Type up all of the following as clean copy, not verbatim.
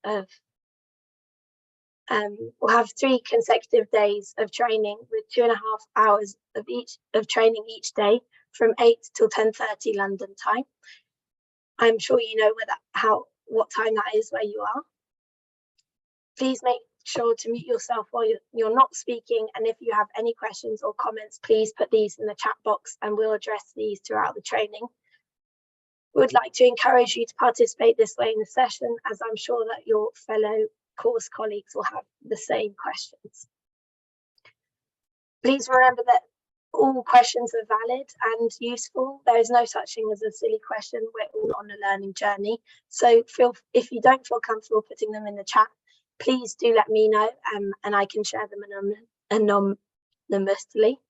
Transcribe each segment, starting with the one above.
of we'll have 3 consecutive days of training with 2.5 hours of training each day from 8 till 10:30 London time. I'm sure you know what time that is where you are. Please make sure to mute yourself while you're not speaking, and if you have any questions or comments, please put these in the chat box and we'll address these throughout the training. We would like to encourage you to participate this way in the session, as I'm sure that your fellow course colleagues will have the same questions. Please remember that all questions are valid and useful. There is no such thing as a silly question. We're all on a learning journey. So if you don't feel comfortable putting them in the chat, please do let me know, and I can share them anonymously.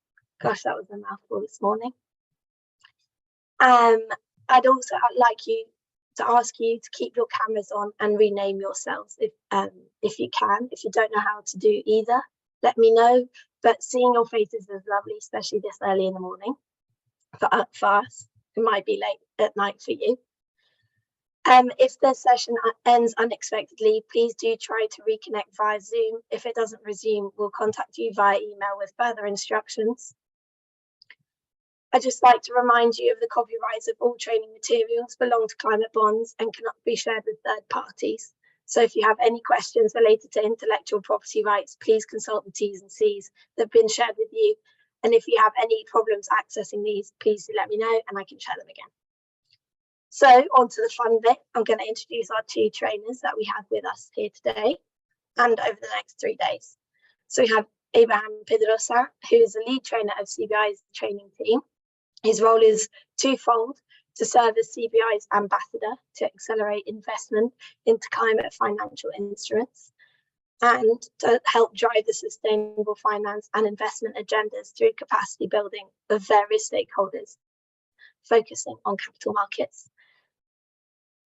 Gosh, that was a mouthful this morning. I'd also like to ask you to keep your cameras on and rename yourselves if you can. If you don't know how to do either, let me know. But seeing your faces is lovely, especially this early in the morning. For us, it might be late at night for you. If the session ends unexpectedly, please do try to reconnect via Zoom. If it doesn't resume, we'll contact you via email with further instructions. I'd just like to remind you of the copyrights of all training materials belong to Climate Bonds and cannot be shared with third parties. So if you have any questions related to intellectual property rights, please consult the T's and C's that have been shared with you. And if you have any problems accessing these, please do let me know and I can share them again. So on to the fun bit. I'm going to introduce our 2 trainers that we have with us here today and over the next 3 days. So we have Abraham Pedrosa, who is the lead trainer of CBI's training team. His role is twofold: to serve as CBI's ambassador to accelerate investment into climate financial instruments, and to help drive the sustainable finance and investment agendas through capacity building of various stakeholders, focusing on capital markets.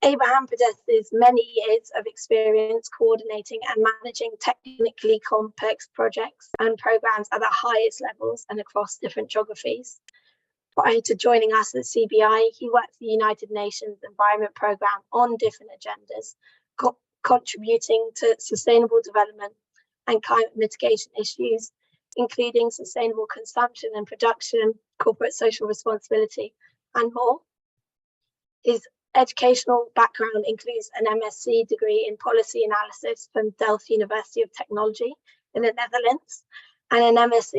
Abraham possesses many years of experience coordinating and managing technically complex projects and programs at the highest levels and across different geographies. Prior to joining us at CBI, he worked for the United Nations Environment Programme on different agendas, contributing to sustainable development and climate mitigation issues, including sustainable consumption and production, corporate social responsibility, and more. His educational background includes an MSc degree in policy analysis from Delft University of Technology in the Netherlands, and an MSc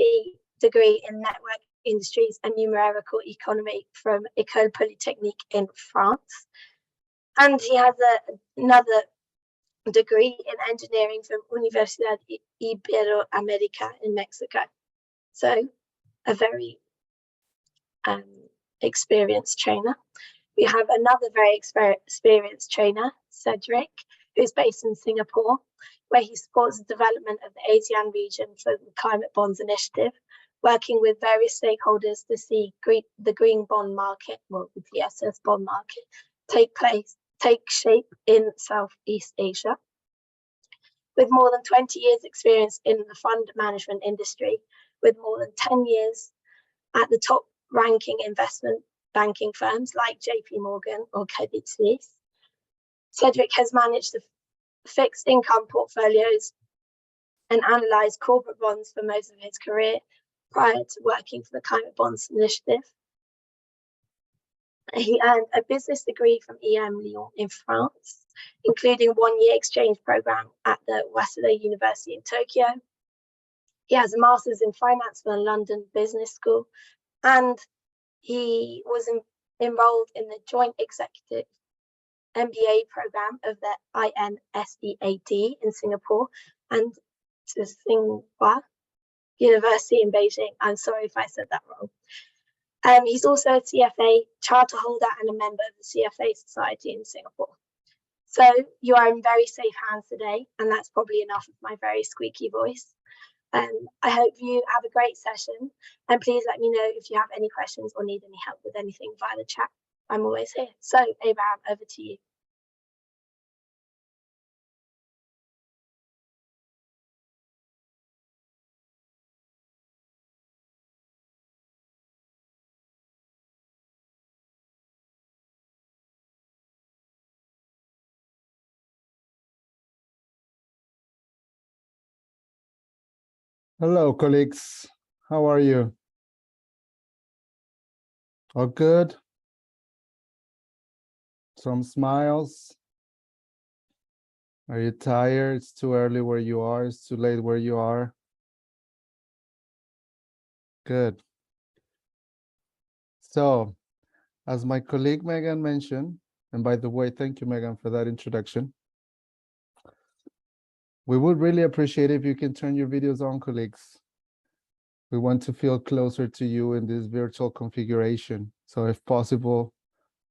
degree in network industries and numerical economy from École Polytechnique in France. And he has another degree in engineering from Universidad Iberoamérica in Mexico. So a very experienced trainer. We have another very experienced trainer, Cedric, who's based in Singapore, where he supports the development of the ASEAN region for the Climate Bonds Initiative, working with various stakeholders to see the green bond market, well, the GSS bond market, take shape in Southeast Asia. With more than 20 years experience in the fund management industry, with more than 10 years at the top ranking investment banking firms like JP Morgan or Credit Suisse, Cedric has managed the fixed income portfolios and analysed corporate bonds for most of his career prior to working for the Climate Bonds Initiative. He earned a business degree from EM Lyon in France, including a 1-year exchange program at the Waseda University in Tokyo. He has a master's in finance from the London Business School, and he was enrolled in the joint executive MBA program of the INSEAD in Singapore and to Tsinghua University in Beijing. I'm sorry if I said that wrong. He's also a CFA charter holder and a member of the CFA Society in Singapore. So you are in very safe hands today, and that's probably enough of my very squeaky voice. I hope you have a great session, and please let me know if you have any questions or need any help with anything via the chat. I'm always here. So Abraham, over to you. Hello, colleagues. How are you? All good? Some smiles? Are you tired? It's too early where you are. It's too late where you are. Good. So, as my colleague Megan mentioned, and by the way, thank you, Megan, for that introduction. We would really appreciate if you can turn your videos on, colleagues. We want to feel closer to you in this virtual configuration. So if possible,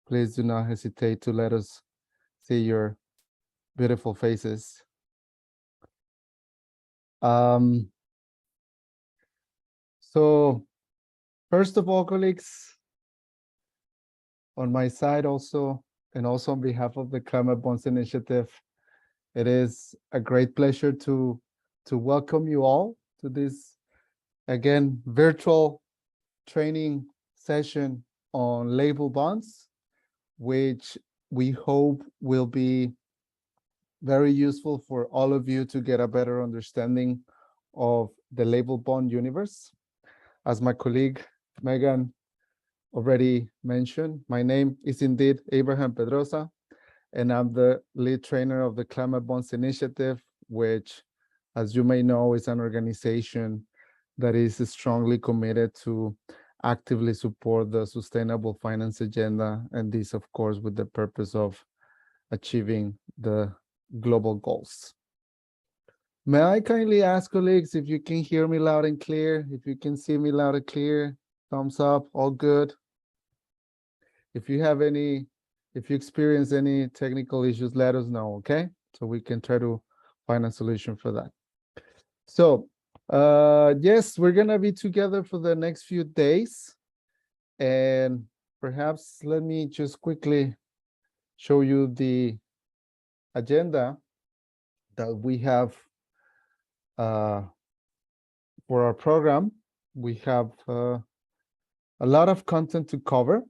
please do not hesitate to let us see your beautiful faces. So first of all, colleagues, on my side also, and also on behalf of the Climate Bonds Initiative, it is a great pleasure to welcome you all to this, again, virtual training session on label bonds, which we hope will be very useful for all of you to get a better understanding of the label bond universe. As my colleague Megan already mentioned, my name is indeed Abraham Pedrosa, and I'm the lead trainer of the Climate Bonds Initiative, which, as you may know, is an organization that is strongly committed to actively support the sustainable finance agenda, and this, of course, with the purpose of achieving the global goals. May I kindly ask colleagues if you can hear me loud and clear, if you can see me loud and clear, thumbs up, all good. If you have any, if you experience any technical issues, let us know, okay? So we can try to find a solution for that. So, yes, we're gonna be together for the next few days. And perhaps let me just quickly show you the agenda that we have for our program. We have a lot of content to cover,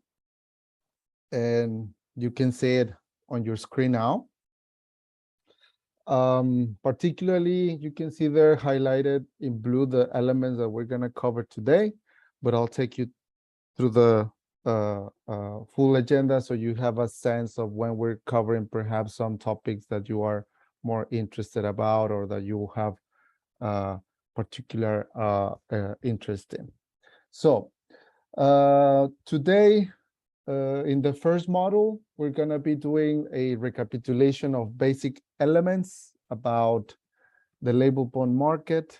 and you can see it on your screen now. Particularly, you can see there highlighted in blue the elements that we're going to cover today, but I'll take you through the full agenda so you have a sense of when we're covering perhaps some topics that you are more interested about or that you have particular interest in. So today, in the first module, we're going to be doing a recapitulation of basic elements about the label bond market.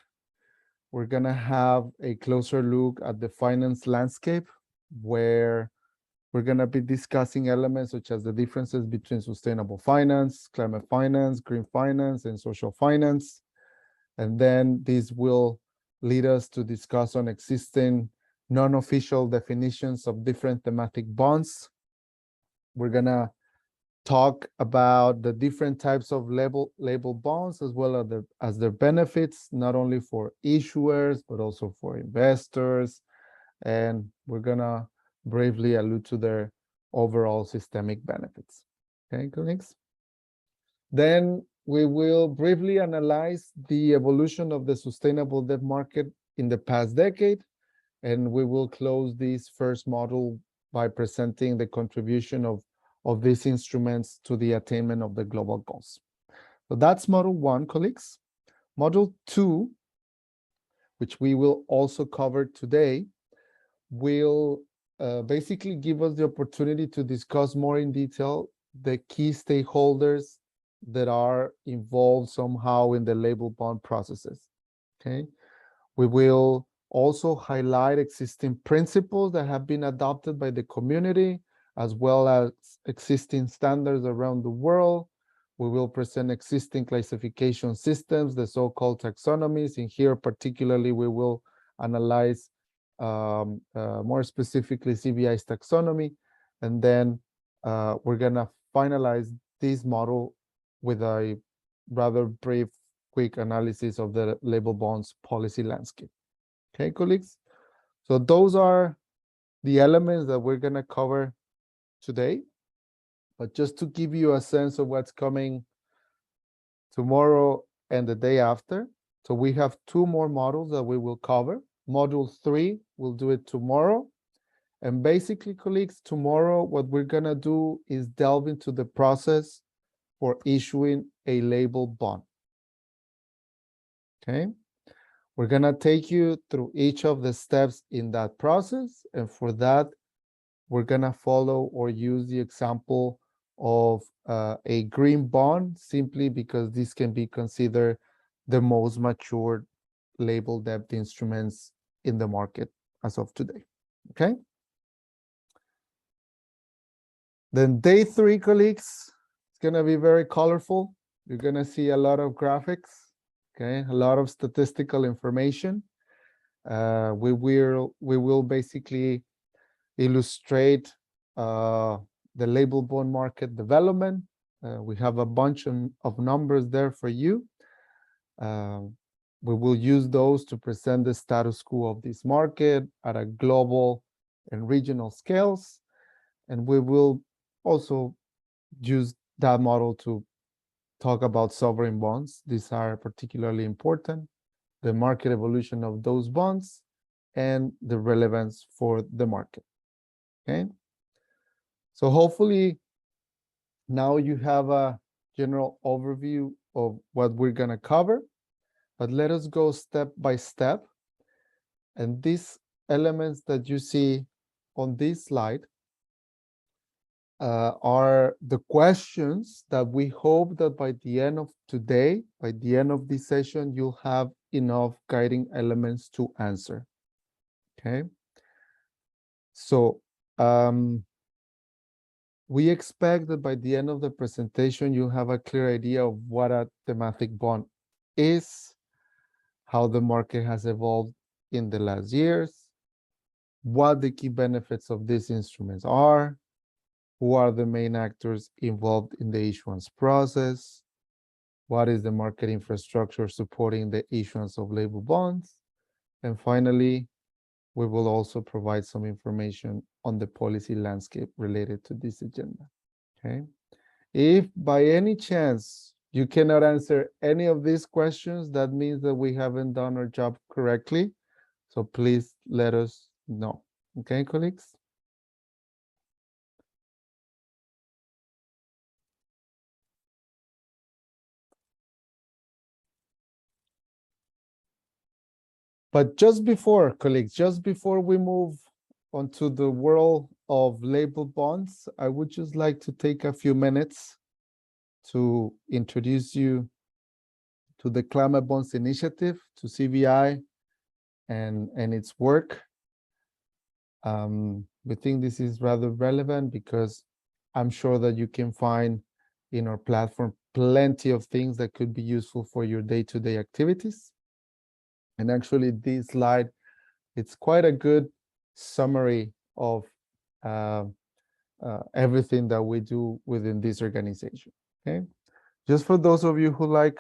We're going to have a closer look at the finance landscape, where we're going to be discussing elements such as the differences between sustainable finance, climate finance, green finance, and social finance. And then this will lead us to discuss on existing non-official definitions of different thematic bonds. We're going to talk about the different types of label bonds, as well as their benefits, not only for issuers, but also for investors. And we're going to briefly allude to their overall systemic benefits. Okay, colleagues? Then we will briefly analyze the evolution of the sustainable debt market in the past decade, and we will close this first module by presenting the contribution of these instruments to the attainment of the global goals. So that's module 1, colleagues. Module 2, which we will also cover today, will basically give us the opportunity to discuss more in detail the key stakeholders that are involved somehow in the label bond processes. Okay, we will also highlight existing principles that have been adopted by the community, as well as existing standards around the world. We will present existing classification systems, the so-called taxonomies. In here, particularly, we will analyze more specifically CBI's taxonomy, and then we're gonna finalize this model with a rather brief, quick analysis of the label bonds policy landscape. Okay, colleagues? So those are the elements that we're gonna cover today. But just to give you a sense of what's coming tomorrow and the day after, So we have 2 more models that we will cover. Module 3, we'll do it tomorrow. And basically, colleagues, tomorrow, what we're gonna do is delve into the process for issuing a labeled bond. Okay? We're gonna take you through each of the steps in that process. And for that, we're gonna follow or use the example of a green bond, simply because this can be considered the most mature label debt instruments in the market as of today. Okay. Then day 3, colleagues, it's gonna be very colorful. You're gonna see a lot of graphics, okay, a lot of statistical information. We will basically illustrate the label bond market development. We have a bunch of numbers there for you. We will use those to present the status quo of this market at a global and regional scales. And we will also use that model to talk about sovereign bonds. These are particularly important, the market evolution of those bonds and the relevance for the market. Okay. So hopefully now you have a general overview of what we're going to cover, but let us go step by step. And these elements that you see on this slide are the questions that we hope that by the end of today, by the end of this session, you'll have enough guiding elements to answer. Okay. So we expect that by the end of the presentation, you'll have a clear idea of what a thematic bond is, how the market has evolved in the last years, what the key benefits of these instruments are, who are the main actors involved in the issuance process, what is the market infrastructure supporting the issuance of label bonds, and finally, we will also provide some information on the policy landscape related to this agenda. Okay. If by any chance you cannot answer any of these questions, that means that we haven't done our job correctly. So please let us know. Okay, colleagues? But just before, colleagues, just before we move onto the world of label bonds, I would just like to take a few minutes to introduce you to the Climate Bonds Initiative, to CBI, and its work. We think this is rather relevant because I'm sure that you can find in our platform plenty of things that could be useful for your day-to-day activities. And actually, this slide, it's quite a good summary of everything that we do within this organization. Okay, just for those of you who like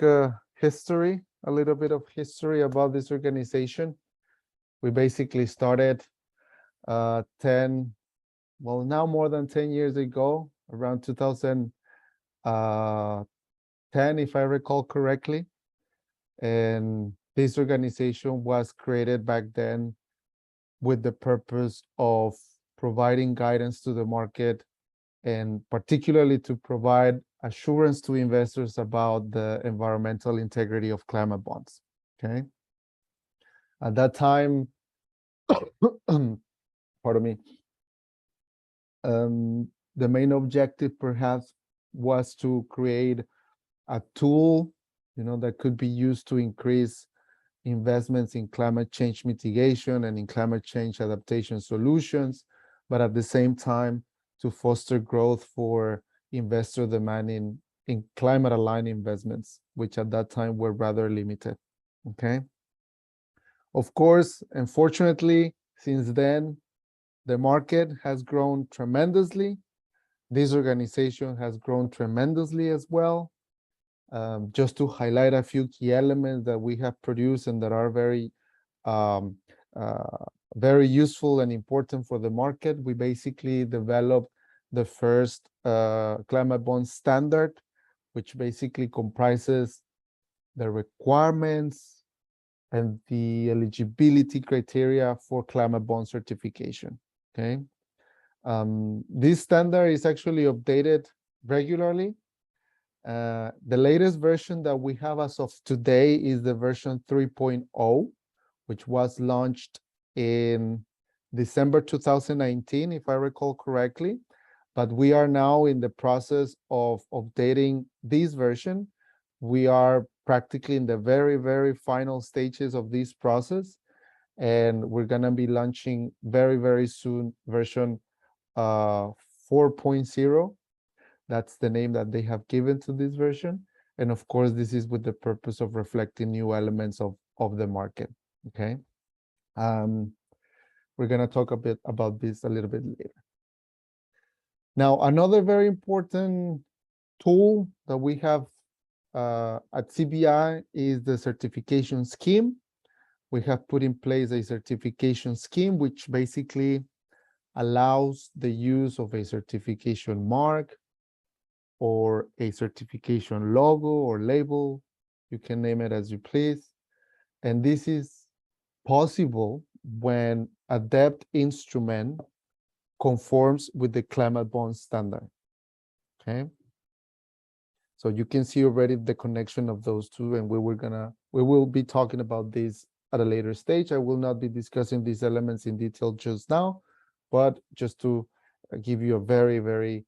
history, a little bit of history about this organization. We basically started 10, well, now more than 10 years ago, around 2010, if I recall correctly. And this organization was created back then with the purpose of providing guidance to the market, and particularly to provide assurance to investors about the environmental integrity of climate bonds. Okay. At that time, pardon me, the main objective perhaps was to create a tool, that could be used to increase investments in climate change mitigation and in climate change adaptation solutions, but at the same time to foster growth for investor demand in climate aligned investments, which at that time were rather limited. Okay. Of course, unfortunately, since then, the market has grown tremendously. This organization has grown tremendously as well. Just to highlight a few key elements that we have produced and that are very, very useful and important for the market. We basically developed the first climate bond standard, which basically comprises the requirements, and the eligibility criteria for climate bond certification. Okay. This standard is actually updated regularly. The latest version that we have as of today is the version 3.0, which was launched in December 2019, if I recall correctly. But we are now in the process of updating this version. We are practically in the very, very final stages of this process. And we're going to be launching very, very soon version 4.0. That's the name that they have given to this version. And of course, this is with the purpose of reflecting new elements of the market. Okay. We're going to talk a bit about this a little bit later. Now, another very important tool that we have at CBI is the certification scheme. We have put in place a certification scheme, which basically allows the use of a certification mark or a certification logo or label. You can name it as you please. And this is possible when a debt instrument conforms with the climate bond standard. Okay. So you can see already the connection of those two, and we will be talking about this at a later stage. I will not be discussing these elements in detail just now, but just to give you a very, very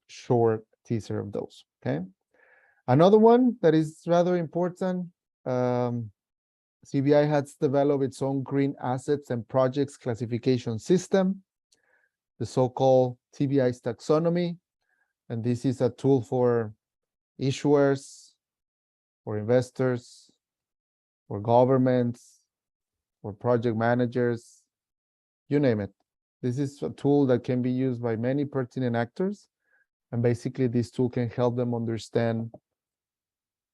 short teaser of those. Okay. Another one that is rather important, CBI has developed its own green assets and projects classification system, the so-called CBI's taxonomy. And this is a tool for issuers, for investors, for governments, for project managers, you name it. This is a tool that can be used by many pertinent actors. And basically, this tool can help them understand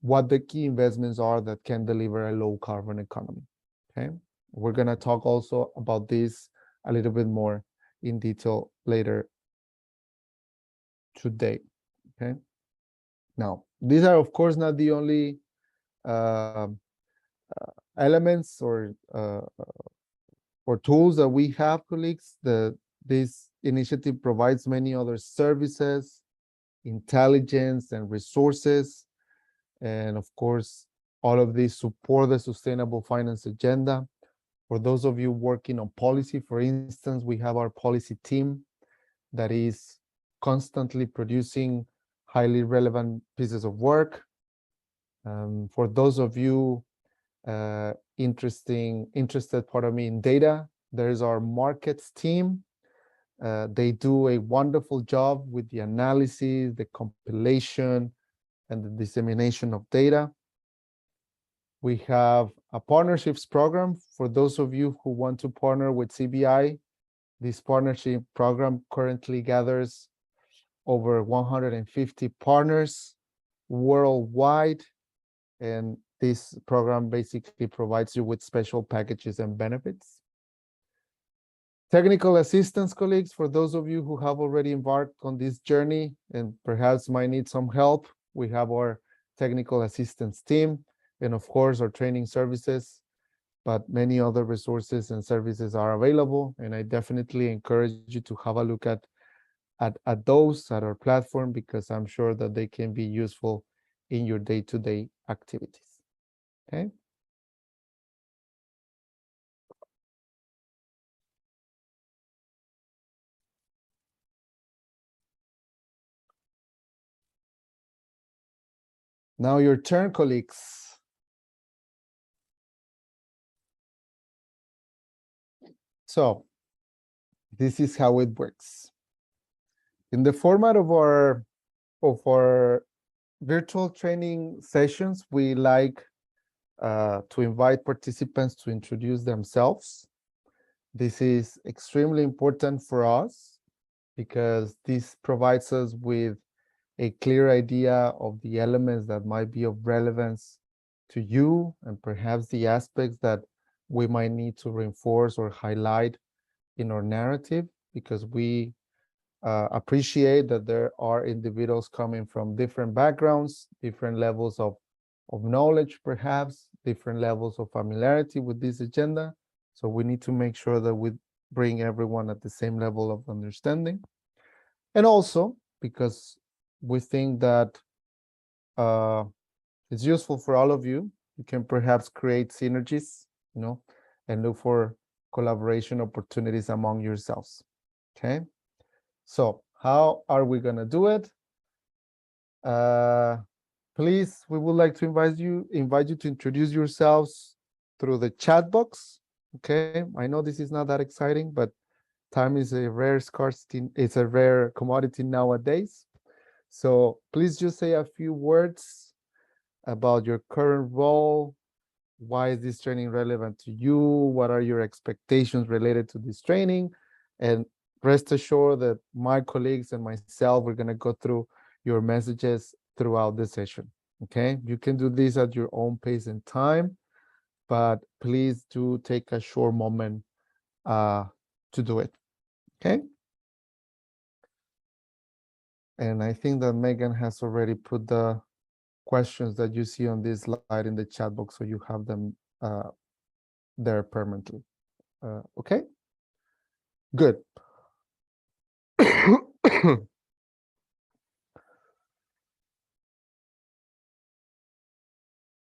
what the key investments are that can deliver a low carbon economy. Okay. We're going to talk also about this a little bit more in detail later today. Okay. Now, these are, of course, not the only elements or tools that we have, colleagues. This initiative provides many other services, intelligence, and resources. And of course, all of these support the sustainable finance agenda. For those of you working on policy, for instance, we have our policy team that is constantly producing highly relevant pieces of work. For those of you interested in data, there's our markets team. They do a wonderful job with the analysis, the compilation, and the dissemination of data. We have a partnerships program for those of you who want to partner with CBI. This partnership program currently gathers over 150 partners worldwide. And this program basically provides you with special packages and benefits. Technical assistance, colleagues, for those of you who have already embarked on this journey and perhaps might need some help, we have our technical assistance team and, of course, our training services, but many other resources and services are available. And I definitely encourage you to have a look at those at our platform, because I'm sure that they can be useful in your day-to-day activities. Okay. Now your turn, colleagues. So this is how it works. In the format of our virtual training sessions, we like to invite participants to introduce themselves. This is extremely important for us because this provides us with a clear idea of the elements that might be of relevance to you and perhaps the aspects that we might need to reinforce or highlight in our narrative, because we appreciate that there are individuals coming from different backgrounds, different levels of of knowledge, perhaps, different levels of familiarity with this agenda. So we need to make sure that we bring everyone at the same level of understanding. And also, because we think that it's useful for all of you, you can perhaps create synergies, and look for collaboration opportunities among yourselves. Okay, so how are we going to do it? Please, we would like to invite you to introduce yourselves through the chat box. Okay, I know this is not that exciting, but time is a rare scarcity. It's a rare commodity nowadays. So please just say a few words about your current role. Why is this training relevant to you? What are your expectations related to this training? And rest assured that my colleagues and myself, we're going to go through your messages throughout the session. Okay, you can do this at your own pace and time, but please do take a short moment to do it. Okay. And I think that Megan has already put the questions that you see on this slide in the chat box, so you have them there permanently. Okay, good.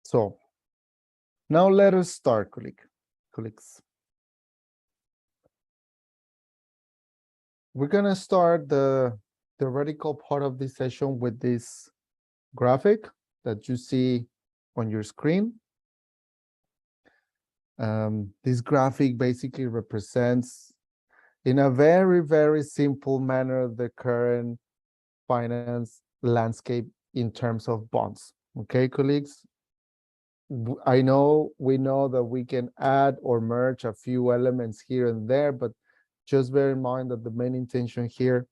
So now let us start, colleagues. We're gonna start the theoretical part of this session with this graphic that you see on your screen. This graphic basically represents, in a very, very simple manner, the current finance landscape in terms of bonds. Okay, colleagues? We know that we can add or merge a few elements here and there, but just bear in mind that the main intention here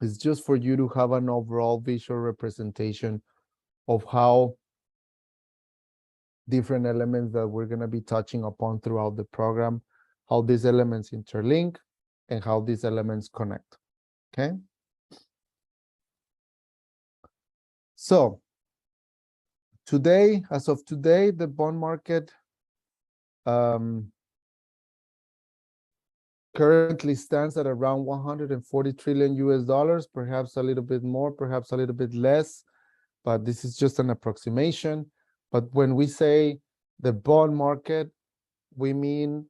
is just for you to have an overall visual representation of how different elements that we're going to be touching upon throughout the program, how these elements interlink, and how these elements connect. Okay? So today, as of today, the bond market currently stands at around 140 trillion US dollars, perhaps a little bit more, perhaps a little bit less, but this is just an approximation. But when we say the bond market, we mean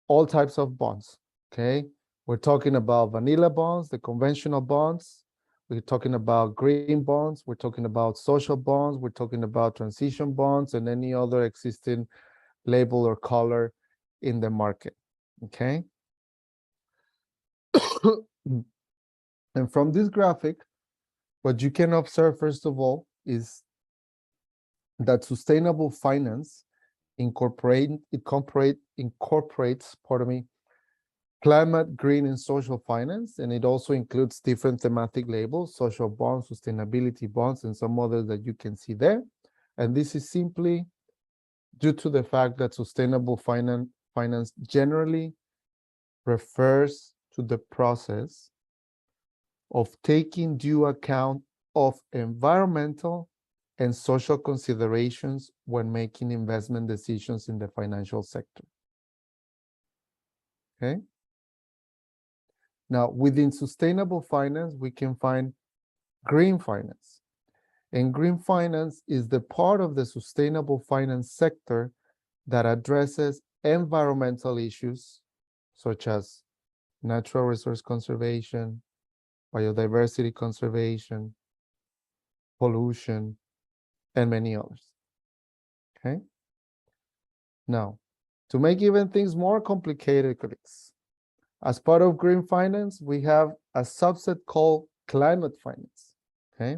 all types of bonds, okay? We're talking about vanilla bonds, the conventional bonds. We're talking about green bonds. We're talking about social bonds. We're talking about transition bonds and any other existing label or color in the market, okay? And from this graphic, what you can observe, first of all, is that sustainable finance incorporates, pardon me, climate, green, and social finance, and it also includes different thematic labels, social bonds, sustainability bonds, and some others that you can see there. And this is simply due to the fact that sustainable finance generally refers to the process of taking due account of environmental and social considerations when making investment decisions in the financial sector. Okay? Now, within sustainable finance, we can find green finance. And green finance is the part of the sustainable finance sector that addresses environmental issues such as natural resource conservation, biodiversity conservation, pollution, and many others. Okay? Now, to make even things more complicated, colleagues, as part of green finance, we have a subset called climate finance. Okay?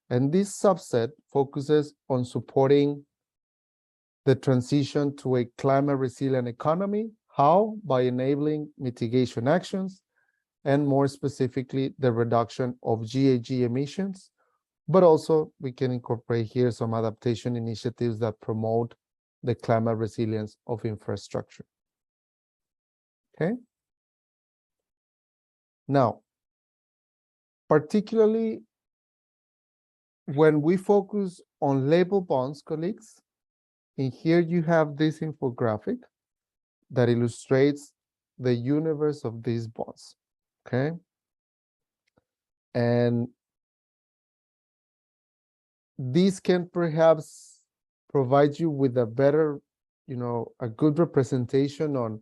And this subset focuses on supporting the transition to a climate resilient economy. How? By enabling mitigation actions and more specifically, the reduction of GHG emissions. But also we can incorporate here some adaptation initiatives that promote the climate resilience of infrastructure. Okay. Now, particularly when we focus on label bonds, colleagues, in here you have this infographic that illustrates the universe of these bonds, okay? And these can perhaps provide you with a better, a good representation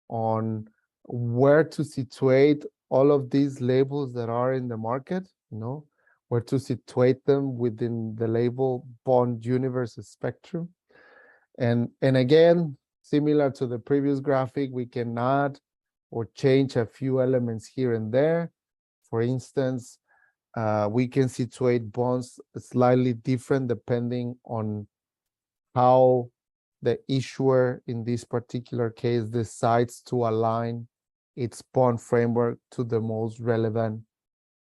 on where to situate all of these labels that are in the market, where to situate them within the label bond universe spectrum. And again, similar to the previous graphic, we can add or change a few elements here and there. For instance, we can situate bonds slightly different depending on how the issuer in this particular case decides to align its bond framework to the most relevant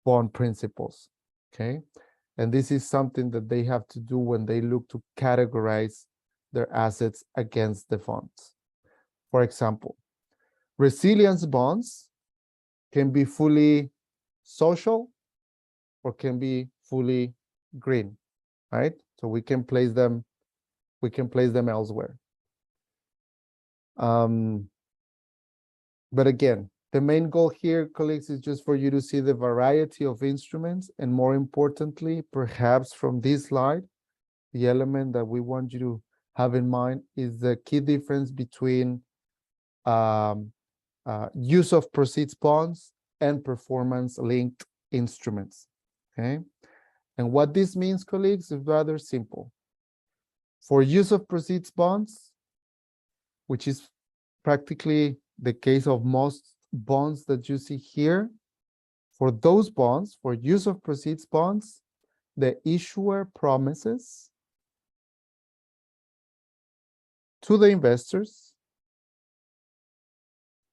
bond principles, okay? And this is something that they have to do when they look to categorize their assets against the funds. For example, resilience bonds can be fully social or can be fully green, right? So we can place them elsewhere. But again, the main goal here, colleagues, is just for you to see the variety of instruments, and more importantly, perhaps from this slide, the element that we want you to have in mind is the key difference between use of proceeds bonds and performance-linked instruments, okay? And what this means, colleagues, is rather simple. For use of proceeds bonds, which is practically the case of most bonds that you see here, for those bonds, for use of proceeds bonds, the issuer promises to the investors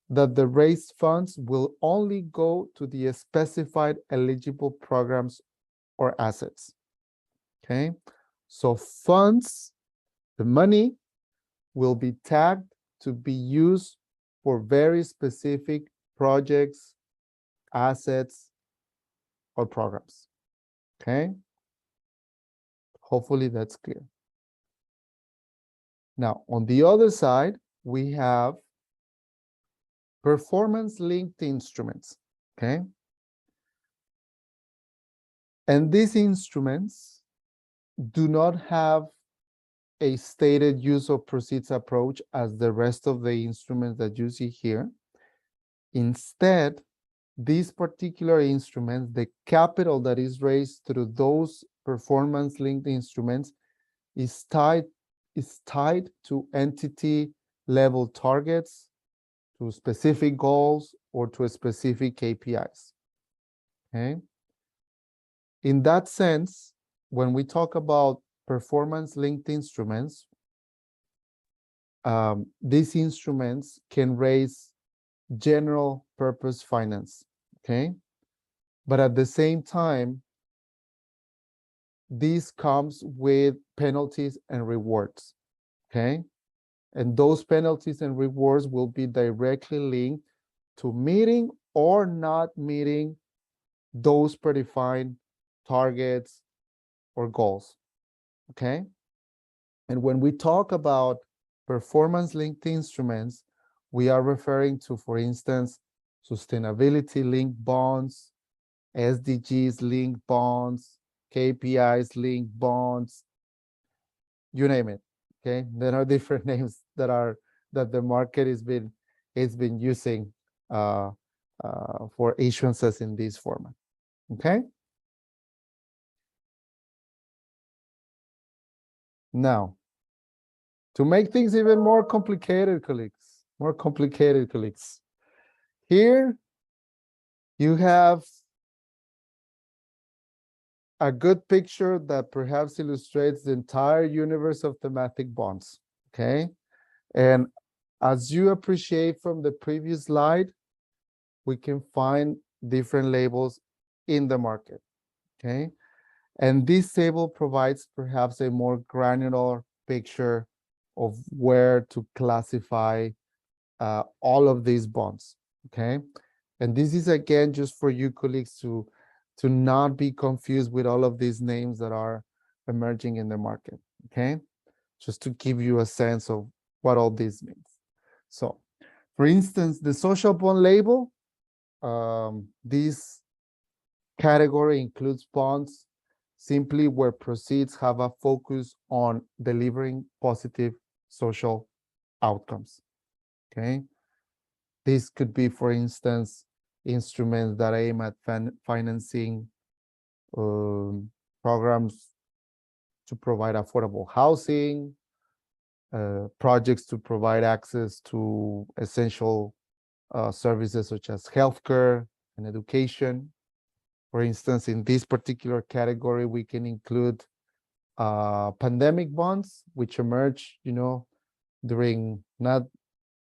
that the raised funds will only go to the specified eligible programs or assets, okay? So funds, the money, will be tagged to be used for very specific projects, assets, or programs, okay? Hopefully that's clear. Now, on the other side, we have performance-linked instruments, okay? And these instruments do not have a stated use of proceeds approach as the rest of the instruments that you see here. Instead, these particular instruments, the capital that is raised through those performance-linked instruments is tied to entity level targets, to specific goals, or to a specific KPIs, okay? In that sense, when we talk about performance-linked instruments, these instruments can raise general purpose finance, okay? But at the same time, this comes with penalties and rewards, okay? And those penalties and rewards will be directly linked to meeting or not meeting those predefined targets or goals, okay? And when we talk about performance-linked instruments, we are referring to, for instance, sustainability-linked bonds, SDGs-linked bonds, KPIs-linked bonds, you name it, okay? There are different names that the market has been using for issuances in this format, okay? Now, to make things even more complicated, colleagues, here you have a good picture that perhaps illustrates the entire universe of thematic bonds, okay? And as you appreciate from the previous slide, we can find different labels in the market, okay? And this table provides perhaps a more granular picture of where to classify all of these bonds, okay? And this is, again, just for you colleagues to to not be confused with all of these names that are emerging in the market, okay? Just to give you a sense of what all this means. So, for instance, the social bond label, this category includes bonds simply where proceeds have a focus on delivering positive social outcomes, okay? This could be, for instance, instruments that aim at financing programs to provide affordable housing, projects to provide access to essential services such as healthcare and education. For instance, in this particular category, we can include pandemic bonds, which emerged, during not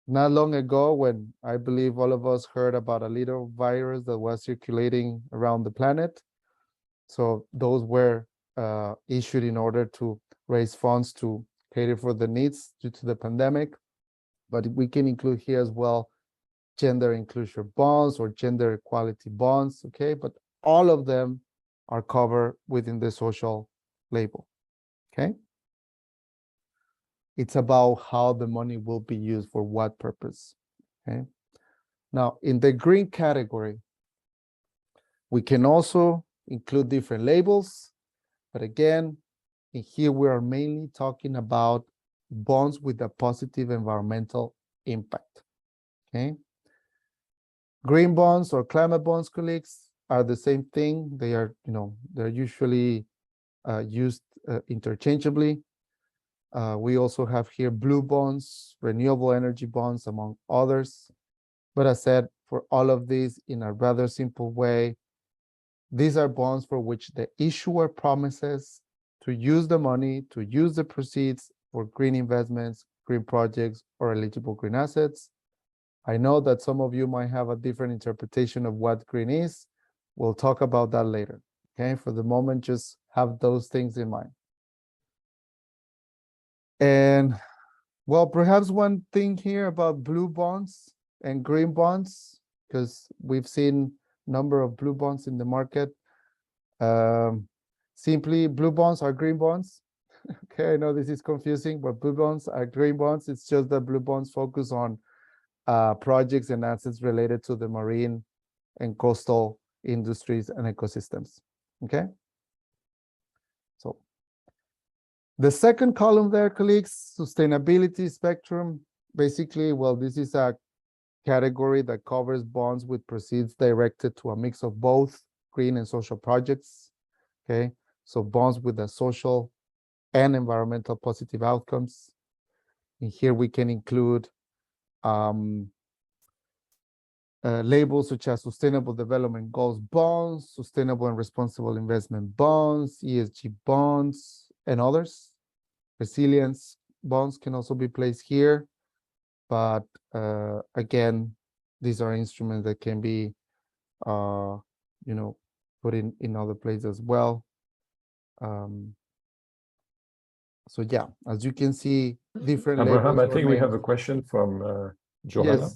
long ago, when I believe all of us heard about a little virus that was circulating around the planet. So those were issued in order to raise funds to cater for the needs due to the pandemic. But we can include here as well gender inclusion bonds or gender equality bonds, okay? But all of them are covered within the social label, okay? It's about how the money will be used for what purpose, okay? Now, in the green category, we can also include different labels, but again, in here we are mainly talking about bonds with a positive environmental impact, okay? Green bonds or climate bonds, colleagues, are the same thing. They are, they're usually used interchangeably. We also have here blue bonds, renewable energy bonds, among others. But as said, for all of these, in a rather simple way, these are bonds for which the issuer promises to use the money, to use the proceeds for green investments, green projects, or eligible green assets. I know that some of you might have a different interpretation of what green is. We'll talk about that later, okay? For the moment, just have those things in mind. And well, perhaps one thing here about blue bonds and green bonds, because we've seen a number of blue bonds in the market. Simply, blue bonds are green bonds. Okay, I know this is confusing, but blue bonds are green bonds. It's just that blue bonds focus on projects and assets related to the marine and coastal industries and ecosystems, okay? So the second column there, colleagues, sustainability spectrum. Basically, well, this is a category that covers bonds with proceeds directed to a mix of both green and social projects, okay? So bonds with a social and environmental positive outcomes. In here, we can include labels such as Sustainable Development Goals bonds, Sustainable and Responsible Investment bonds, ESG bonds, and others. Resilience bonds can also be placed here, but again, these are instruments that can be, put in other places as well. So yeah, as you can see, different Abraham, labels. I think we have a question from Johanna.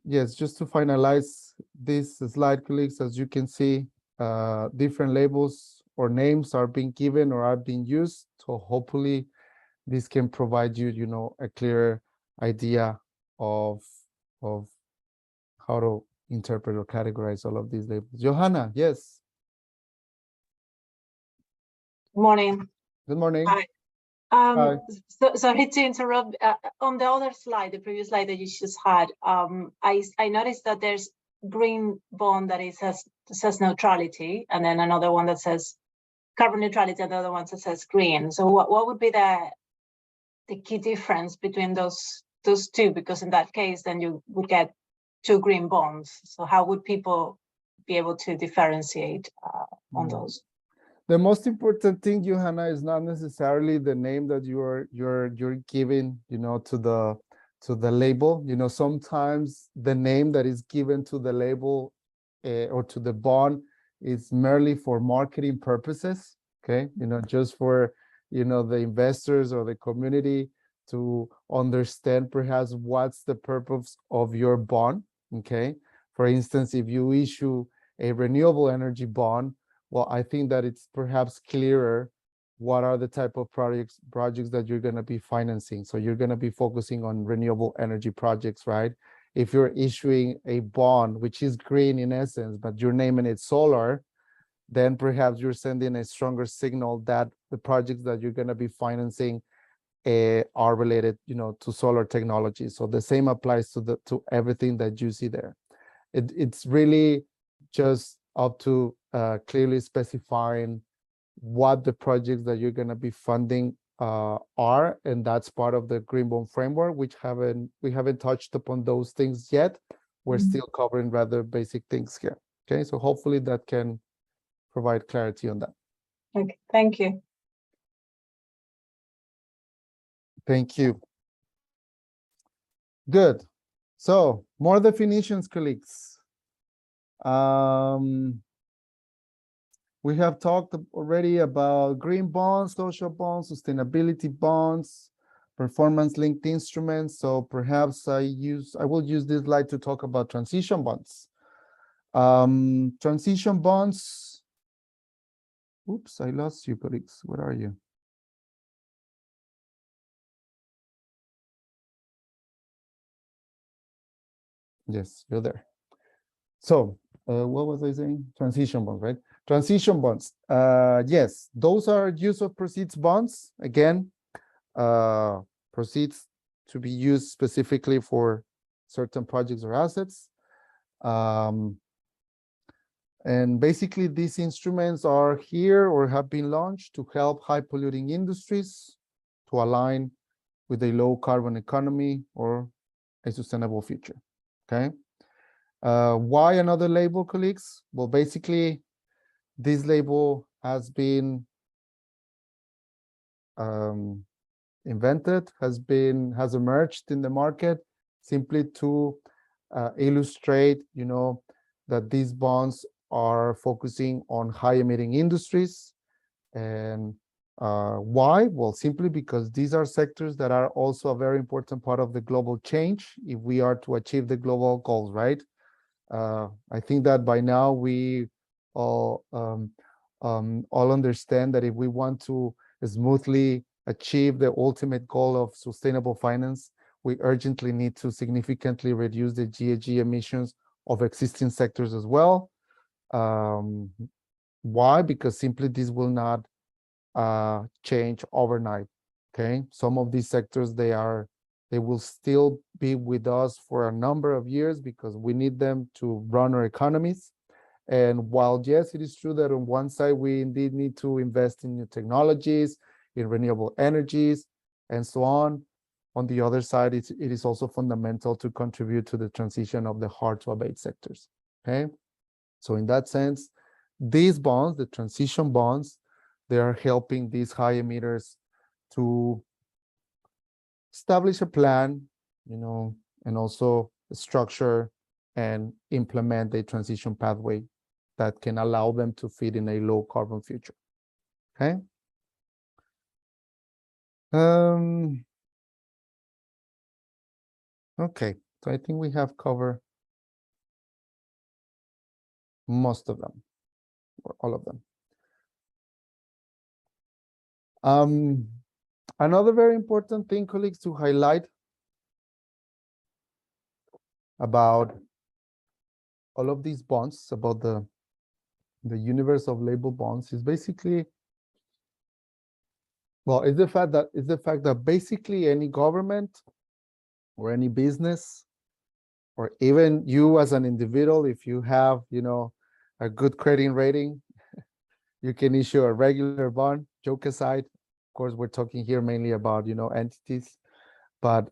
Yes, just to finalize this slide, colleagues, as you can see, different labels or names are being given or are being used. So hopefully this can provide you, a clearer idea of how to interpret or categorize all of these labels. Johanna, yes. Good morning. Good morning. Hi. Hi. So sorry to interrupt. On the other slide, the previous slide that you just had, I noticed that there's green bond that says neutrality, and then another one that says carbon neutrality, and the other one that says green. So what would be the key difference between those two? Because in that case, then you would get two green bonds. So how would people be able to differentiate on those? The most important thing, Johanna, is not necessarily the name that you're giving, to the label. Sometimes the name that is given to the label or to the bond is merely for marketing purposes. Okay, just for the investors or the community to understand perhaps what's the purpose of your bond. Okay, for instance, if you issue a renewable energy bond, well, I think that it's perhaps clearer what are the type of projects that you're going to be financing. So you're going to be focusing on renewable energy projects, right? If you're issuing a bond, which is green in essence, but you're naming it solar, then perhaps you're sending a stronger signal that the projects that you're going to be financing are related, to solar technology. So the same applies to everything that you see there. It's really just up to clearly specifying what the projects that you're going to be funding are, and that's part of the green bond framework, which we haven't touched upon those things yet. We're still covering rather basic things here. Okay, so hopefully that can provide clarity on that. Okay, thank you. Thank you. Good. So more definitions, colleagues. We have talked already about green bonds, social bonds, sustainability bonds, performance-linked instruments. So perhaps I will use this slide to talk about transition bonds. Transition bonds. Oops, I lost you, colleagues. Where are you? Yes, you're there. So what was I saying? Transition bonds, right? Transition bonds. Yes, those are use of proceeds bonds. Again, proceeds to be used specifically for certain projects or assets. And basically, these instruments are here or have been launched to help high polluting industries to align with a low carbon economy or a sustainable future. Okay. Why another label, colleagues? Well, basically, this label has been invented, has emerged in the market simply to illustrate, that these bonds are focusing on high emitting industries. And why? Well, simply because these are sectors that are also a very important part of the global change if we are to achieve the global goals, right? I think that by now we all understand that if we want to smoothly achieve the ultimate goal of sustainable finance, we urgently need to significantly reduce the GHG emissions of existing sectors as well. Why? Because simply this will not change overnight. Okay, some of these sectors they will still be with us for a number of years because we need them to run our economies. And while yes, it is true that on one side we indeed need to invest in new technologies, in renewable energies, and so on the other side, it is also fundamental to contribute to the transition of the hard to abate sectors. Okay, so in that sense, these bonds, the transition bonds, they are helping these high emitters to establish a plan, and also structure and implement a transition pathway that can allow them to fit in a low carbon future. Okay. Okay, so I think we have covered most of them, or all of them. Another very important thing, colleagues, to highlight about all of these bonds, about the universe of label bonds, is basically, well, is the fact that basically any government or any business, or even you as an individual, if you have, a good credit rating, you can issue a regular bond. Joke aside, of course, we're talking here mainly about, entities, but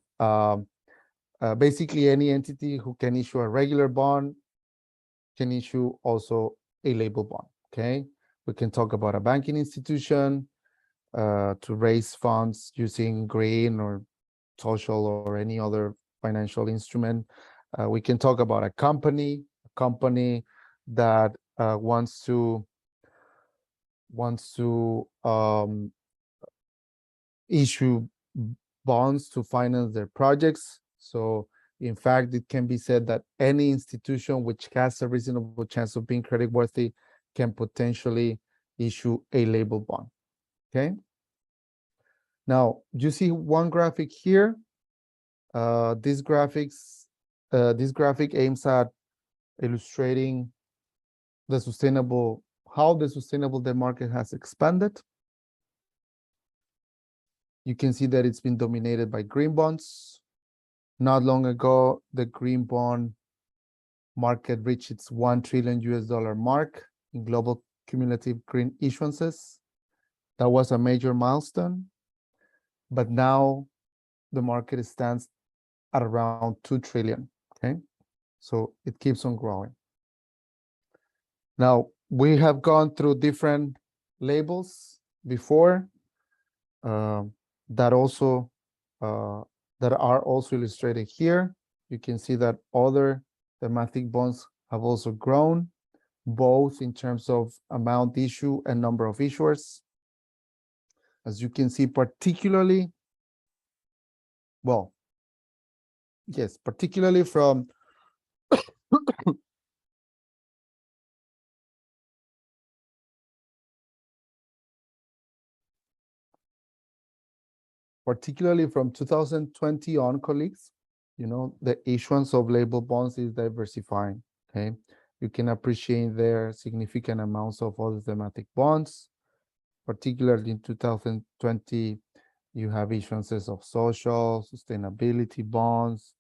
basically any entity who can issue a regular bond can issue also a label bond. Okay, we can talk about a banking institution to raise funds using green or social or any other financial instrument. We can talk about a company that wants to issue bonds to finance their projects. So in fact, it can be said that any institution which has a reasonable chance of being creditworthy can potentially issue a label bond. Okay. Now, you see one graphic here. This graphic aims at illustrating how the sustainable debt market has expanded. You can see that it's been dominated by green bonds. Not long ago, the green bond market reached its $1 trillion mark in global cumulative green issuances. That was a major milestone, but now the market stands at around 2 trillion, okay? So it keeps on growing. Now, we have gone through different labels before that are also illustrated here. You can see that other thematic bonds have also grown, both in terms of amount issued and number of issuers. As you can see, particularly from particularly from 2020 on, colleagues, the issuance of label bonds is diversifying, okay? You can appreciate there significant amounts of other thematic bonds, particularly in 2020, you have issuances of social, sustainability bonds,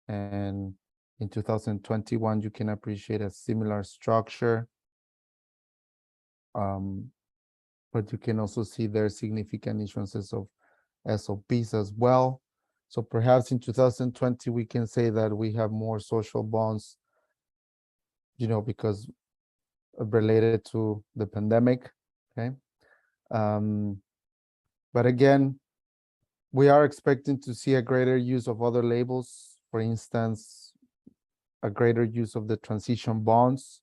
and in 2021, you can appreciate a similar structure. But you can also see there significant issuances of SOPs as well. So perhaps in 2020, we can say that we have more social bonds, because related to the pandemic, okay? But again, we are expecting to see a greater use of other labels. For instance, a greater use of the transition bonds,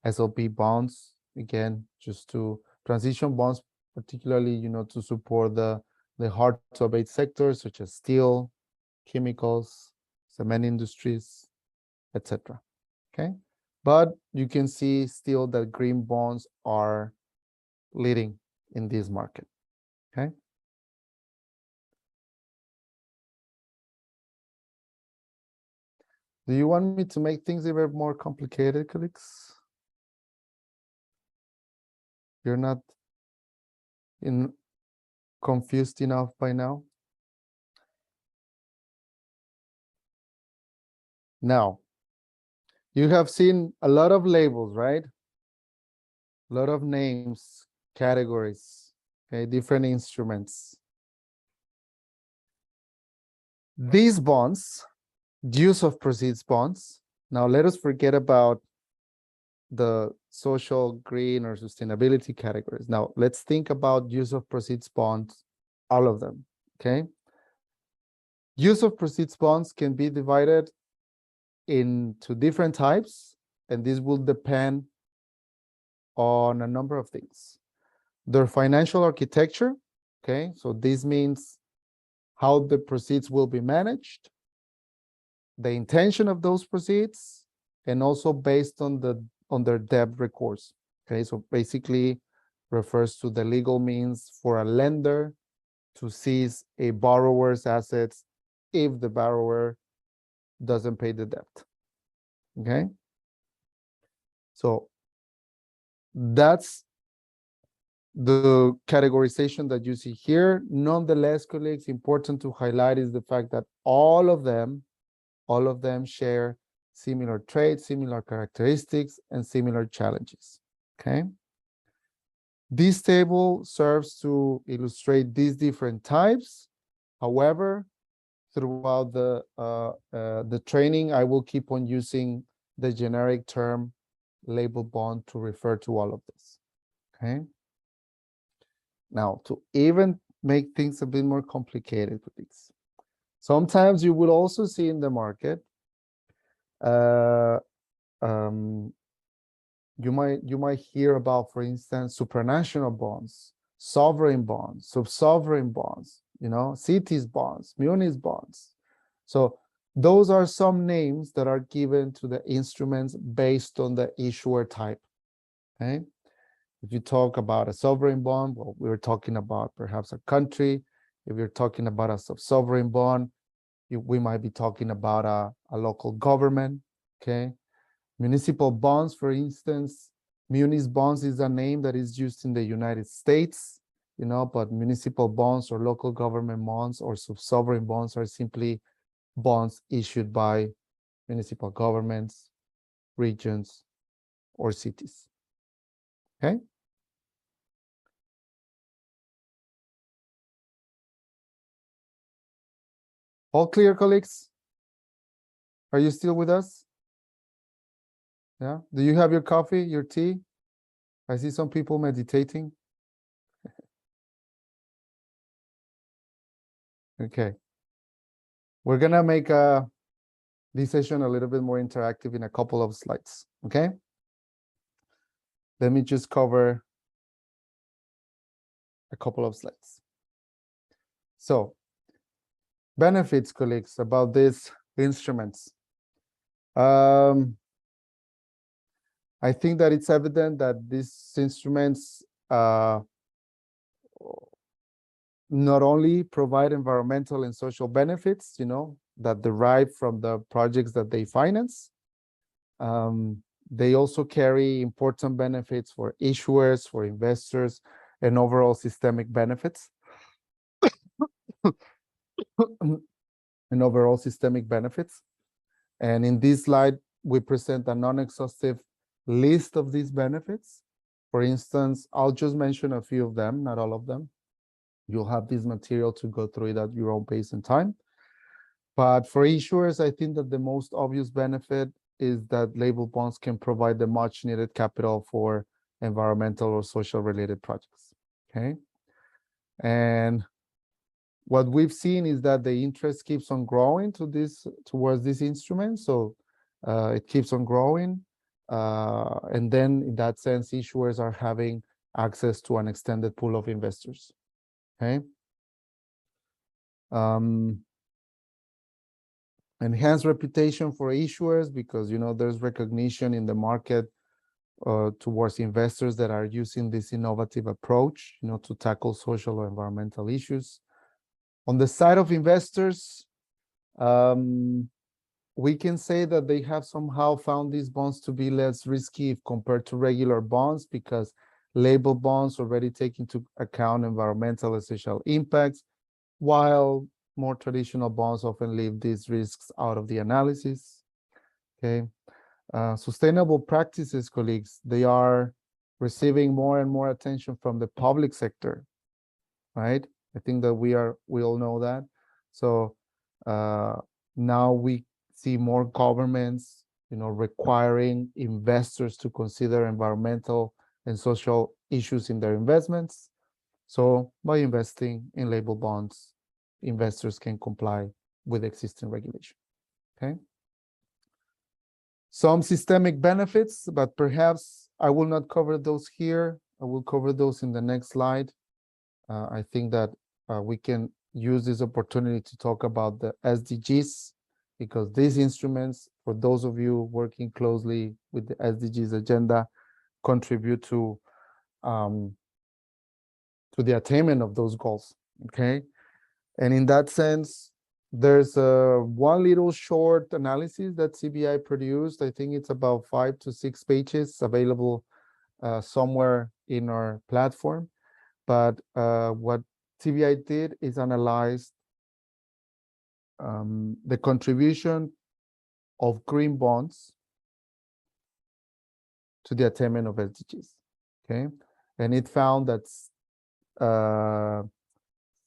SOP bonds, again, transition bonds, particularly, to support the hard to abate sectors such as steel, chemicals, cement industries, etc. Okay, but you can see still that green bonds are leading in this market. Okay. Do you want me to make things even more complicated, colleagues? You're not confused enough by now? Now, you have seen a lot of labels, right? A lot of names, categories, okay, different instruments. These bonds, use of proceeds bonds. Now let us forget about the social, green, or sustainability categories. Now let's think about use of proceeds bonds, all of them, okay? Use of proceeds bonds can be divided into different types, and this will depend on a number of things. Their financial architecture, okay? So this means how the proceeds will be managed, the intention of those proceeds, and also based on their debt recourse. Okay, so basically refers to the legal means for a lender to seize a borrower's assets if the borrower doesn't pay the debt. Okay, so that's the categorization that you see here. Nonetheless, colleagues, important to highlight is the fact that all of them share similar traits, similar characteristics, and similar challenges. Okay. This table serves to illustrate these different types. However, throughout the training, I will keep on using the generic term label bond to refer to all of this. Okay. Now, to even make things a bit more complicated with these, sometimes you will also see in the market, you might hear about, for instance, supranational bonds, sovereign bonds, sub-sovereign bonds, cities bonds, munis bonds. So those are some names that are given to the instruments based on the issuer type. okay? If you talk about a sovereign bond, well, we're talking about perhaps a country. If you're talking about a sovereign bond, we might be talking about a local government, okay? Municipal bonds, for instance, munis bonds is a name that is used in the United States, you know, but municipal bonds or local government bonds or sovereign bonds are simply bonds issued by municipal governments, regions, or cities, okay? All clear, colleagues? Are you still with us? Yeah. Do you have your coffee, your tea? I see some people meditating. Okay. We're gonna make this session a little bit more interactive in a couple of slides, okay? Let me just cover a couple of slides. So, benefits, colleagues, about these instruments. I think that it's evident that these instruments not only provide environmental and social benefits, you know, that derive from the projects that they finance, they also carry important benefits for issuers, for investors, and overall systemic benefits. And overall systemic benefits. And in this slide, we present a non-exhaustive list of these benefits. For instance, I'll just mention a few of them, not all of them. You'll have this material to go through it at your own pace and time. But for issuers, I think that the most obvious benefit is that label bonds can provide the much needed capital for environmental or social related projects, okay? And what we've seen is that the interest keeps on growing towards this instrument. So it keeps on growing. And then in that sense, issuers are having access to an extended pool of investors, okay? Enhanced reputation for issuers because, you know, there's recognition in the market towards investors that are using this innovative approach, you know, to tackle social or environmental issues. On the side of investors, we can say that they have somehow found these bonds to be less risky if compared to regular bonds because label bonds already take into account environmental and social impacts, while more traditional bonds often leave these risks out of the analysis, okay? Sustainable practices, colleagues, they are receiving more and more attention from the public sector, right? I think that we all know that. So now we see more governments, you know, requiring investors to consider environmental and social issues in their investments. So by investing in label bonds, investors can comply with existing regulation, okay? Some systemic benefits, but perhaps I will not cover those here. I will cover those in the next slide. I think that we can use this opportunity to talk about the SDGs because these instruments, for those of you working closely with the SDGs agenda, contribute to the attainment of those goals, okay? And in that sense, there's one little short analysis that CBI produced. I think it's about 5 to 6 pages available somewhere in our platform. But what CBI did is analyze the contribution of green bonds to the attainment of SDGs, okay? And it found that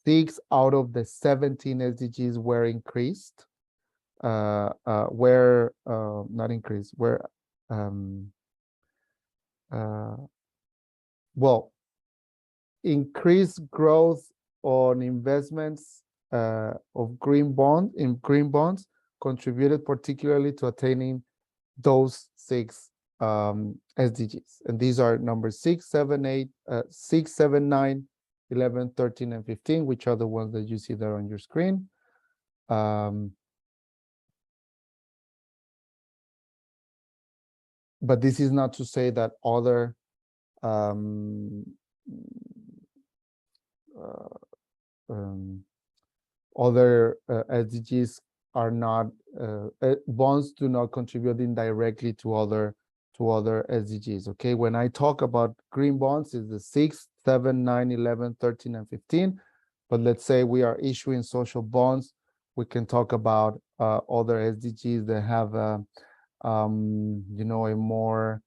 6 out of the 17 SDGs were increased, not increased, well, increased growth on investments of green bonds contributed particularly to attaining those 6 SDGs. And these are number 6, 7, 8, 6, 7, 9, 11, 13, and 15, which are the ones that you see there on your screen. But this is not to say that other other SDGs are not bonds do not contribute indirectly to other SDGs. Okay, when I talk about green bonds, is the 6, 7, 9, 11, 13, and 15. But let's say we are issuing social bonds, we can talk about other SDGs that have you know, a more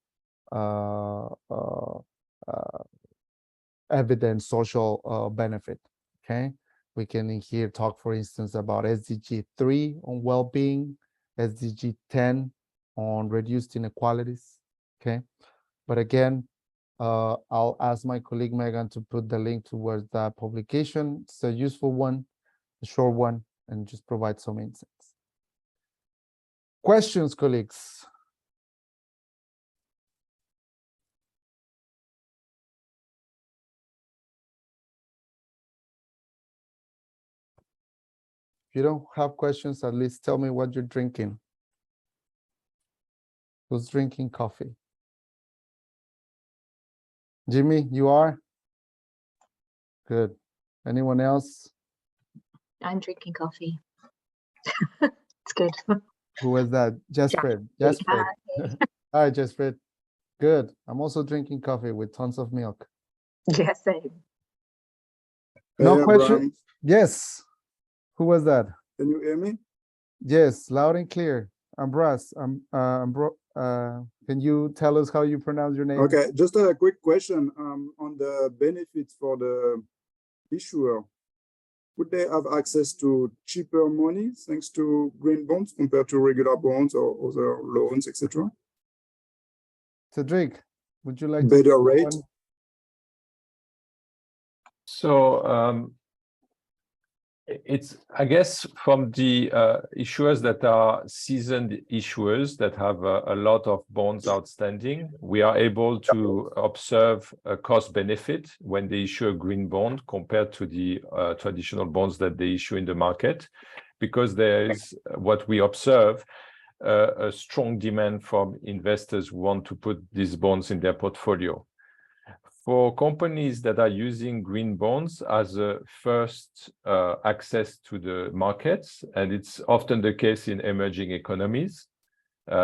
evident social benefit. Okay, we can in here talk, for instance, about SDG 3 on well-being, SDG 10 on reduced inequalities. Okay, but again, I'll ask my colleague Megan to put the link towards that publication. It's a useful one, a short one, and just provide some insights. Questions, colleagues? If you don't have questions, at least tell me what you're drinking. Who's drinking coffee? Jimmy, you are? Good. Anyone else? I'm drinking coffee. It's good. Who was that? Jasfred. Jasfred. Hi, Jasfred. Good. I'm also drinking coffee with tons of milk. Yeah, same. No question? Yes. Who was that? Can you hear me? Yes, loud and clear. Ambras. Can you tell us how you pronounce your name? Okay, just a quick question on the benefits for the issuer. Would they have access to cheaper money thanks to green bonds compared to regular bonds or other loans, etc.? Cedric, would you like to better rate? So it's, I guess, from the issuers that are seasoned issuers that have a lot of bonds outstanding, we are able to observe a cost benefit when they issue a green bond compared to the traditional bonds that they issue in the market, because there is what we observe a strong demand from investors who want to put these bonds in their portfolio. For companies that are using green bonds as a first access to the markets, and it's often the case in emerging economies,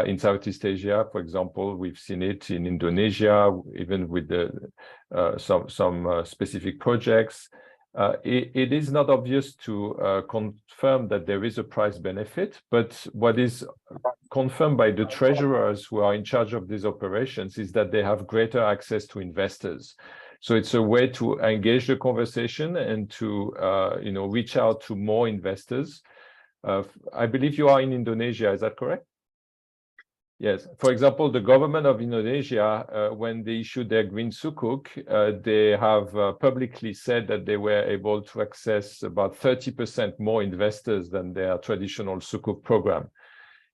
in Southeast Asia, for example, we've seen it in Indonesia, even with some specific projects. It is not obvious to confirm that there is a price benefit, but what is confirmed by the treasurers who are in charge of these operations is that they have greater access to investors. So it's a way to engage the conversation and to reach out to more investors. I believe you are in Indonesia, is that correct? Yes. For example, the government of Indonesia, when they issued their green sukuk, they have publicly said that they were able to access about 30% more investors than their traditional sukuk program.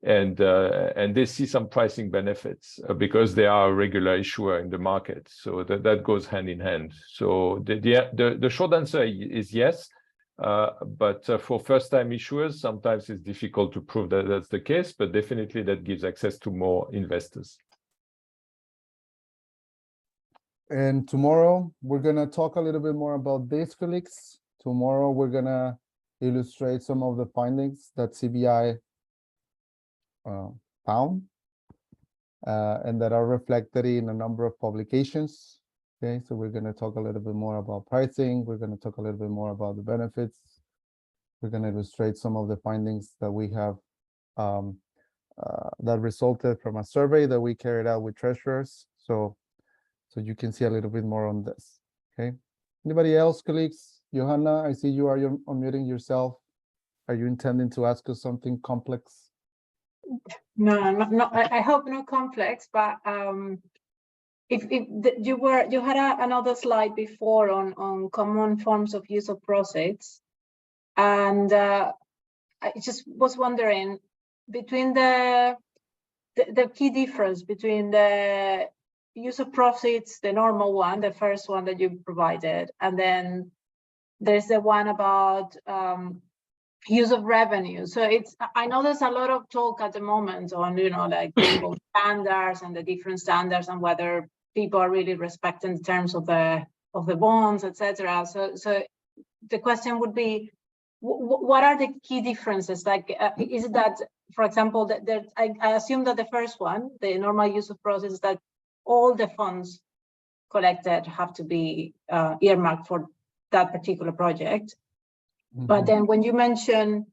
And they see some pricing benefits because they are a regular issuer in the market. So that goes hand in hand. So the short answer is yes. But for first-time issuers, sometimes it's difficult to prove that that's the case, but definitely that gives access to more investors. And tomorrow, we're going to talk a little bit more about this, colleagues. Tomorrow, we're going to illustrate some of the findings that CBI found and that are reflected in a number of publications. Okay, so we're going to talk a little bit more about pricing. We're going to talk a little bit more about the benefits. We're going to illustrate some of the findings that we have that resulted from a survey that we carried out with treasurers. So you can see a little bit more on this. Okay. Anybody else, colleagues? Johanna, I see you are unmuting yourself. Are you intending to ask us something complex? No, I hope not complex, but you had another slide before on common forms of use of proceeds, and I just was wondering between the key difference between the use of proceeds, the normal one, the first one that you provided, and then there's the one about use of revenue. So I know there's a lot of talk at the moment on like green bond standards and the different standards and whether people are really respecting the terms of the bonds, etc. So the question would be, what are the key differences? Like, is it that, for example, that I assume that the first one, the normal use of process, is that all the funds collected have to be earmarked for that particular project. But then when you mention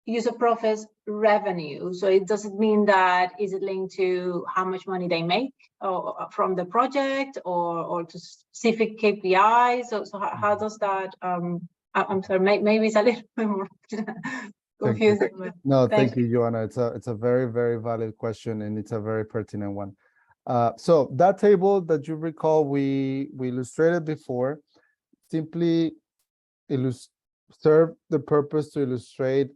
use of process revenue, so it doesn't mean that is it linked to how much money they make from the project or to specific KPIs? So how does that? I'm sorry, maybe it's a little bit more confusing. No, thank you, Joanna. It's a very, very valid question, and it's a very pertinent one. So that table that you recall we illustrated before simply serve the purpose to illustrate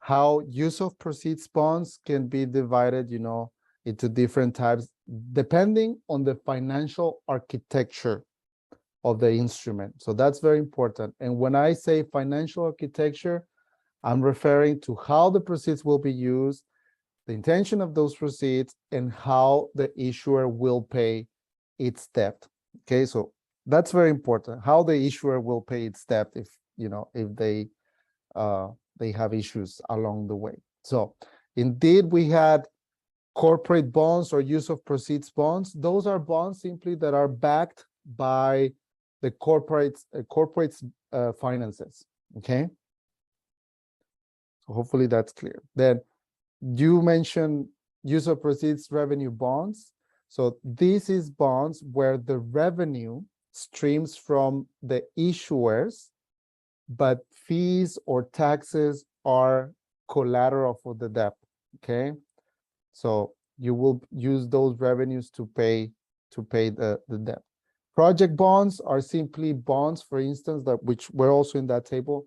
how use of proceeds bonds can be divided, into different types depending on the financial architecture of the instrument. So that's very important. And when I say financial architecture, I'm referring to how the proceeds will be used, the intention of those proceeds, and how the issuer will pay its debt. Okay, so that's very important. How the issuer will pay its debt if they have issues along the way. So indeed, we had corporate bonds or use of proceeds bonds. Those are bonds simply that are backed by the corporate's finances. Okay, so hopefully that's clear. Then you mentioned use of proceeds revenue bonds. So this is bonds where the revenue streams from the issuers, but fees or taxes are collateral for the debt. Okay, so you will use those revenues to pay the debt. Project bonds are simply bonds, for instance, which were also in that table,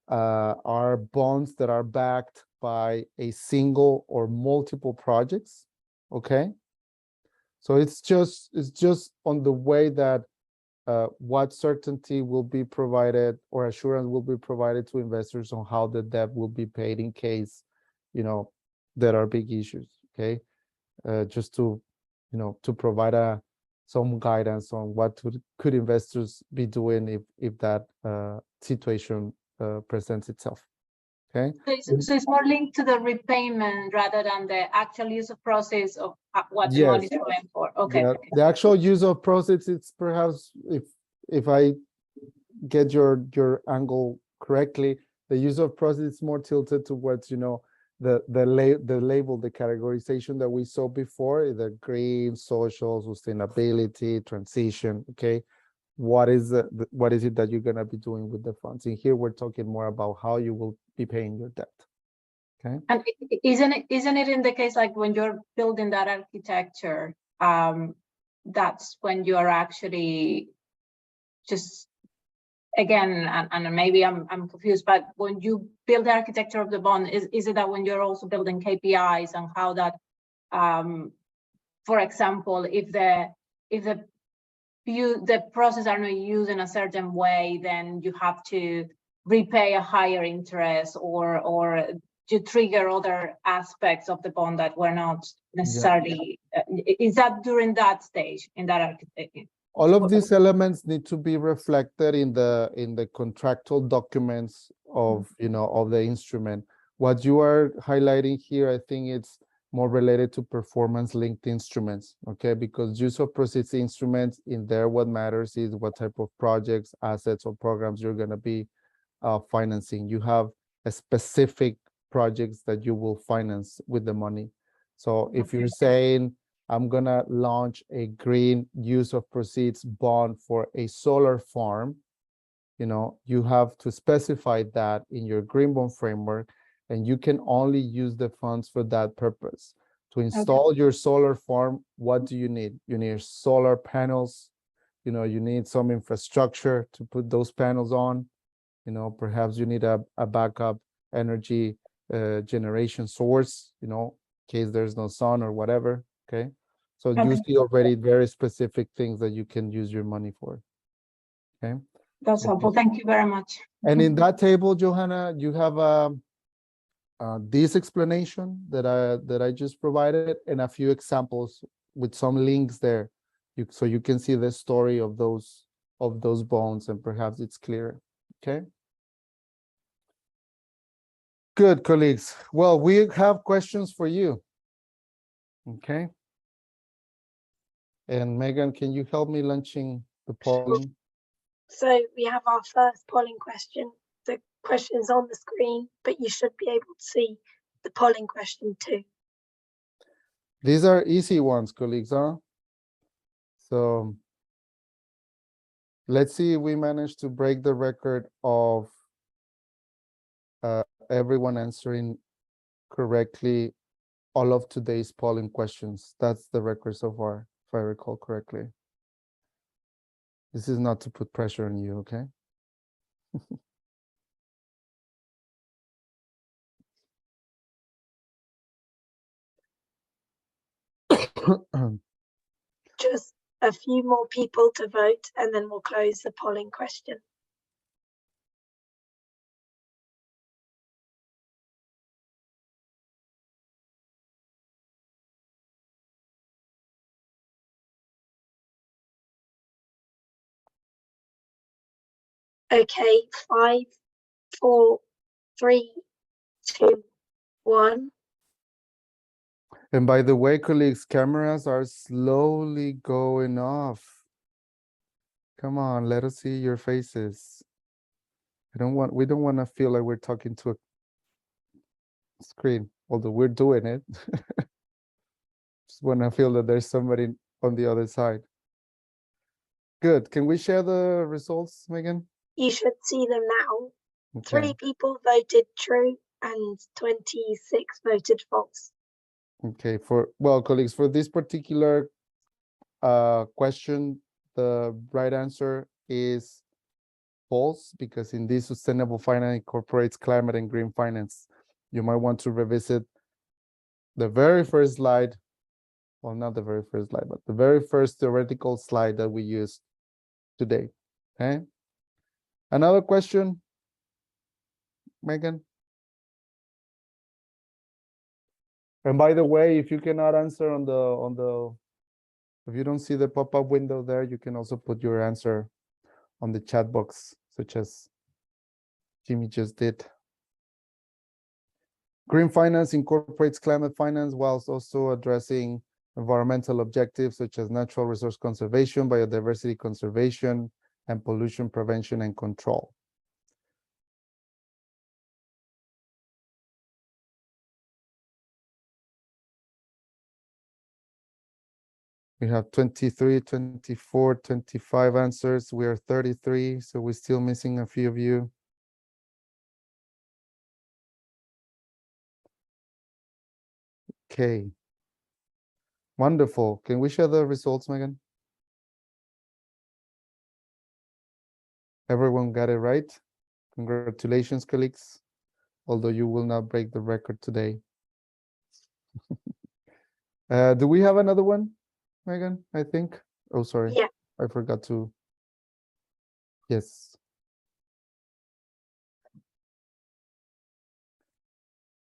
are bonds that are backed by a single or multiple projects. Okay, so it's just on the way that what certainty will be provided or assurance will be provided to investors on how the debt will be paid in case there are big issues. Okay, just to provide some guidance on what could investors be doing if that situation presents itself. Okay, so it's more linked to the repayment rather than the actual use of process of what the money is going for. Okay. Yeah, the actual use of proceeds, it's perhaps, if I get your angle correctly, the use of proceeds is more tilted towards the label, the categorization that we saw before, the green, social, sustainability, transition. Okay, what is it that you're going to be doing with the funds? And here we're talking more about how you will be paying your debt. Okay, and isn't it in the case like when you're building that architecture, that's when you are actually just, again, and maybe I'm confused, but when you build the architecture of the bond, is it that when you're also building KPIs and how that, for example, if the process are not used in a certain way, then you have to repay a higher interest or to trigger other aspects of the bond that were not necessarily, is that during that stage in that architecture? All of these elements need to be reflected in the contractual documents of the instrument. What you are highlighting here, I think it's more related to performance-linked instruments, okay? Because use of proceeds instruments, in there, what matters is what type of projects, assets, or programs you're going to be financing. You have a specific projects that you will finance with the money. So if you're saying, I'm going to launch a green use of proceeds bond for a solar farm, you have to specify that in your green bond framework, and you can only use the funds for that purpose. To install your solar farm, what do you need? You need solar panels, you need some infrastructure to put those panels on, perhaps you need a backup energy generation source, in case there's no sun or whatever, okay? So you see already very specific things that you can use your money for, okay? That's helpful. Thank you very much. And in that table, Johanna, you have this explanation that I just provided and a few examples with some links there. so you can see the story of those bonds, and perhaps it's clearer. Okay. Good, colleagues. Well, we have questions for you. Okay. And Megan, can you help me launching the polling? So we have our first polling question. The question is on the screen, but you should be able to see the polling question too. These are easy ones, colleagues, huh? So let's see if we manage to break the record of everyone answering correctly all of today's polling questions. That's the record so far, if I recall correctly. This is not to put pressure on you, okay? Just a few more people to vote, and then we'll close the polling question. Okay, 5, 4, 3, 2, 1. And by the way, colleagues, cameras are slowly going off. Come on, let us see your faces. We don't want to feel like we're talking to a screen, although we're doing it. Just want to feel that there's somebody on the other side. Good. Can we share the results, Megan? You should see them now. Okay. 3 people voted true and 26 voted false. Okay. Well, colleagues, for this particular question, the right answer is false, because in this sustainable finance incorporates climate and green finance. You might want to revisit the very first slide. Well, not the very first slide, but the very first theoretical slide that we used today. Okay. Another question, Megan? And by the way, if you cannot answer if you don't see the pop-up window there, you can also put your answer on the chat box, such as Jimmy just did. Green finance incorporates climate finance whilst also addressing environmental objectives such as natural resource conservation, biodiversity conservation, and pollution prevention and control. We have 23, 24, 25 answers. We are 33, so we're still missing a few of you. Okay. Wonderful. Can we share the results, Megan? Everyone got it right. Congratulations, colleagues. Although you will not break the record today. Do we have another one, Megan? I think. Oh, sorry. Yeah. I forgot to. Yes.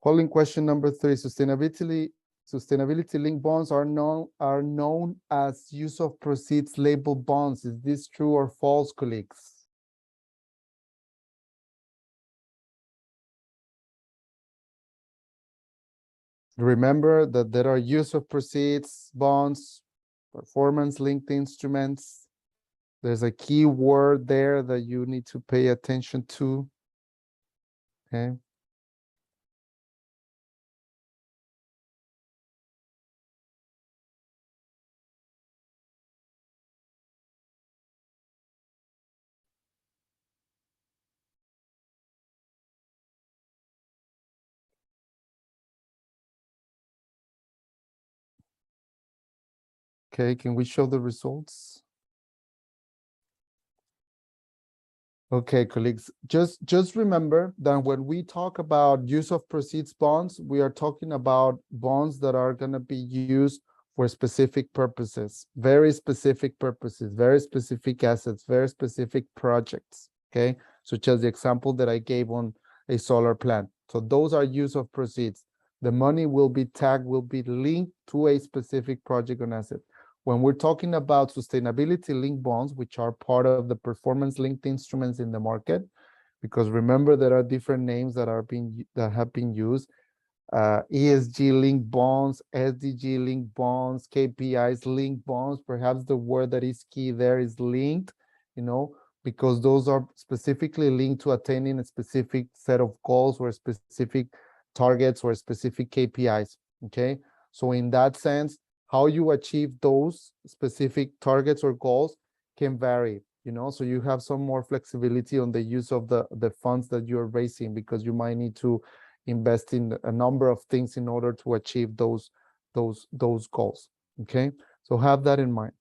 Polling question number 3. Sustainability-linked bonds are known as use of proceeds labeled bonds. Is this true or false, colleagues? Remember that there are use of proceeds bonds, performance-linked instruments. There's a key word there that you need to pay attention to. Okay. Okay, can we show the results? Okay, colleagues, just remember that when we talk about use of proceeds bonds, we are talking about bonds that are going to be used for specific purposes, very specific assets, very specific projects, okay? Such as the example that I gave on a solar plant. So those are use of proceeds. The money will be tagged, will be linked to a specific project or asset. when we're talking about sustainability linked bonds, which are part of the performance linked instruments in the market, because remember there are different names that have been used. ESG linked bonds, SDG linked bonds, KPIs linked bonds. Perhaps the word that is key there is linked, because those are specifically linked to attaining a specific set of goals or specific targets or specific KPIs. Okay, so in that sense, how you achieve those specific targets or goals can vary, so you have some more flexibility on the use of the funds that you're raising, because you might need to invest in a number of things in order to achieve those goals. Okay, so have that in mind.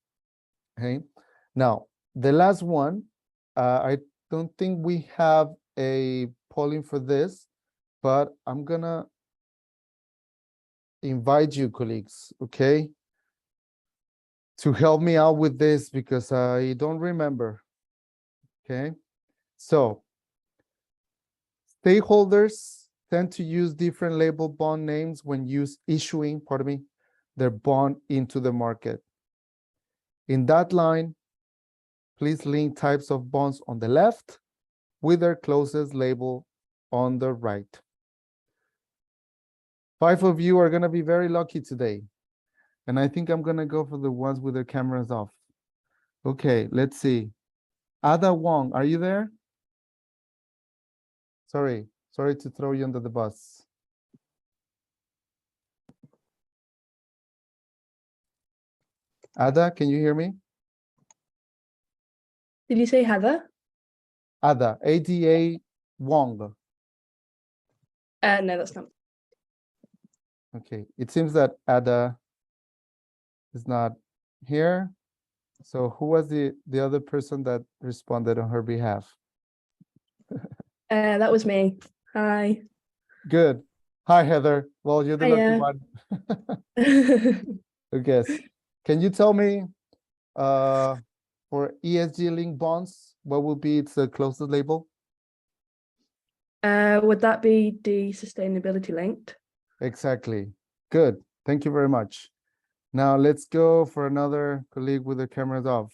Okay, now the last one, I don't think we have a polling for this, but I'm gonna invite you, colleagues, okay, to help me out with this, because I don't remember. Okay, so stakeholders tend to use different label bond names when issuing their bond into the market. In that line, please link types of bonds on the left with their closest label on the right. 5 of you are going to be very lucky today. And I think I'm going to go for the ones with their cameras off. Okay, let's see. Ada Wong, are you there? Sorry to throw you under the bus. Ada, can you hear me? Did you say Heather? Ada, ADA Wong. No, that's not. Okay, it seems that Ada is not here. So who was the other person that responded on her behalf? That was me. Hi. Good. Hi, Heather. Well, you're the lucky one. Okay. Can you tell me for ESG linked bonds, what will be its closest label? Would that be the sustainability linked? Exactly. Good. Thank you very much. Now let's go for another colleague with the cameras off.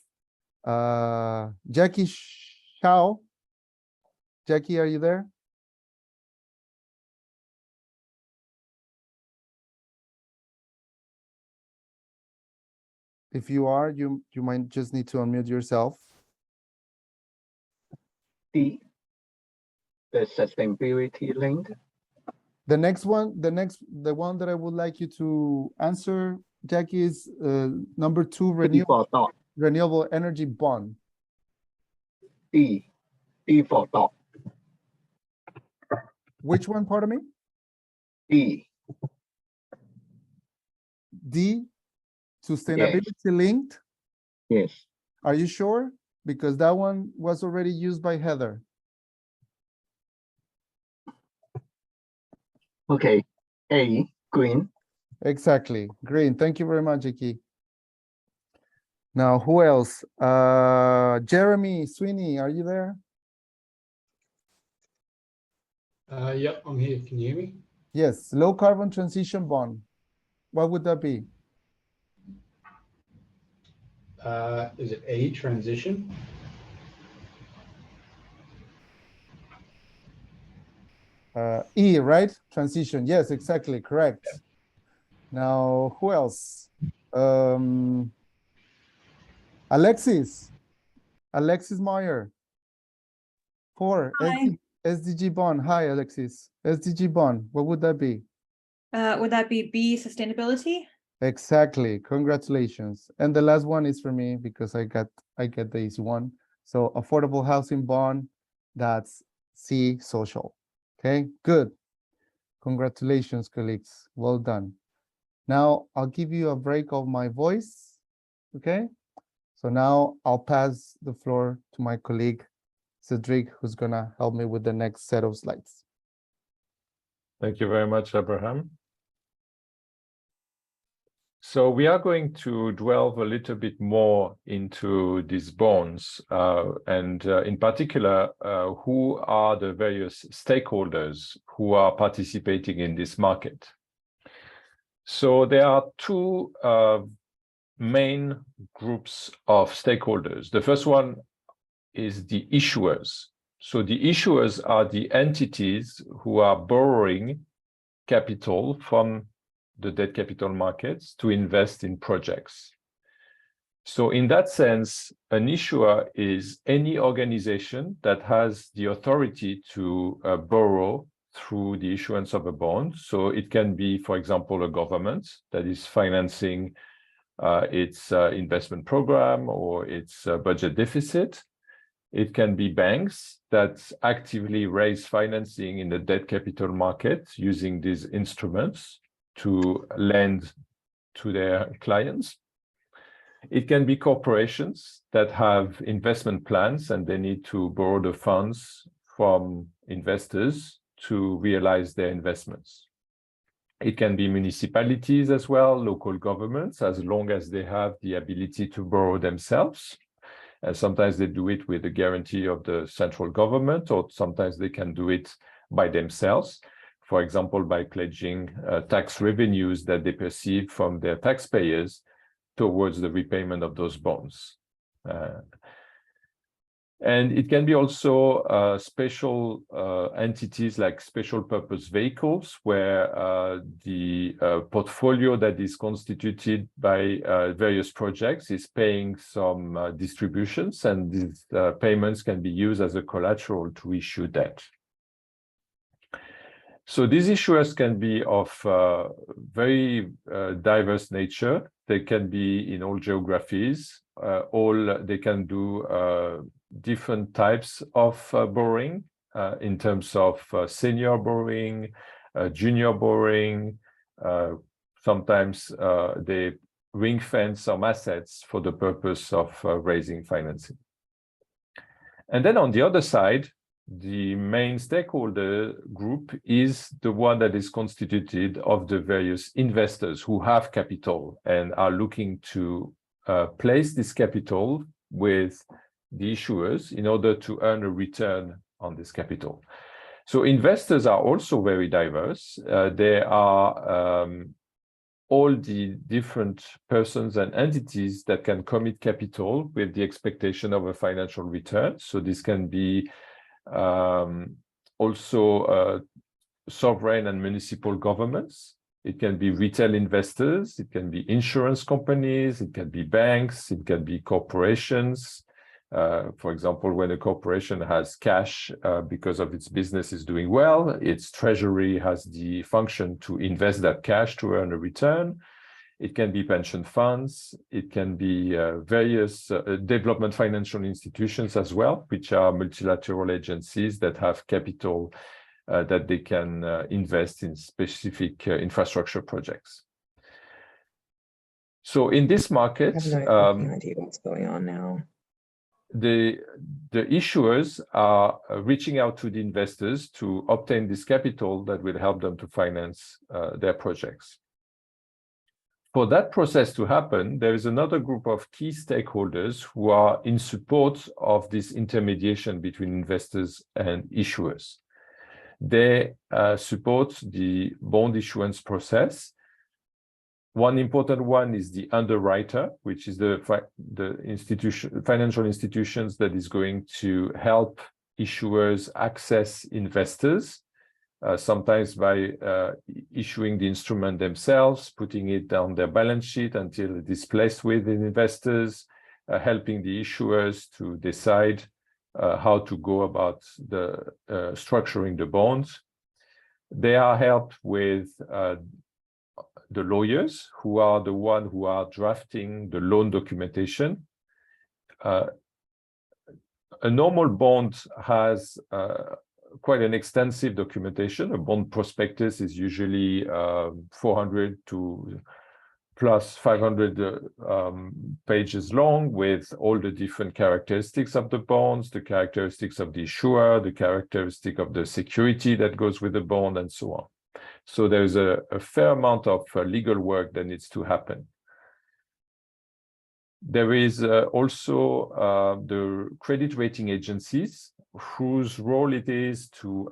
Jackie Shao. Jackie, are you there? If you are, you might just need to unmute yourself. The sustainability link. The one that I would like you to answer, Jackie, is number 2, renewable energy bond. D for dog. Which one, pardon me? D, sustainability linked? Yes. Are you sure? Because that one was already used by Heather. Okay. A, green. Exactly. Green. Thank you very much, Jackie. Now, who else? Jeremy Sweeney, are you there? Yep, I'm here. Can you hear me? Yes. Low carbon transition bond. What would that be? Is it A, transition? E, right? Transition. Yes, exactly. Correct. Yeah. Now, who else? Alexis Meyer. 4, SDG bond. Hi, Alexis. SDG bond. What would that be? Would that be B, sustainability? Exactly. Congratulations. And the last one is for me because I get the easy one. So affordable housing bond, that's C, social. Okay, good. Congratulations, colleagues. Well done. Now I'll give you a break of my voice. Okay. So now I'll pass the floor to my colleague, Cedric, who's gonna help me with the next set of slides. Thank you very much, Abraham. So we are going to delve a little bit more into these bonds and in particular, who are the various stakeholders who are participating in this market. So there are two main groups of stakeholders. The first one is the issuers. So the issuers are the entities who are borrowing capital from the debt capital markets to invest in projects. So in that sense, an issuer is any organization that has the authority to borrow through the issuance of a bond. So it can be, for example, a government that is financing its investment program or its budget deficit. It can be banks that actively raise financing in the debt capital market using these instruments to lend to their clients. It can be corporations that have investment plans and they need to borrow the funds from investors to realize their investments. It can be municipalities as well, local governments, as long as they have the ability to borrow themselves. And sometimes they do it with the guarantee of the central government, or sometimes they can do it by themselves. For example, by pledging tax revenues that they perceive from their taxpayers towards the repayment of those bonds. And it can be also special entities like special purpose vehicles, where the portfolio that is constituted by various projects is paying some distributions, and these payments can be used as a collateral to issue debt. So these issuers can be of very diverse nature. They can be in all geographies. They can do different types of borrowing in terms of senior borrowing, junior borrowing. Sometimes they ring fence some assets for the purpose of raising financing. And then on the other side, the main stakeholder group is the one that is constituted of the various investors who have capital and are looking to place this capital with the issuers in order to earn a return on this capital. So investors are also very diverse. There are all the different persons and entities that can commit capital with the expectation of a financial return. So this can be also sovereign and municipal governments. It can be retail investors, it can be insurance companies, it can be banks, it can be corporations. For example, when a corporation has cash because of its business is doing well, its treasury has the function to invest that cash to earn a return. It can be pension funds, it can be various development financial institutions as well, which are multilateral agencies that have capital that they can invest in specific infrastructure projects. So in this market, I have no fucking idea what's going on now. The issuers are reaching out to the investors to obtain this capital that will help them to finance their projects. For that process to happen, there is another group of key stakeholders who are in support of this intermediation between investors and issuers. They support the bond issuance process. One important one is the underwriter, which is the financial institutions that is going to help issuers access investors. Sometimes by issuing the instrument themselves, putting it on their balance sheet until it is placed with investors, helping the issuers to decide how to go about structuring the bonds. They are helped with the lawyers, who are the ones who are drafting the loan documentation. A normal bond has quite an extensive documentation. A bond prospectus is usually 400 to plus 500 pages long, with all the different characteristics of the bonds, the characteristics of the issuer, the characteristic of the security that goes with the bond, and so on. So there's a fair amount of legal work that needs to happen. There is also the credit rating agencies whose role it is to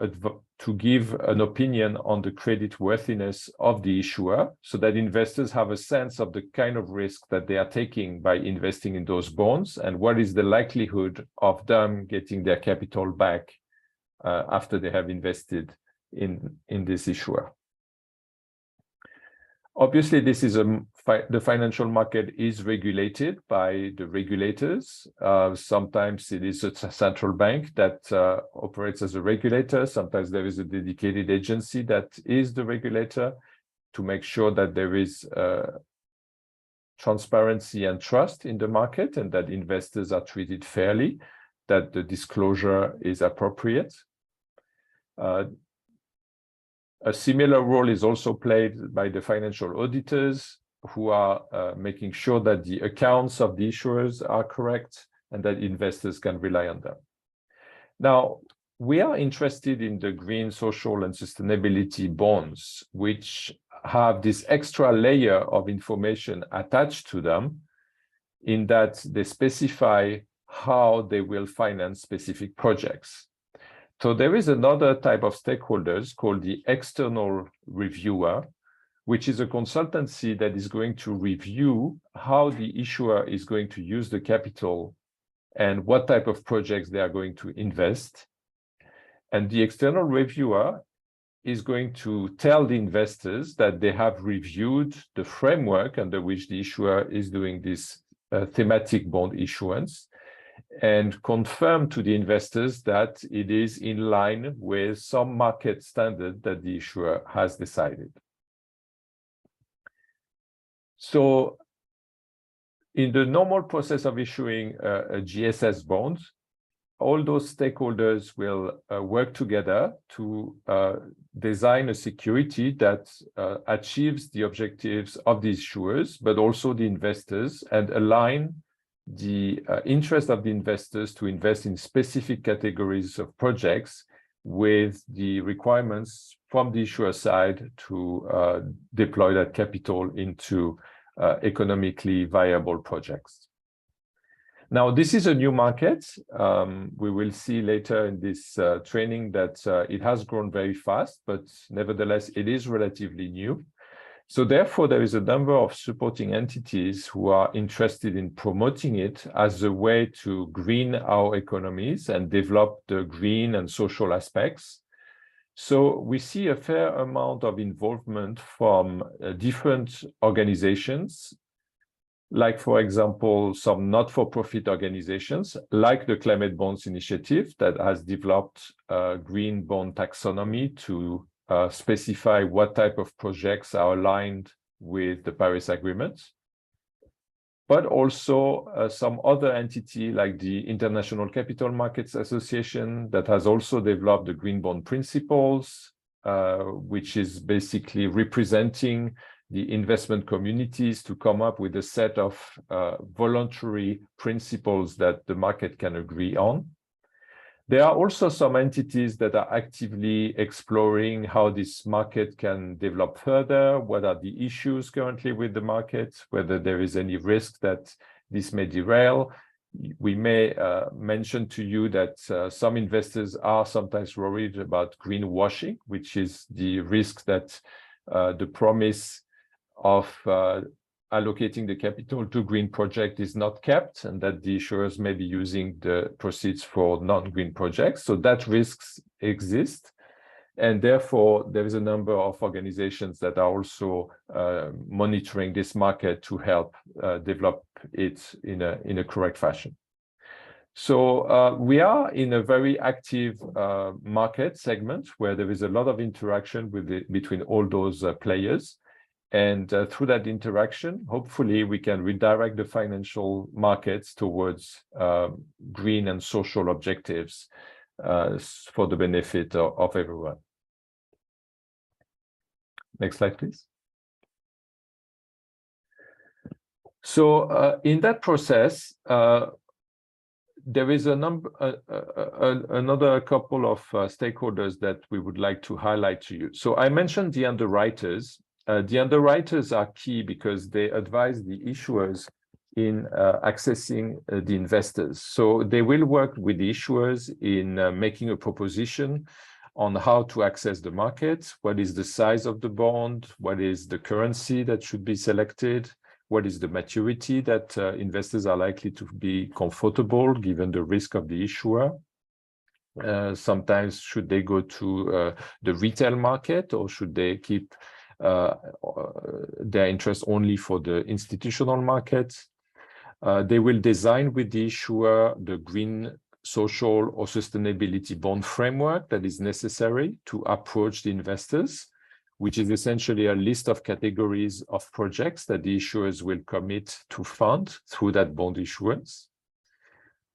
give an opinion on the creditworthiness of the issuer, so that investors have a sense of the kind of risk that they are taking by investing in those bonds, and what is the likelihood of them getting their capital back after they have invested in this issuer. Obviously, this is the financial market is regulated by the regulators. Sometimes it is a central bank that operates as a regulator. Sometimes there is a dedicated agency that is the regulator to make sure that there is transparency and trust in the market, and that investors are treated fairly, that the disclosure is appropriate. A similar role is also played by the financial auditors, who are making sure that the accounts of the issuers are correct and that investors can rely on them. Now, we are interested in the green, social, and sustainability bonds, which have this extra layer of information attached to them, in that they specify how they will finance specific projects. So there is another type of stakeholders called the external reviewer, which is a consultancy that is going to review how the issuer is going to use the capital and what type of projects they are going to invest. And the external reviewer is going to tell the investors that they have reviewed the framework under which the issuer is doing this thematic bond issuance, and confirm to the investors that it is in line with some market standard that the issuer has decided. So in the normal process of issuing a GSS bond, all those stakeholders will work together to design a security that achieves the objectives of the issuers, but also the investors, and align the interest of the investors to invest in specific categories of projects with the requirements from the issuer side to deploy that capital into economically viable projects. Now, this is a new market. We will see later in this training that it has grown very fast, but nevertheless, it is relatively new. So therefore, there is a number of supporting entities who are interested in promoting it as a way to green our economies and develop the green and social aspects. So we see a fair amount of involvement from different organizations, like, for example, some not-for-profit organizations, like the Climate Bonds Initiative, that has developed a green bond taxonomy to specify what type of projects are aligned with the Paris Agreement, but also some other entity like the International Capital Markets Association that has also developed the Green Bond Principles, which is basically representing the investment communities to come up with a set of voluntary principles that the market can agree on. There are also some entities that are actively exploring how this market can develop further, what are the issues currently with the market, whether there is any risk that this may derail. We may mention to you that some investors are sometimes worried about greenwashing, which is the risk that the promise of allocating the capital to green project is not kept, and that the issuers may be using the proceeds for non-green projects. So that risks exist. And therefore, there is a number of organizations that are also monitoring this market to help develop it in a correct fashion. So we are in a very active market segment where there is a lot of interaction between all those players. And through that interaction, hopefully, we can redirect the financial markets towards green and social objectives for the benefit of everyone. Next slide, please. So in that process, there is another couple of stakeholders that we would like to highlight to you. So I mentioned the underwriters. The underwriters are key because they advise the issuers in accessing the investors. So they will work with the issuers in making a proposition on how to access the market, what is the size of the bond, what is the currency that should be selected, what is the maturity that investors are likely to be comfortable given the risk of the issuer. Sometimes should they go to the retail market, or should they keep their interest only for the institutional market? They will design with the issuer the green, social, or sustainability bond framework that is necessary to approach the investors, which is essentially a list of categories of projects that the issuers will commit to fund through that bond issuance.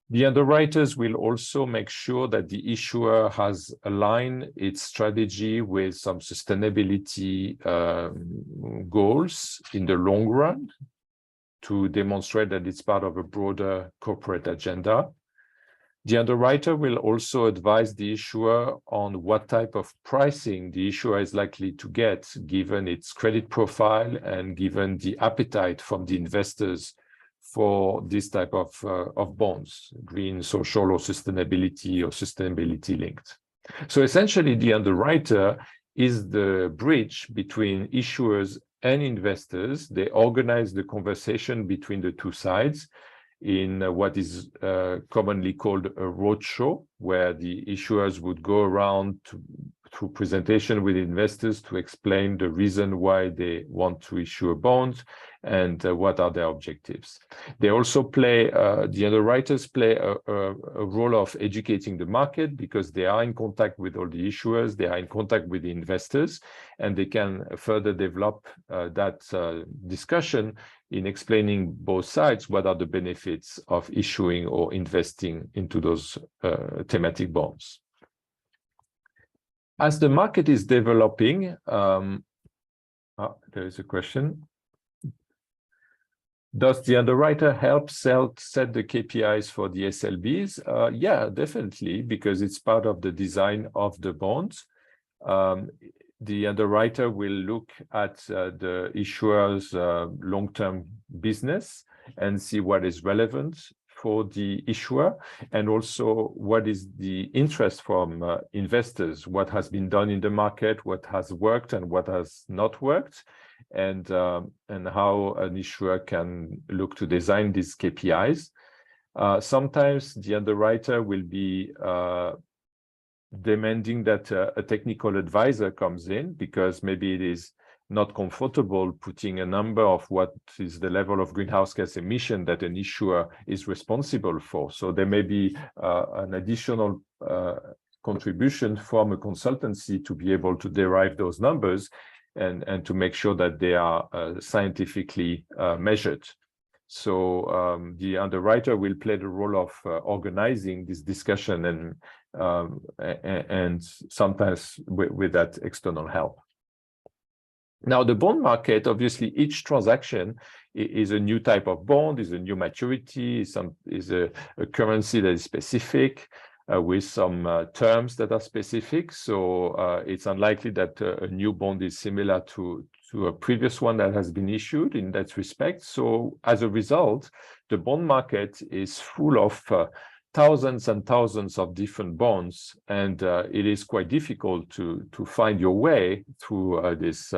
The underwriters will also make sure that the issuer has aligned its strategy with some sustainability goals in the long run to demonstrate that it's part of a broader corporate agenda. The underwriter will also advise the issuer on what type of pricing the issuer is likely to get, given its credit profile and given the appetite from the investors for this type of bonds, green, social, or sustainability linked. So essentially, the underwriter is the bridge between issuers and investors. They organize the conversation between the two sides in what is commonly called a roadshow, where the issuers would go around through presentation with investors to explain the reason why they want to issue a bond and what are their objectives. They also play, the underwriters play a role of educating the market, because they are in contact with all the issuers, they are in contact with the investors, and they can further develop that discussion in explaining both sides what are the benefits of issuing or investing into those thematic bonds. As the market is developing, there is a question. Does the underwriter help set the KPIs for the SLBs? Yeah, definitely, because it's part of the design of the bonds. The underwriter will look at the issuer's long-term business and see what is relevant for the issuer, and also what is the interest from investors, what has been done in the market, what has worked and what has not worked, and how an issuer can look to design these KPIs. Sometimes the underwriter will be demanding that a technical advisor comes in, because maybe it is not comfortable putting a number of what is the level of greenhouse gas emission that an issuer is responsible for. So there may be an additional contribution from a consultancy to be able to derive those numbers and to make sure that they are scientifically measured. So the underwriter will play the role of organizing this discussion and sometimes with that external help. Now, the bond market, obviously, each transaction is a new type of bond, is a new maturity, is a currency that is specific with some terms that are specific. So it's unlikely that a new bond is similar to a previous one that has been issued in that respect. So as a result, the bond market is full of thousands and thousands of different bonds, and it is quite difficult to find your way through this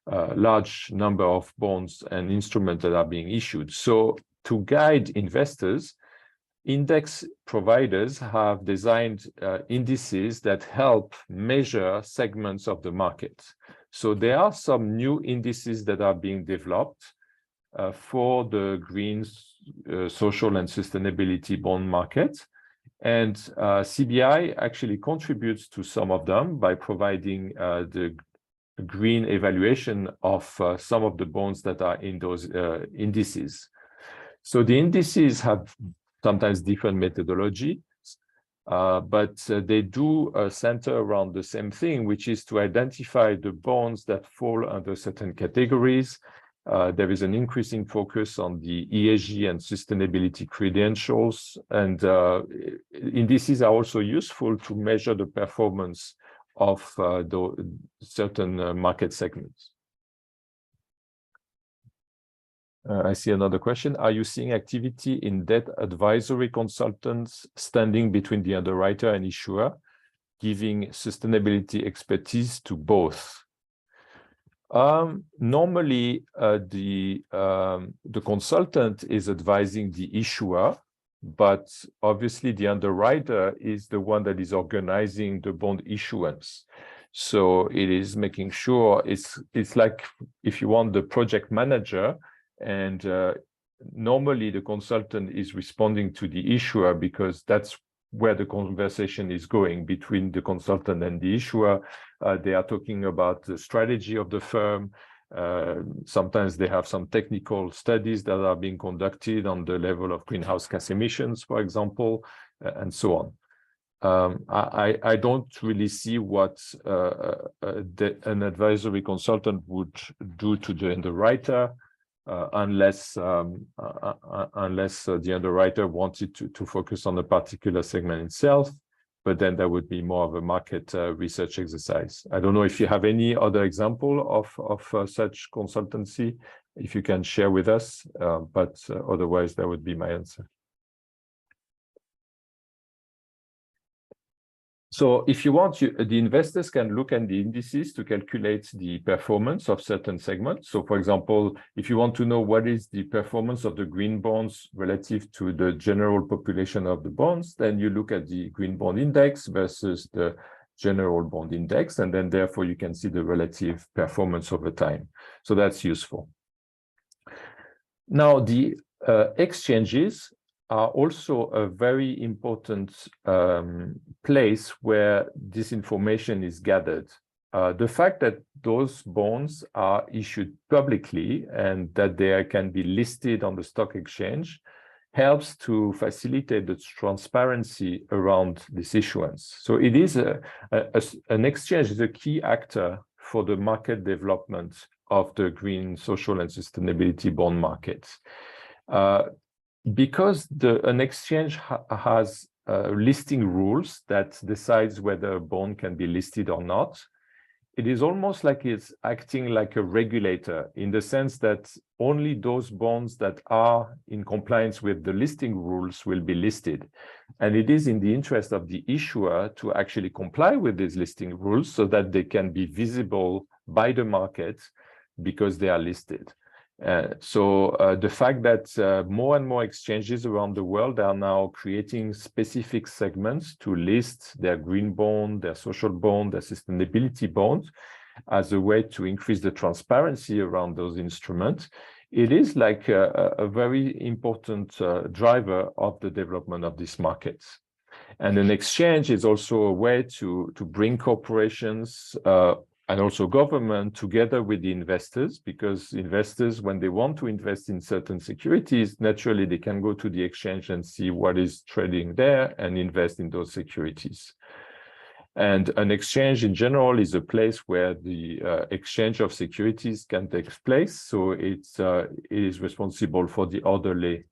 large number of bonds and instruments that are being issued. So to guide investors, index providers have designed indices that help measure segments of the market. So there are some new indices that are being developed for the green, social, and sustainability bond market. And CBI actually contributes to some of them by providing the green evaluation of some of the bonds that are in those indices. So the indices have sometimes different methodology, but they do center around the same thing, which is to identify the bonds that fall under certain categories. There is an increasing focus on the ESG and sustainability credentials, and indices are also useful to measure the performance of certain market segments. I see another question. Are you seeing activity in debt advisory consultants standing between the underwriter and issuer, giving sustainability expertise to both? Normally, the consultant is advising the issuer, but obviously the underwriter is the one that is organizing the bond issuance. So it is making sure it's like if you want the project manager, and normally the consultant is responding to the issuer because that's where the conversation is going between the consultant and the issuer. They are talking about the strategy of the firm. Sometimes they have some technical studies that are being conducted on the level of greenhouse gas emissions, for example, and so on. I don't really see what an advisory consultant would do to the underwriter unless the underwriter wanted to focus on a particular segment itself. But then that would be more of a market research exercise. I don't know if you have any other example of such consultancy, if you can share with us, but otherwise that would be my answer. So if you want, the investors can look at the indices to calculate the performance of certain segments. So for example, if you want to know what is the performance of the green bonds relative to the general population of the bonds, then you look at the green bond index versus the general bond index, and then therefore you can see the relative performance over time. So that's useful. Now, the exchanges are also a very important place where this information is gathered. The fact that those bonds are issued publicly and that they can be listed on the stock exchange helps to facilitate the transparency around this issuance. So it is an exchange is a key actor for the market development of the green, social, and sustainability bond markets. Because an exchange has listing rules that decides whether a bond can be listed or not, it is almost like it's acting like a regulator in the sense that only those bonds that are in compliance with the listing rules will be listed. And it is in the interest of the issuer to actually comply with these listing rules so that they can be visible by the market because they are listed. So the fact that more and more exchanges around the world are now creating specific segments to list their green bond, their social bond, their sustainability bond as a way to increase the transparency around those instruments, it is like a very important driver of the development of these markets. And an exchange is also a way to bring corporations and also government together with the investors, because investors, when they want to invest in certain securities, naturally they can go to the exchange and see what is trading there and invest in those securities. And an exchange in general is a place where the exchange of securities can take place. So it is responsible for the orderly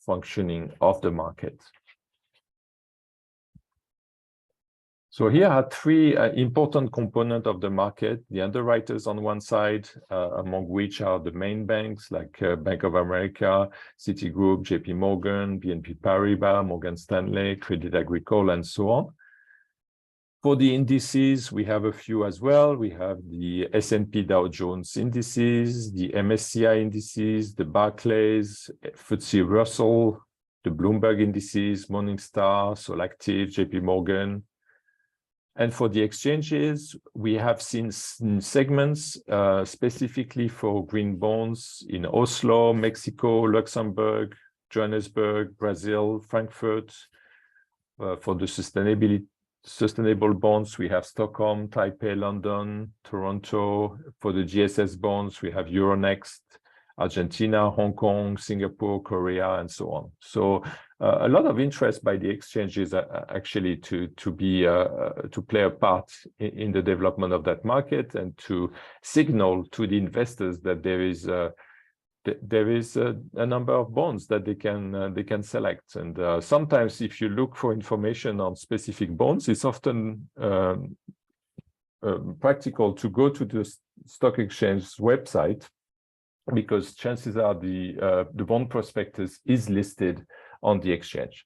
functioning of the market. So here are three important components of the market: the underwriters on one side, among which are the main banks like Bank of America, Citigroup, JP Morgan, BNP Paribas, Morgan Stanley, Crédit Agricole, and so on. For the indices, we have a few as well. We have the S&P Dow Jones indices, the MSCI indices, the Barclays, FTSE Russell, the Bloomberg indices, Morningstar, Solactive, JP Morgan. And for the exchanges, we have seen segments specifically for green bonds in Oslo, Mexico, Luxembourg, Johannesburg, Brazil, Frankfurt. For the sustainable bonds, we have Stockholm, Taipei, London, Toronto. For the GSS bonds, we have Euronext, Argentina, Hong Kong, Singapore, Korea, and so on. So a lot of interest by the exchanges actually to play a part in the development of that market and to signal to the investors that there is a number of bonds that they can select. And sometimes if you look for information on specific bonds, it's often practical to go to the stock exchange website because chances are the bond prospectus is listed on the exchange.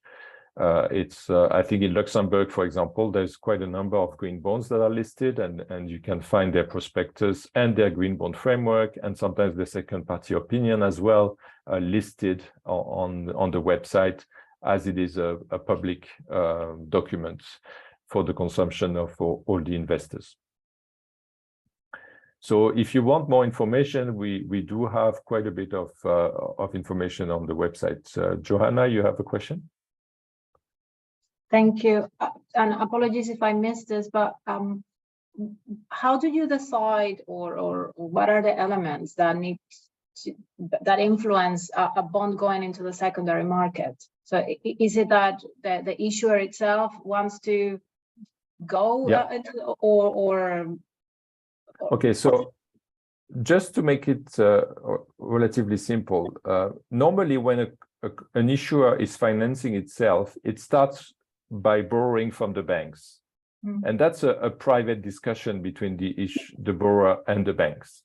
I think in Luxembourg, for example, there's quite a number of green bonds that are listed, and you can find their prospectus and their green bond framework, and sometimes the second party opinion as well, listed on the website, as it is a public document for the consumption of all the investors. So if you want more information, we do have quite a bit of information on the website. Johanna, you have a question? Thank you. And apologies if I missed this, but how do you decide, or what are the elements that that influence a bond going into the secondary market? So is it that the issuer itself wants to go into, or okay, so just to make it relatively simple, normally when an issuer is financing itself, it starts by borrowing from the banks. And that's a private discussion between the borrower and the banks.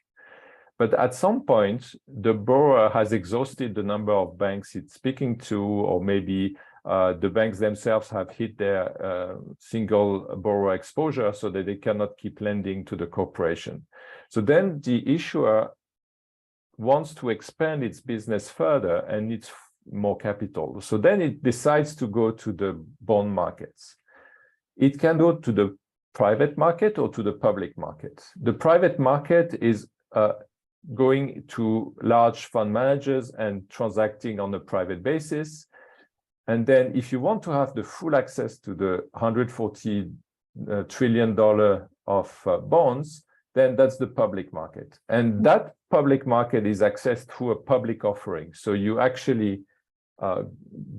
But at some point, the borrower has exhausted the number of banks it's speaking to, or maybe the banks themselves have hit their single borrower exposure so that they cannot keep lending to the corporation. So then the issuer wants to expand its business further and needs more capital. So then it decides to go to the bond markets. It can go to the private market or to the public market. The private market is going to large fund managers and transacting on a private basis. And then if you want to have the full access to the $140 trillion of bonds, then that's the public market. And that public market is accessed through a public offering. So you actually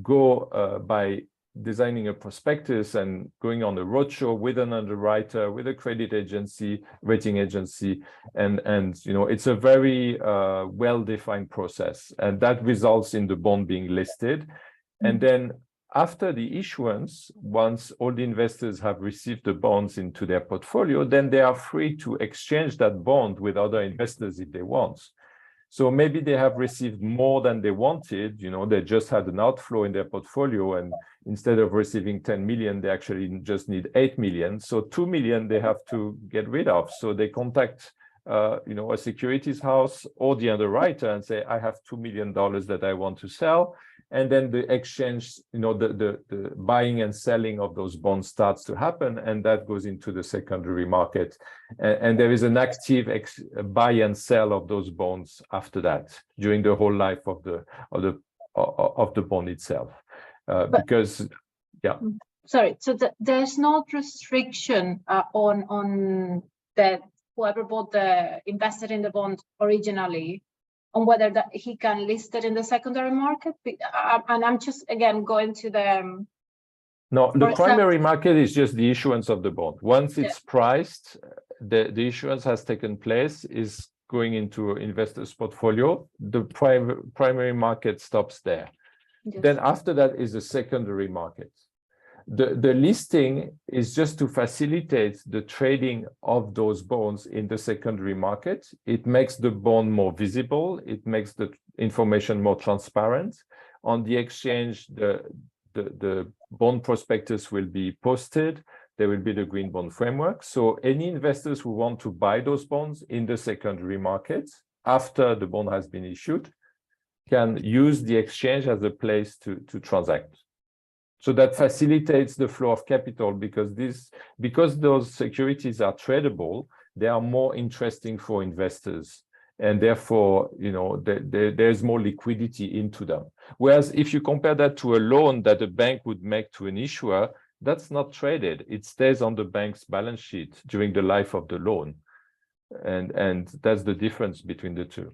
go by designing a prospectus and going on a roadshow with an underwriter, with a credit agency, rating agency, and you know, it's a very well-defined process, and that results in the bond being listed. And then after the issuance, once all the investors have received the bonds into their portfolio, then they are free to exchange that bond with other investors if they want. So maybe they have received more than they wanted, you know, they just had an outflow in their portfolio, and instead of receiving 10 million, they actually just need 8 million. So 2 million they have to get rid of. So they contact, you know, a securities house or the underwriter and say, I have $2 million that I want to sell. And then the exchange, you know, the buying and selling of those bonds starts to happen, and that goes into the secondary market. And there is an active buy and sell of those bonds after that, during the whole life of the bond itself. Because, yeah. Sorry, so there's no restriction on the whoever bought invested in the bond originally, on whether that he can list it in the secondary market. And I'm just, again, going to the... No, the primary market is just the issuance of the bond. Once it's priced, the issuance has taken place, is going into investors' portfolio. The primary market stops there. Yes. Then after that is the secondary market. The listing is just to facilitate the trading of those bonds in the secondary market. It makes the bond more visible. It makes the information more transparent. On the exchange, the bond prospectus will be posted. There will be the green bond framework. So any investors who want to buy those bonds in the secondary market after the bond has been issued can use the exchange as a place to transact. So that facilitates the flow of capital, because those securities are tradable, they are more interesting for investors, and therefore, you know, there's more liquidity into them. Whereas if you compare that to a loan that a bank would make to an issuer, that's not traded. It stays on the bank's balance sheet during the life of the loan, and that's the difference between the two.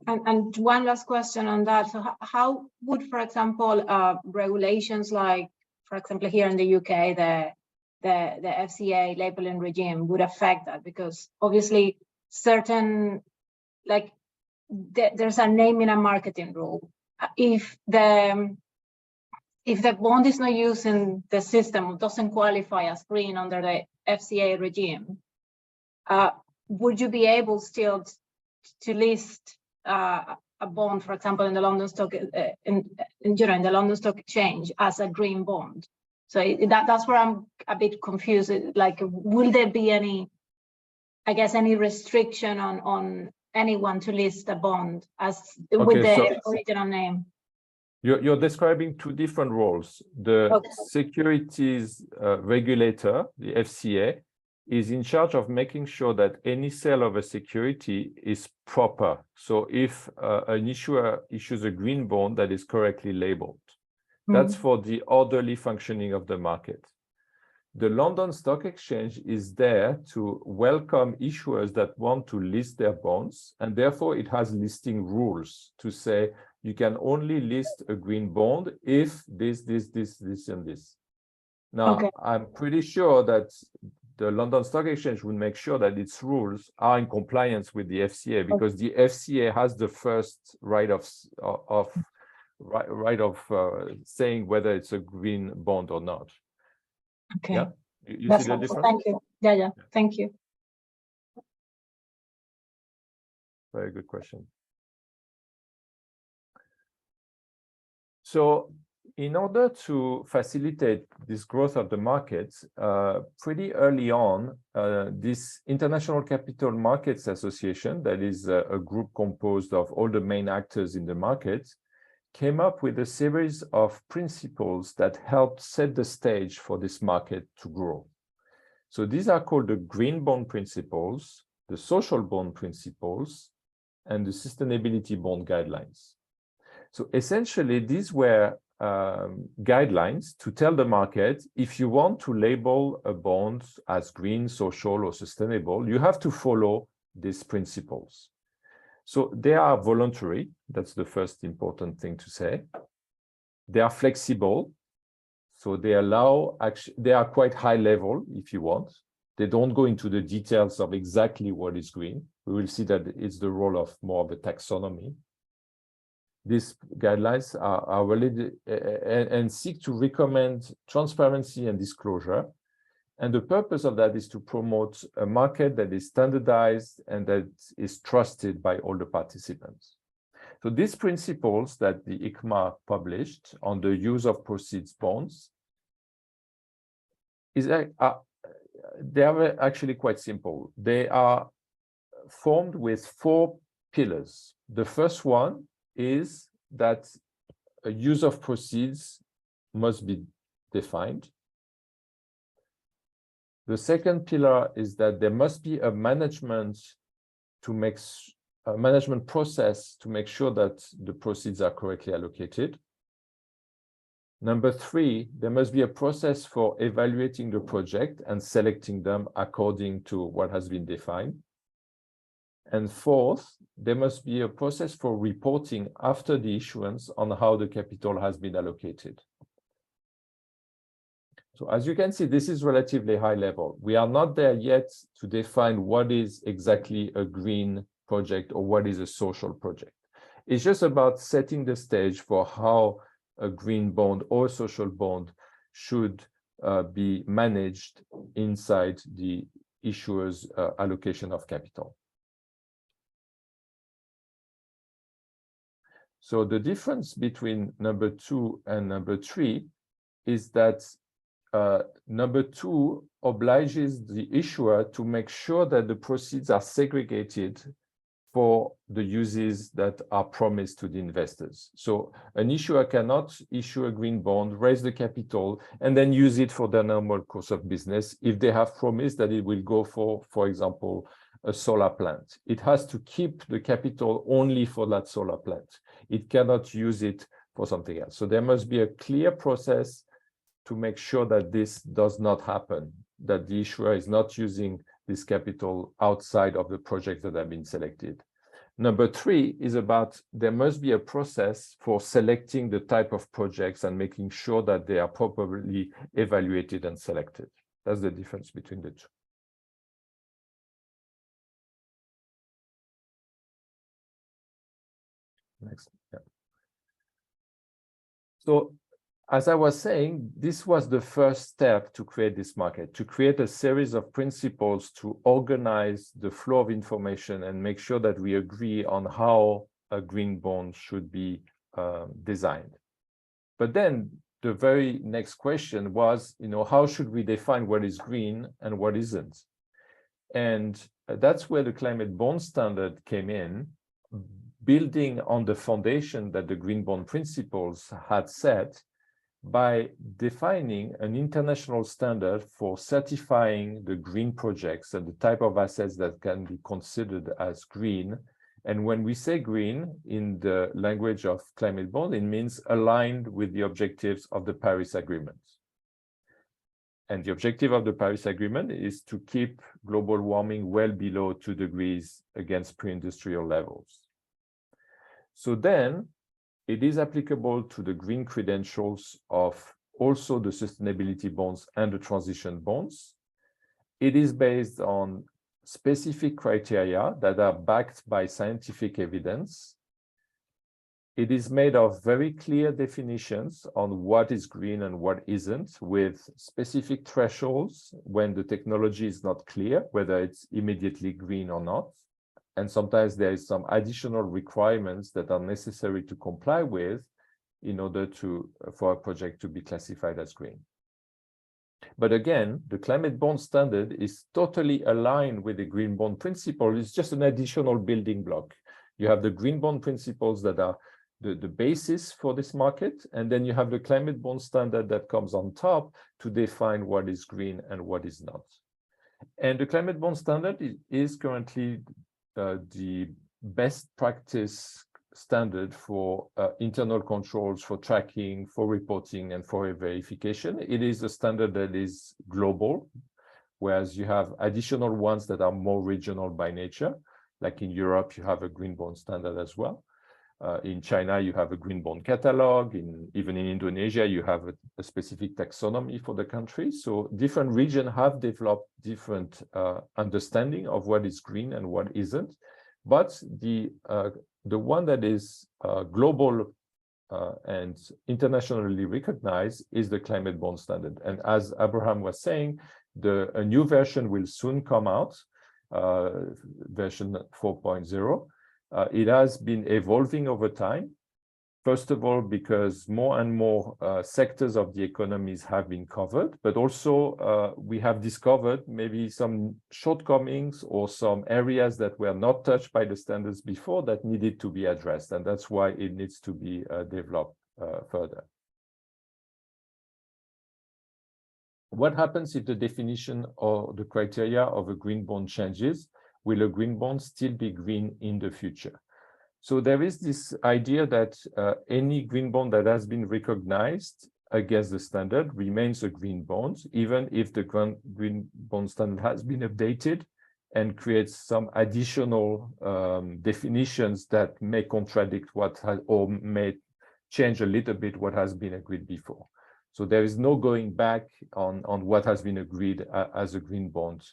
And one last question on that. So how would, for example, regulations like, for example, here in the UK, the FCA labeling regime would affect that? Because obviously certain, like there's a naming and marketing rule. If the bond is not used in the system, doesn't qualify as green under the FCA regime, would you be able still to list a bond, for example, in the London Stock in the London Stock Exchange as a green bond. So that's where I'm a bit confused. Like, will there be any, I guess, any restriction on anyone to list a bond as with the original name? You're describing two different roles. The securities regulator, the FCA, is in charge of making sure that any sale of a security is proper. So if an issuer issues a green bond that is correctly labeled, that's for the orderly functioning of the market. The London Stock Exchange is there to welcome issuers that want to list their bonds, and therefore it has listing rules to say you can only list a green bond if this, and this. Now, I'm pretty sure that the London Stock Exchange will make sure that its rules are in compliance with the FCA, because the FCA has the first right of saying whether it's a green bond or not. Okay. Yeah, you That's see the helpful. difference? Thank you. Yeah. Thank you. Very good question. So in order to facilitate this growth of the markets, pretty early on, this International Capital Markets Association, that is a group composed of all the main actors in the market, came up with a series of principles that helped set the stage for this market to grow. So these are called the green bond principles, the social bond principles, and the sustainability bond guidelines. So essentially, these were guidelines to tell the market, if you want to label a bond as green, social, or sustainable, you have to follow these principles. So they are voluntary. That's the first important thing to say. They are flexible. So they allow, they are quite high level, if you want. They don't go into the details of exactly what is green. We will see that it's the role of more of a taxonomy. These guidelines are related and seek to recommend transparency and disclosure. And the purpose of that is to promote a market that is standardized and that is trusted by all the participants. So these principles that the ICMA published on the use of proceeds bonds, they are actually quite simple. They are formed with 4 pillars. The first one is that a use of proceeds must be defined. The second pillar is that there must be a management process to make sure that the proceeds are correctly allocated. Number 3, there must be a process for evaluating the project and selecting them according to what has been defined. And 4th, there must be a process for reporting after the issuance on how the capital has been allocated. So as you can see, this is relatively high level. We are not there yet to define what is exactly a green project or what is a social project. It's just about setting the stage for how a green bond or social bond should be managed inside the issuer's allocation of capital. So the difference between number 2 and number 3 is that number 2 obliges the issuer to make sure that the proceeds are segregated for the uses that are promised to the investors. So an issuer cannot issue a green bond, raise the capital, and then use it for their normal course of business if they have promised that it will go for example, a solar plant. It has to keep the capital only for that solar plant. It cannot use it for something else. So there must be a clear process to make sure that this does not happen, that the issuer is not using this capital outside of the projects that have been selected. Number 3 is about there must be a process for selecting the type of projects and making sure that they are properly evaluated and selected. That's the difference between the two. Next. Yeah. So as I was saying, this was the first step to create this market, to create a series of principles to organize the flow of information and make sure that we agree on how a green bond should be designed. But then the very next question was, how should we define what is green and what isn't? And that's where the climate bond standard came in, building on the foundation that the green bond principles had set, by defining an international standard for certifying the green projects and the type of assets that can be considered as green. And when we say green in the language of climate bond, it means aligned with the objectives of the Paris Agreement. And the objective of the Paris Agreement is to keep global warming well below 2 degrees against pre-industrial levels. So then, it is applicable to the green credentials of also the sustainability bonds and the transition bonds. It is based on specific criteria that are backed by scientific evidence. It is made of very clear definitions on what is green and what isn't, with specific thresholds when the technology is not clear, whether it's immediately green or not. And sometimes there is some additional requirements that are necessary to comply with in order for a project to be classified as green. But again, the climate bond standard is totally aligned with the green bond principle. It's just an additional building block. You have the green bond principles that are the basis for this market, and then you have the climate bond standard that comes on top to define what is green and what is not. And the climate bond standard is currently the best practice standard for internal controls, for tracking, for reporting, and for verification. It is a standard that is global, whereas you have additional ones that are more regional by nature. Like in Europe, you have a green bond standard as well. In China, you have a green bond catalog. Even in Indonesia, you have a specific taxonomy for the country. So different regions have developed different understanding of what is green and what isn't. But the one that is global and internationally recognized is the climate bond standard. And as Abraham was saying, a new version will soon come out, version 4.0. It has been evolving over time. First of all, because more and more sectors of the economies have been covered, but also we have discovered maybe some shortcomings or some areas that were not touched by the standards before that needed to be addressed. And that's why it needs to be developed further. What happens if the definition or the criteria of a green bond changes? Will a green bond still be green in the future? So there is this idea that any green bond that has been recognized against the standard remains a green bond, even if the green bond standard has been updated and creates some additional definitions that may contradict or may change a little bit what has been agreed before. So there is no going back on what has been agreed as a green bond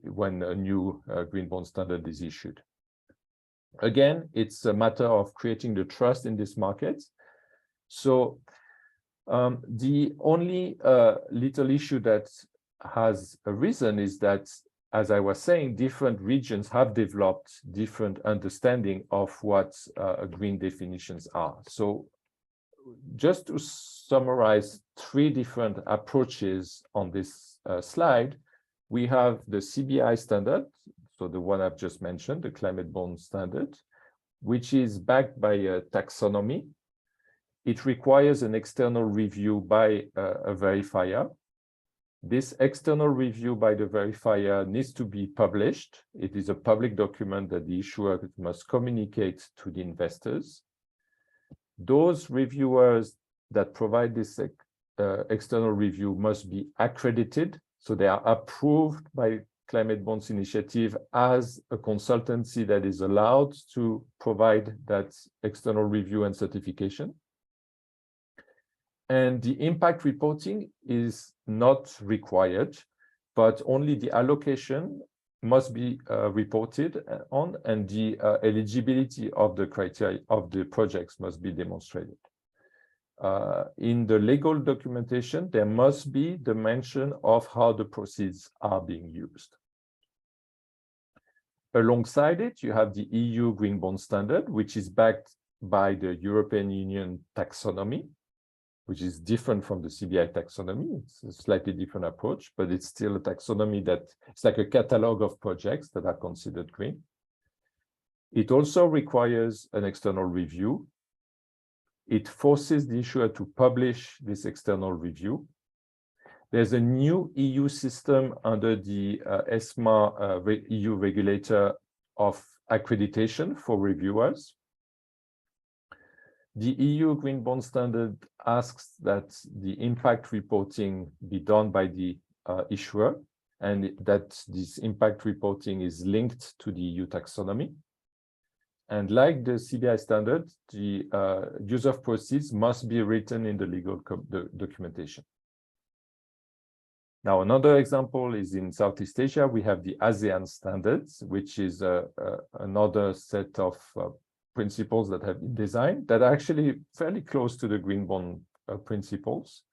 when a new green bond standard is issued. Again, it's a matter of creating the trust in this market. So the only little issue that has arisen is that, as I was saying, different regions have developed different understanding of what green definitions are. So just to summarize 3 different approaches on this slide, we have the CBI standard, so the one I've just mentioned, the climate bond standard, which is backed by a taxonomy. It requires an external review by a verifier. This external review by the verifier needs to be published. It is a public document that the issuer must communicate to the investors. Those reviewers that provide this external review must be accredited, so they are approved by Climate Bonds Initiative as a consultancy that is allowed to provide that external review and certification. And the impact reporting is not required, but only the allocation must be reported on, and the eligibility of the criteria of the projects must be demonstrated. in the legal documentation, there must be the mention of how the proceeds are being used. Alongside it, you have the EU Green Bond Standard, which is backed by the European Union taxonomy, which is different from the CBI taxonomy. It's a slightly different approach, but it's still a taxonomy that it's like a catalog of projects that are considered green. It also requires an external review. It forces the issuer to publish this external review. There's a new EU system under the ESMA EU regulator of accreditation for reviewers. The EU Green Bond Standard asks that the impact reporting be done by the issuer, and that this impact reporting is linked to the EU taxonomy. And like the CBI standard, the use of proceeds must be written in the legal documentation. Now, another example is in Southeast Asia. We have the ASEAN standards, which is another set of principles that have been designed that are actually fairly close to the green bond principles.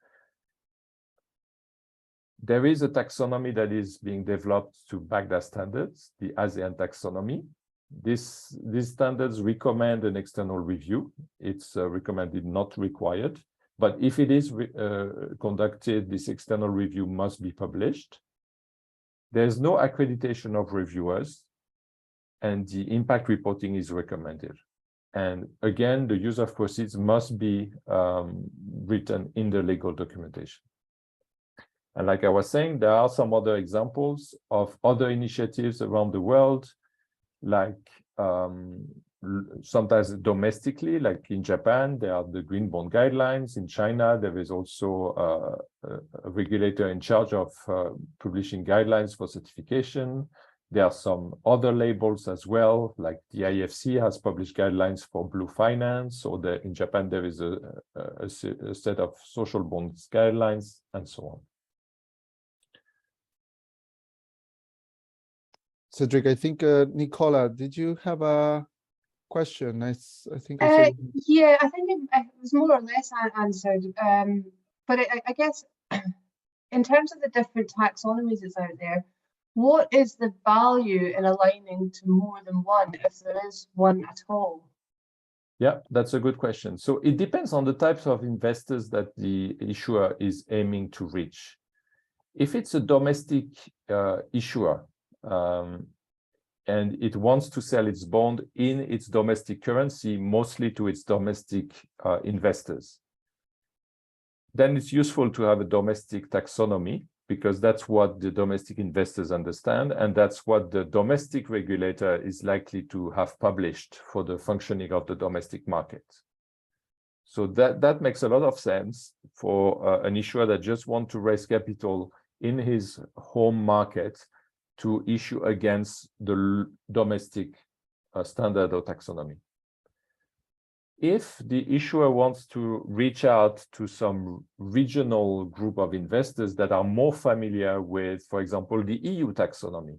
There is a taxonomy that is being developed to back that standards, the ASEAN taxonomy. These standards recommend an external review. It's recommended, not required. But if it is conducted, this external review must be published. There's no accreditation of reviewers, and the impact reporting is recommended. And again, the use of proceeds must be written in the legal documentation. And like I was saying, there are some other examples of other initiatives around the world, like sometimes domestically, like in Japan, there are the green bond guidelines. In China, there is also a regulator in charge of publishing guidelines for certification. There are some other labels as well, like the IFC has published guidelines for blue finance, or in Japan, there is a set of social bonds guidelines, and so on. Cedric, I think, Nicola, did you have a question? I think I saw. Yeah, I think it was more or less answered. But I guess in terms of the different taxonomies that's out there, what is the value in aligning to more than one, if there is one at all? Yeah, that's a good question. So it depends on the types of investors that the issuer is aiming to reach. If it's a domestic issuer, and it wants to sell its bond in its domestic currency, mostly to its domestic investors, then it's useful to have a domestic taxonomy, because that's what the domestic investors understand, and that's what the domestic regulator is likely to have published for the functioning of the domestic market. So that makes a lot of sense for an issuer that just wants to raise capital in his home market to issue against the domestic standard or taxonomy. If the issuer wants to reach out to some regional group of investors that are more familiar with, for example, the EU taxonomy,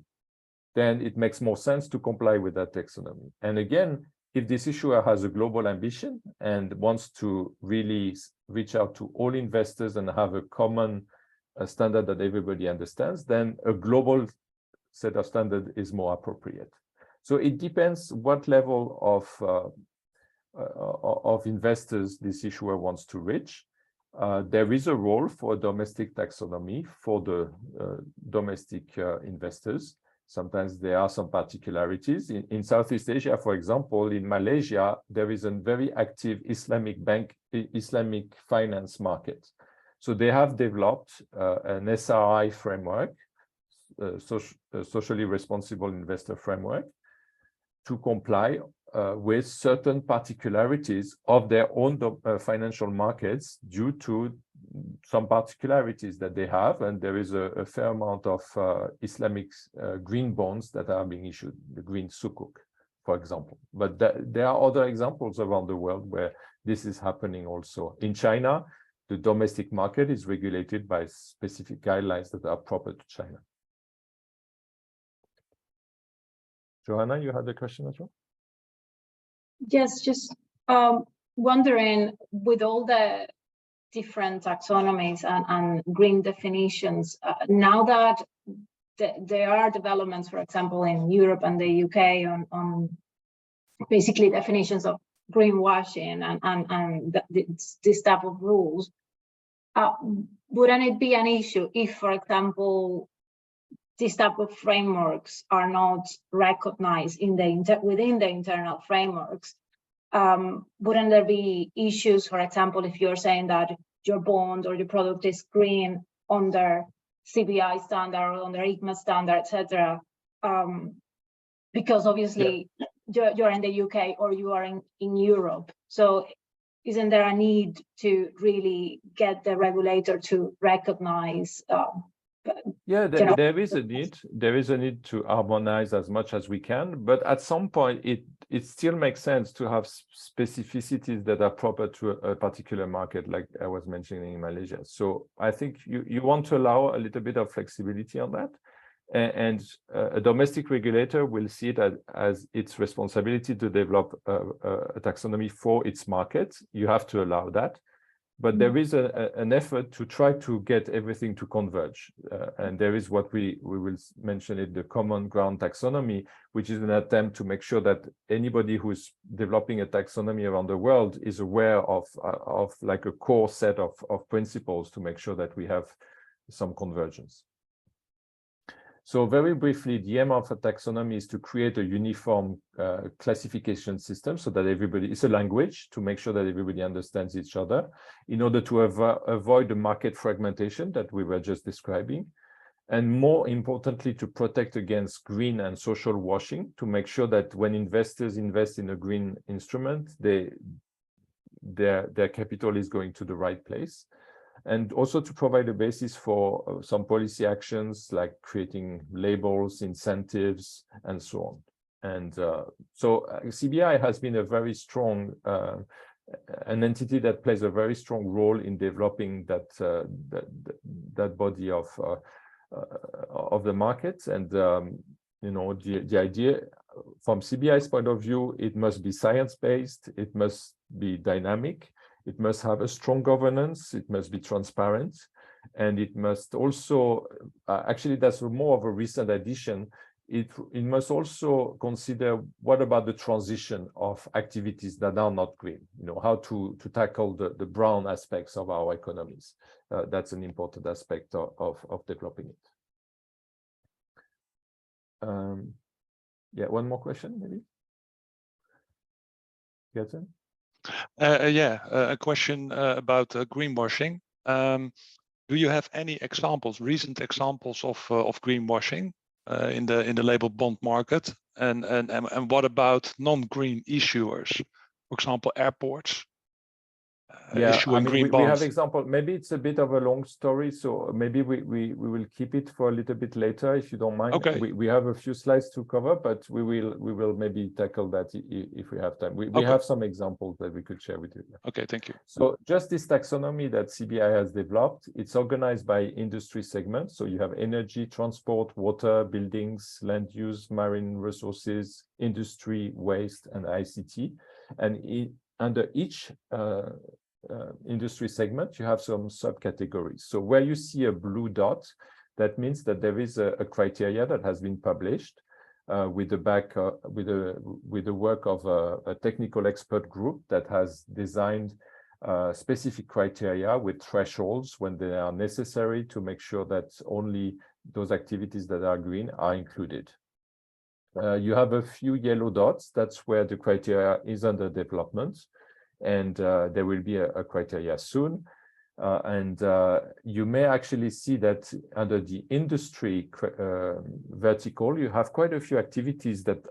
then it makes more sense to comply with that taxonomy. And again, if this issuer has a global ambition and wants to really reach out to all investors and have a common standard that everybody understands, then a global set of standard is more appropriate. So it depends what level of investors this issuer wants to reach. There is a role for a domestic taxonomy for the domestic investors. Sometimes there are some particularities. In Southeast Asia, for example, in Malaysia, there is a very active Islamic finance market. So they have developed an SRI framework, socially responsible investor framework, to comply with certain particularities of their own financial markets due to some particularities that they have. And there is a fair amount of Islamic green bonds that are being issued, the green sukuk, for example. But there are other examples around the world where this is happening also. In China, the domestic market is regulated by specific guidelines that are proper to China. Johanna, you had a question as well? Yes, just wondering, with all the different taxonomies and green definitions. Now that there are developments, for example, in Europe and the UK on basically definitions of greenwashing and this type of rules, wouldn't it be an issue if, for example, these type of frameworks are not recognized in within the internal frameworks? Wouldn't there be issues, for example, if you're saying that your bond or your product is green under CBI standard or under ICMA standard, etc.? Because obviously you're in the UK or you are in Europe. So isn't there a need to really get the regulator to recognize? There is a need. There is a need to harmonize as much as we can, but at some point it still makes sense to have specificities that are proper to a particular market, like I was mentioning in Malaysia. So I think you want to allow a little bit of flexibility on that, and a domestic regulator will see it as its responsibility to develop a taxonomy for its market. You have to allow that. But there is an effort to try to get everything to converge. And there is what we will mention it, the common ground taxonomy, which is an attempt to make sure that anybody who's developing a taxonomy around the world is aware of like a core set of principles to make sure that we have some convergence. So very briefly, the aim of a taxonomy is to create a uniform classification system so that everybody, it's a language to make sure that everybody understands each other in order to avoid the market fragmentation that we were just describing. And more importantly, to protect against green and social washing, to make sure that when investors invest in a green instrument, their capital is going to the right place. And also to provide a basis for some policy actions like creating labels, incentives, and so on. And so CBI has been a very strong, an entity that plays a very strong role in developing that body of the market. And you know, the idea from CBI's point of view, it must be science-based, it must be dynamic. It must have a strong governance, it must be transparent, and it must also, actually that's more of a recent addition, it must also consider what about the transition of activities that are not green, you know, how to tackle the brown aspects of our economies. That's an important aspect of developing it. Yeah, one more question maybe? Gerten? A question about greenwashing. Do you have any examples, recent examples of greenwashing in the label bond market? And what about non-green issuers? For example, airports. Yeah, I mean, green we have bonds. example. Maybe it's a bit of a long story, so maybe we will keep it for a little bit later, if you don't mind. Okay. We have a few slides to cover, but we will maybe tackle that if we have time. We Okay. have some examples that we could share with you. Okay, thank you. So just this taxonomy that CBI has developed, it's organized by industry segments. So you have energy, transport, water, buildings, land use, marine resources, industry, waste, and ICT. And under each industry segment, you have some subcategories. So where you see a blue dot, that means that there is a criteria that has been published with the work of a technical expert group that has designed specific criteria with thresholds when they are necessary to make sure that only those activities that are green are included. You have a few yellow dots. That's where the criteria is under development. And there will be a criteria soon. And you may actually see that under the industry vertical, you have quite a few activities that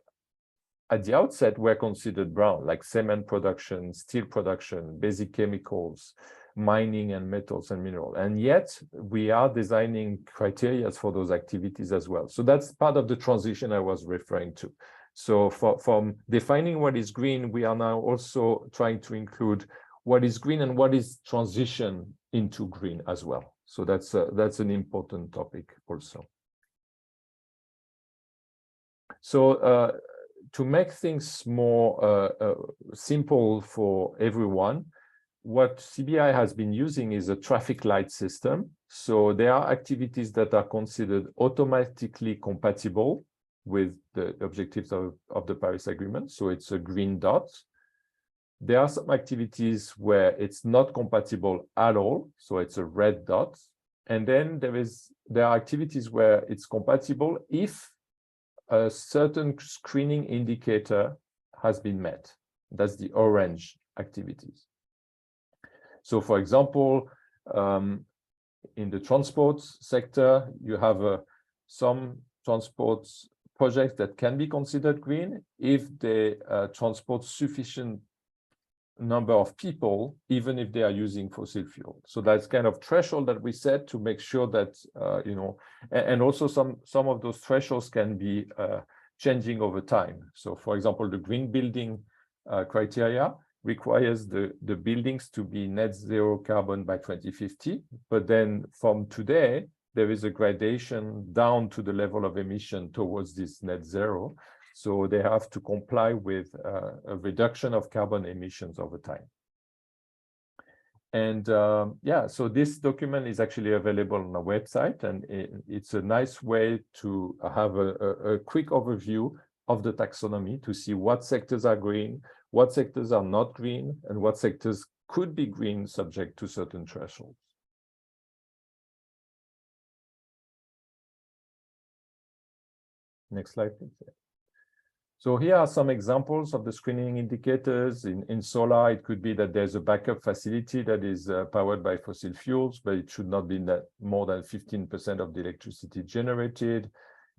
at the outset were considered brown, like cement production, steel production, basic chemicals, mining and metals and minerals. And yet we are designing criteria for those activities as well. So that's part of the transition I was referring to. So from defining what is green, we are now also trying to include what is green and what is transition into green as well. So that's an important topic also. So to make things more simple for everyone, what CBI has been using is a traffic light system. So there are activities that are considered automatically compatible with the objectives of the Paris Agreement. So it's a green dot. There are some activities where it's not compatible at all. So it's a red dot. And then there are activities where it's compatible if a certain screening indicator has been met. That's the orange activities. So for example, in the transport sector, you have some transport projects that can be considered green if they transport sufficient number of people, even if they are using fossil fuel. So that's kind of threshold that we set to make sure that, you know, and also some of those thresholds can be changing over time. So for example, the green building criteria requires the buildings to be net zero carbon by 2050. But then from today, there is a gradation down to the level of emission towards this net zero. So they have to comply with a reduction of carbon emissions over time. And yeah, so this document is actually available on the website, and it's a nice way to have a quick overview of the taxonomy to see what sectors are green, what sectors are not green, and what sectors could be green subject to certain thresholds. Next slide, please. So here are some examples of the screening indicators. In solar, it could be that there's a backup facility that is powered by fossil fuels, but it should not be that more than 15% of the electricity generated.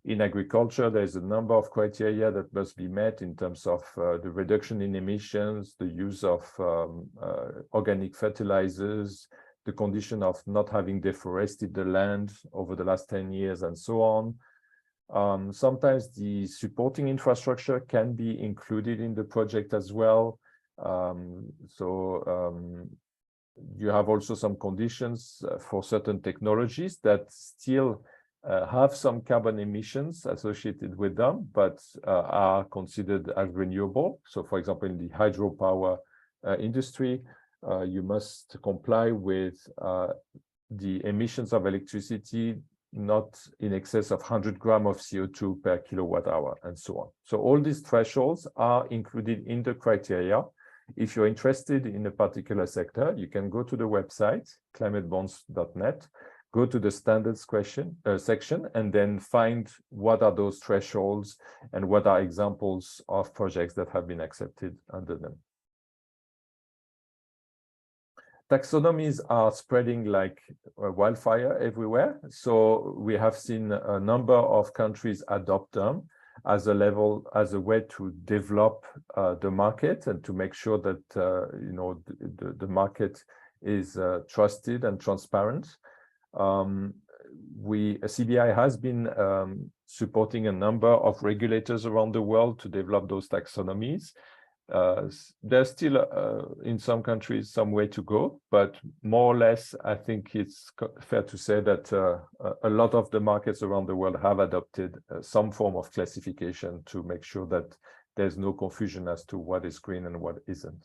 In agriculture, there's a number of criteria that must be met in terms of the reduction in emissions, the use of organic fertilizers, the condition of not having deforested the land over the last 10 years, and so on. Sometimes the supporting infrastructure can be included in the project as well. You have also some conditions for certain technologies that still have some carbon emissions associated with them, but are considered as renewable. So for example, in the hydropower industry, you must comply with the emissions of electricity not in excess of 100 grams of CO2 per kilowatt hour, and so on. So all these thresholds are included in the criteria. If you're interested in a particular sector, you can go to the website, climatebonds.net, go to the standards section, and then find what are those thresholds and what are examples of projects that have been accepted under them. Taxonomies are spreading like a wildfire everywhere. So we have seen a number of countries adopt them as a way to develop the market and to make sure that you know, the market is trusted and transparent. CBI has been supporting a number of regulators around the world to develop those taxonomies. There's still, in some countries, some way to go, but more or less, I think it's fair to say that a lot of the markets around the world have adopted some form of classification to make sure that there's no confusion as to what is green and what isn't.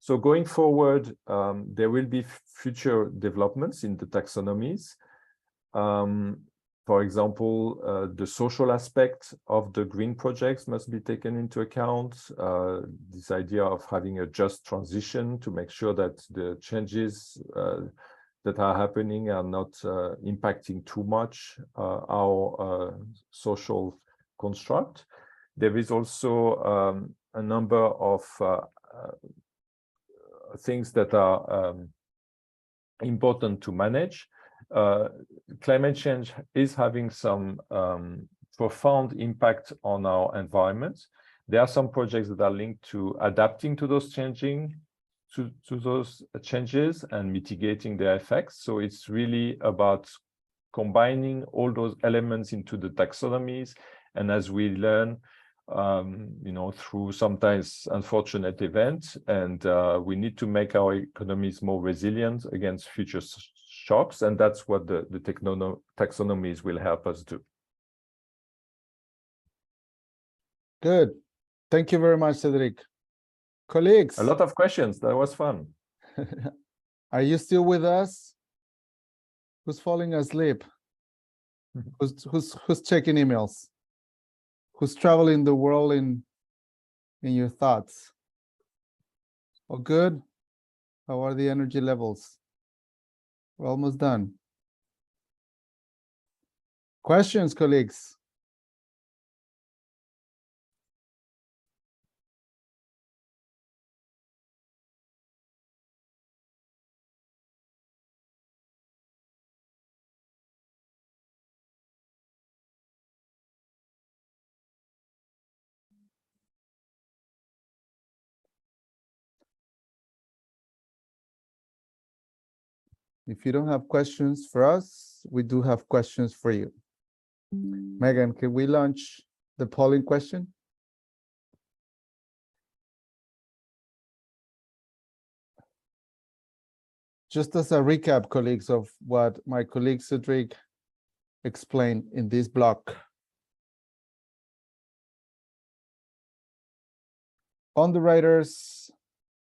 So going forward, there will be future developments in the taxonomies. For example, the social aspect of the green projects must be taken into account. This idea of having a just transition to make sure that the changes that are happening are not impacting too much our social construct. There is also a number of things that are important to manage. Climate change is having some profound impact on our environment. There are some projects that are linked to adapting to those those changes and mitigating their effects. So it's really about combining all those elements into the taxonomies. And as we learn, you know, through sometimes unfortunate events, and we need to make our economies more resilient against future shocks, and that's what the taxonomies will help us do. Good. Thank you very much, Cedric. Colleagues, A lot of questions. That was fun. are you still with us? Who's falling asleep? Who's checking emails? Who's traveling the world in your thoughts? All good? How are the energy levels? We're almost done. Questions, colleagues? If you don't have questions for us, we do have questions for you. Megan, can we launch the polling question? Just as a recap, colleagues, of what my colleague Cedric explained in this block. Underwriters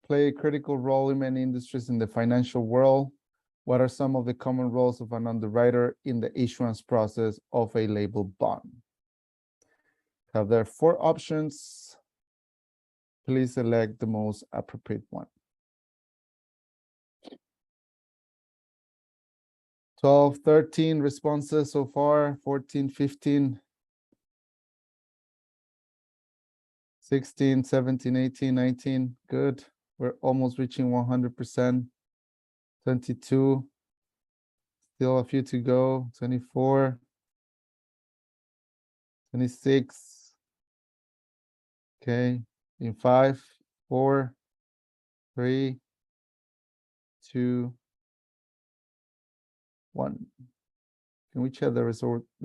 play a critical role in many industries in the financial world. What are some of the common roles of an underwriter in the issuance process of a labeled bond? There are 4 options. Please select the most appropriate one. 12, 13 responses so far, 14, 15, 16, 17, 18, 19. Good. We're almost reaching 100%. 22. Still a few to go. 24. 26. Okay. In 5, 4, 3, 2, 1. Can we check the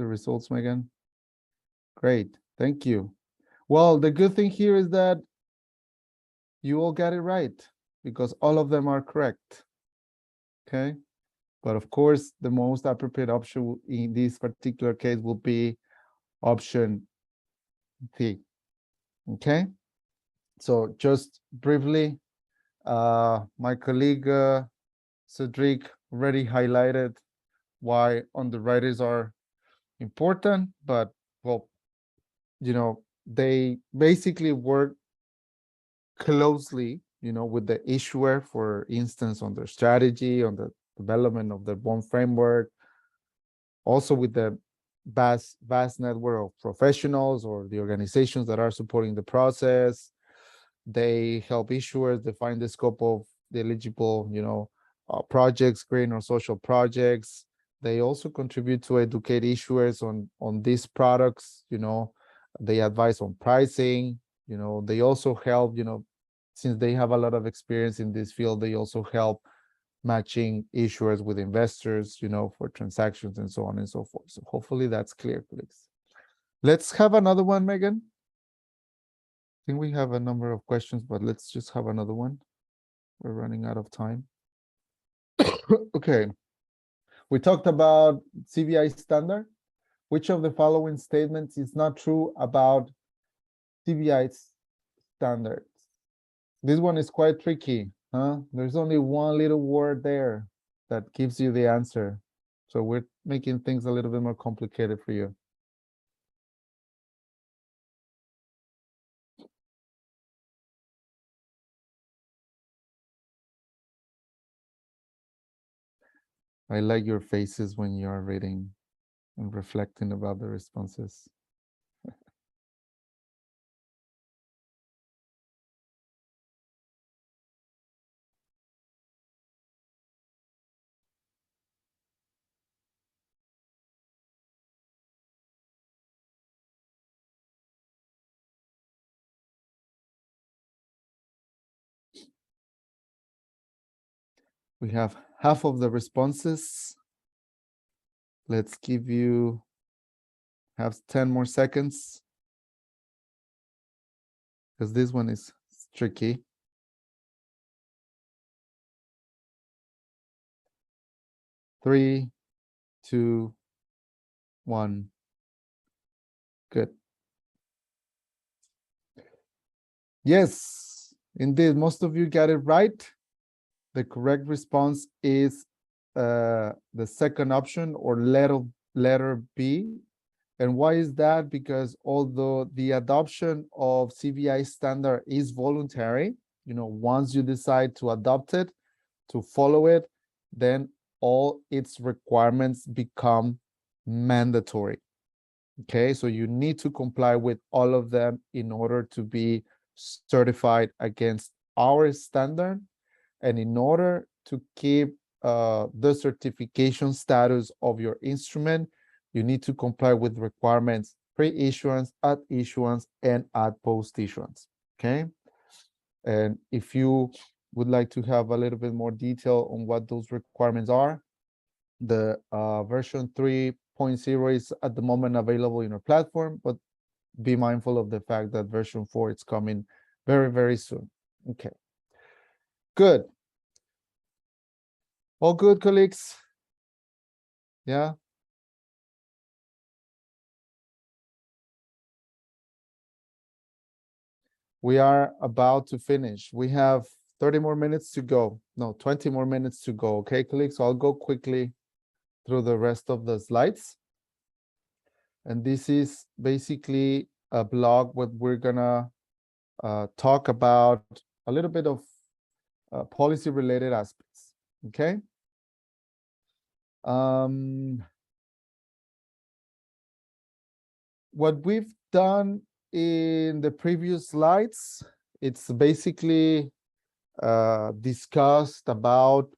results, Megan? Great. Thank you. Well, the good thing here is that you all got it right because all of them are correct. Okay. But of course, the most appropriate option in this particular case will be option D. Okay. So just briefly, my colleague Cedric already highlighted why underwriters are important, but well, you know, they basically work closely, you know, with the issuer, for instance, on their strategy, on the development of the bond framework, also with the vast network of professionals or the organizations that are supporting the process. They help issuers define the scope of the eligible, you know, projects, green or social projects. They also contribute to educate issuers on these products. You know, they advise on pricing. You know, they also help, you know, since they have a lot of experience in this field, they also help matching issuers with investors, you know, for transactions and so on and so forth. So hopefully that's clear, please. Let's have another one, Megan. I think we have a number of questions, but let's just have another one. We're running out of time. Okay. We talked about CVI standard. Which of the following statements is not true about CVI standards? This one is quite tricky, huh? There's only one little word there that gives you the answer. So we're making things a little bit more complicated for you. I like your faces when you are reading and reflecting about the responses. We have half of the responses. Let's give you have 10 more seconds because this one is tricky. 3, 2, 1. Good. Yes, indeed, most of you got it right. The correct response is the second option, or letter B. And why is that? Because although the adoption of CVI standard is voluntary, once you decide to adopt it, to follow it, then all its requirements become mandatory. Okay, so you need to comply with all of them in order to be certified against our standard, and in order to keep the certification status of your instrument, you need to comply with requirements pre-issuance, at issuance, and at post-issuance. Okay, and if you would like to have a little bit more detail on what those requirements are, the version 3.0 is at the moment available in our platform, but be mindful of the fact that version 4 is coming very, very soon. Okay, good. All good, colleagues? Yeah. We are about to finish. We have 30 more minutes to go. No, 20 more minutes to go. Okay, colleagues, so I'll go quickly through the rest of the slides. And this is basically a blog where we're gonna talk about a little bit of policy related aspects. Okay. What we've done in the previous slides, it's basically discussed about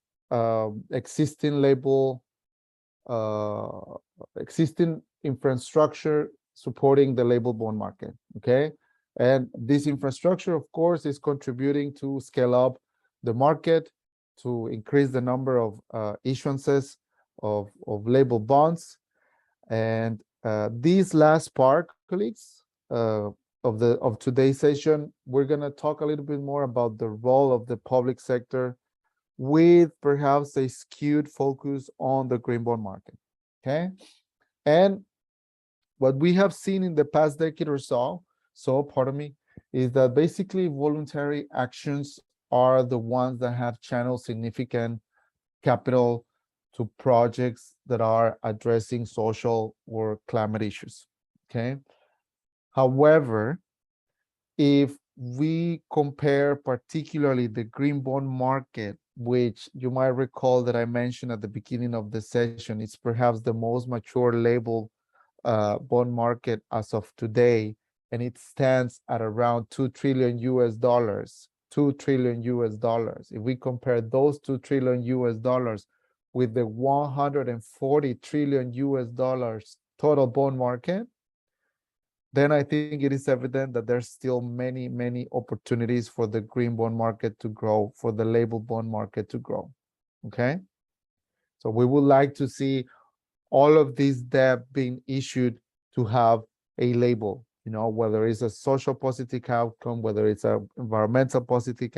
existing label, existing infrastructure supporting the label bond market. Okay, and this infrastructure, of course, is contributing to scale up the market, to increase the number of issuances of label bonds. And this last part, colleagues, of today's session, we're going to talk a little bit more about the role of the public sector, with perhaps a skewed focus on the green bond market. Okay, and what we have seen in the past decade or so, pardon me, is that basically voluntary actions are the ones that have channeled significant capital to projects that are addressing social or climate issues. Okay. However, if we compare particularly the green bond market, which you might recall that I mentioned at the beginning of the session, it's perhaps the most mature label bond market as of today, and it stands at around $2 trillion US. $2 trillion US. If we compare those $2 trillion US with the $140 trillion US total bond market, then I think it is evident that there's still many, many opportunities for the green bond market to grow, for the label bond market to grow. Okay, so we would like to see all of this debt being issued to have a label, whether it's a social positive outcome, whether it's an environmental positive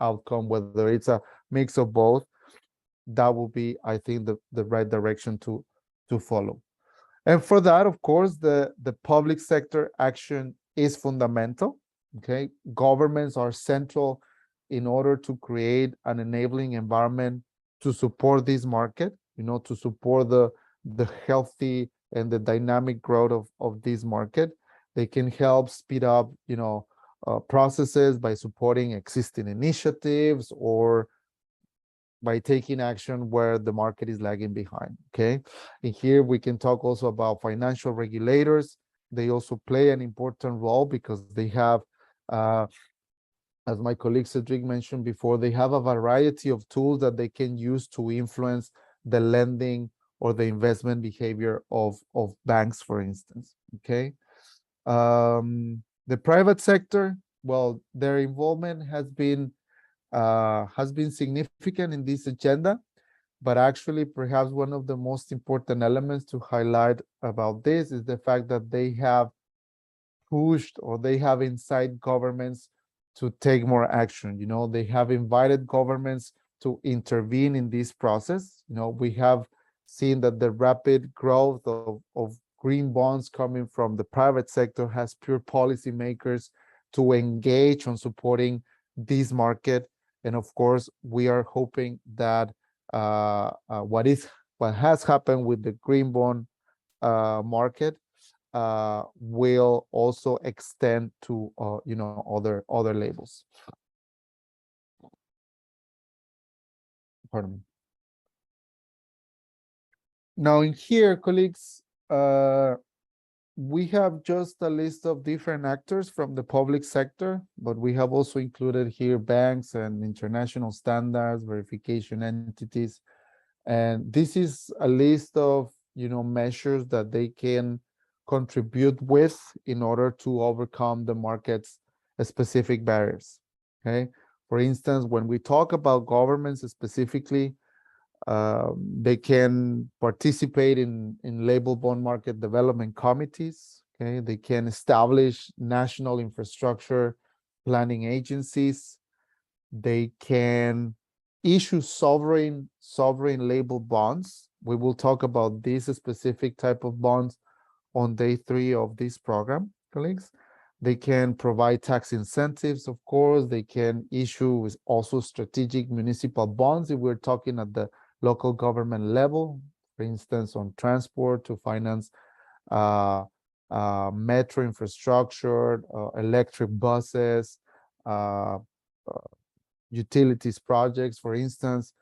outcome, whether it's a mix of both. That will be, I think, the right direction to follow. And for that, of course, the public sector action is fundamental. Okay, governments are central in order to create an enabling environment to support this market, to support the healthy and the dynamic growth of this market. They can help speed up, processes by supporting existing initiatives, or by taking action where the market is lagging behind. Okay, and here we can talk also about financial regulators. They also play an important role because they have, as my colleague Cedric mentioned before, they have a variety of tools that they can use to influence the lending or the investment behavior of banks, for instance. Okay, the private sector, well, their involvement has been significant in this agenda, but actually perhaps one of the most important elements to highlight about this is the fact that they have pushed, or they have incited governments to take more action. They have invited governments to intervene in this process. We have seen that the rapid growth of green bonds coming from the private sector has pushed policymakers to engage on supporting this market. And of course, we are hoping that what has happened with the green bond market will also extend to other labels. Pardon me. Now in here, colleagues, we have just a list of different actors from the public sector, but we have also included here banks and international standards, verification entities. And this is a list of measures that they can contribute with in order to overcome the market's specific barriers. Okay. For instance, when we talk about governments specifically, they can participate in label bond market development committees. Okay, they can establish national infrastructure planning agencies. They can issue sovereign label bonds. We will talk about this specific type of bonds on day 3 of this program, colleagues. They can provide tax incentives, of course. They can issue also strategic municipal bonds if we're talking at the local government level, for instance, on transport to finance metro infrastructure, electric buses, utilities projects, for instance.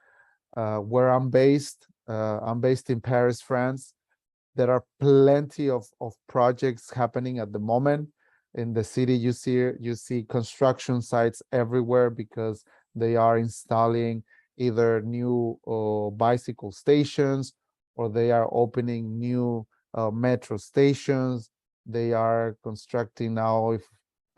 Where I'm based in Paris, France. There are plenty of projects happening at the moment. In the city, you see construction sites everywhere because they are installing either new bicycle stations, or they are opening new metro stations. They are constructing now, if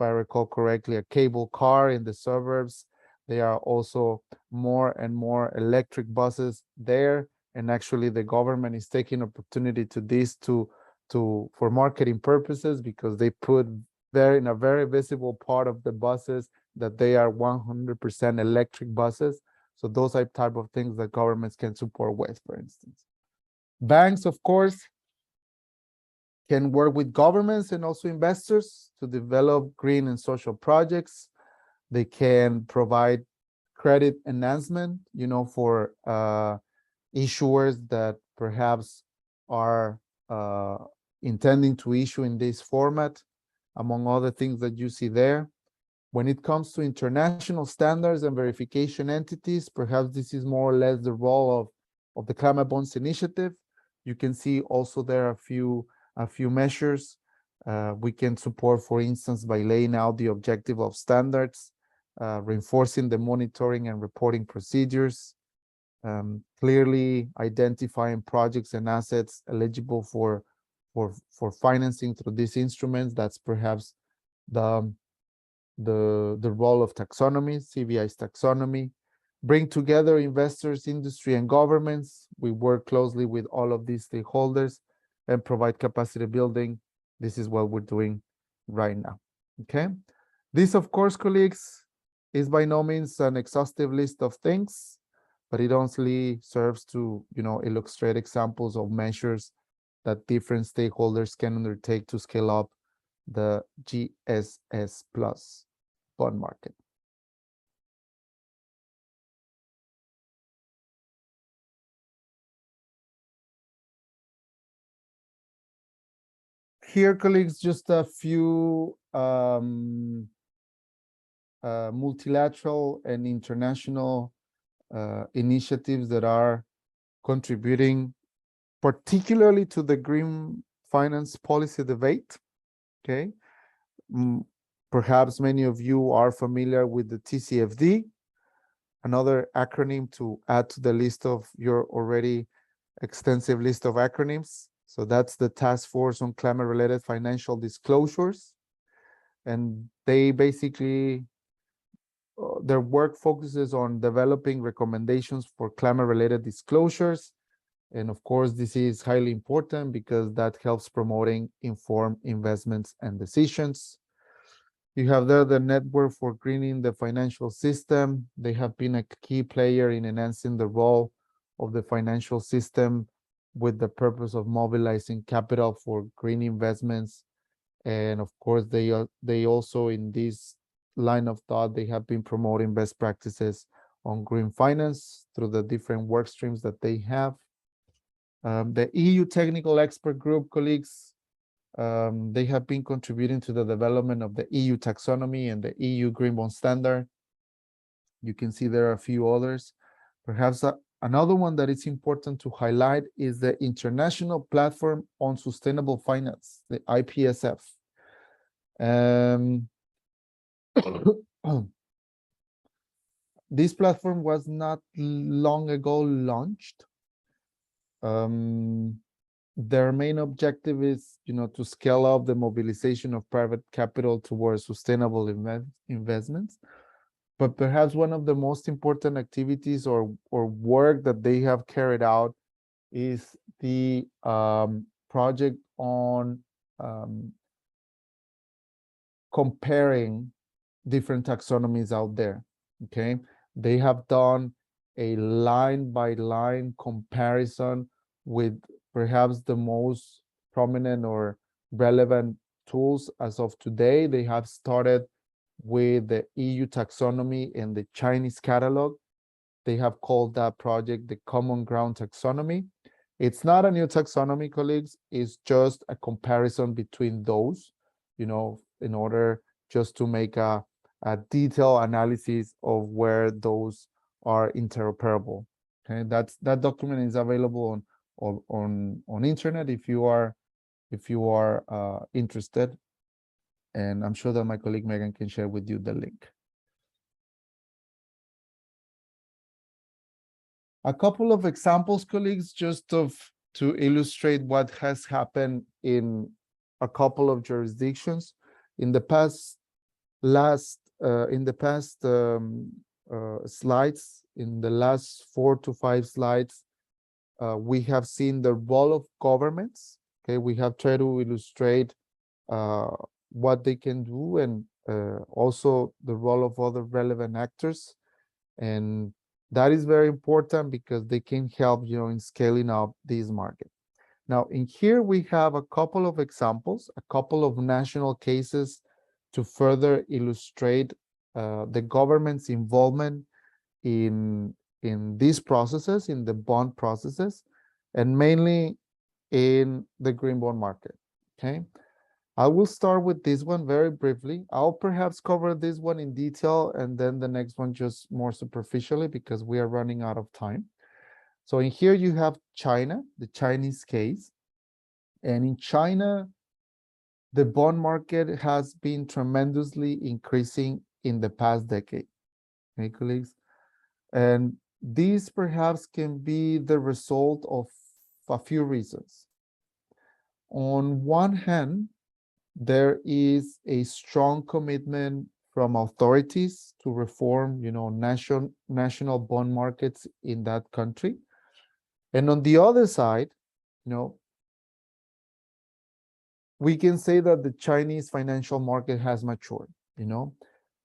I recall correctly, a cable car in the suburbs. There are also more and more electric buses there. And actually the government is taking opportunity to this for marketing purposes, because they put in a very visible part of the buses that they are 100% electric buses. So those are type of things that governments can support with, for instance. Banks, of course, can work with governments and also investors to develop green and social projects. They can provide credit enhancement, for issuers that perhaps are intending to issue in this format, among other things that you see there. When it comes to international standards and verification entities, perhaps this is more or less the role of the Climate Bonds Initiative. You can see also there are a few measures we can support, for instance, by laying out the objective of standards, reinforcing the monitoring and reporting procedures, clearly identifying projects and assets eligible for financing through these instruments. That's perhaps the role of taxonomy, CBI's taxonomy. Bring together investors, industry, and governments. We work closely with all of these stakeholders and provide capacity building. This is what we're doing right now. Okay. This, of course, colleagues, is by no means an exhaustive list of things, but it only serves to, illustrate examples of measures that different stakeholders can undertake to scale up the GSS plus bond market. Here, colleagues, just a few multilateral and international initiatives that are contributing particularly to the green finance policy debate. Okay. Perhaps many of you are familiar with the TCFD, another acronym to add to the list of your already extensive list of acronyms. So that's the Task Force on Climate-Related Financial Disclosures. And they basically, their work focuses on developing recommendations for climate-related disclosures. And of course, this is highly important because that helps promoting informed investments and decisions. You have there the Network for Greening the Financial System. They have been a key player in enhancing the role of the financial system with the purpose of mobilizing capital for green investments And of course, they also, in this line of thought, they have been promoting best practices on green finance through the different work streams that they have. The EU Technical Expert Group colleagues, they have been contributing to the development of the EU taxonomy and the EU Green Bond Standard. You can see there are a few others. Perhaps another one that is important to highlight is the International Platform on Sustainable Finance, the IPSF. This platform was not long ago launched. Their main objective is, to scale up the mobilization of private capital towards sustainable investments. But perhaps one of the most important activities or work that they have carried out is the project on comparing different taxonomies out there. Okay, they have done a line-by-line comparison with perhaps the most prominent or relevant tools as of today. They have started with the EU taxonomy and the Chinese catalog. They have called that project the Common Ground Taxonomy. It's not a new taxonomy, colleagues. It's just a comparison between those, in order just to make a detailed analysis of where those are interoperable. Okay, that document is available on internet if you are interested, and I'm sure that my colleague Megan can share with you the link. A couple of examples, colleagues, just to illustrate what has happened in a couple of jurisdictions in the past slides, in the last 4 to 5 slides, we have seen the role of governments. Okay, we have tried to illustrate what they can do, and also the role of other relevant actors. And that is very important because they can help, in scaling up this market. Now, in here, we have a couple of examples, a couple of national cases to further illustrate the government's involvement in these processes, in the bond processes, and mainly in the green bond market. Okay, I will start with this one very briefly. I'll perhaps cover this one in detail and then the next one just more superficially because we are running out of time. So in here you have China, the Chinese case. And in China, the bond market has been tremendously increasing in the past decade. Okay, colleagues? And this perhaps can be the result of a few reasons. On one hand, there is a strong commitment from authorities to reform, national bond markets in that country. And on the other side, we can say that the Chinese financial market has matured.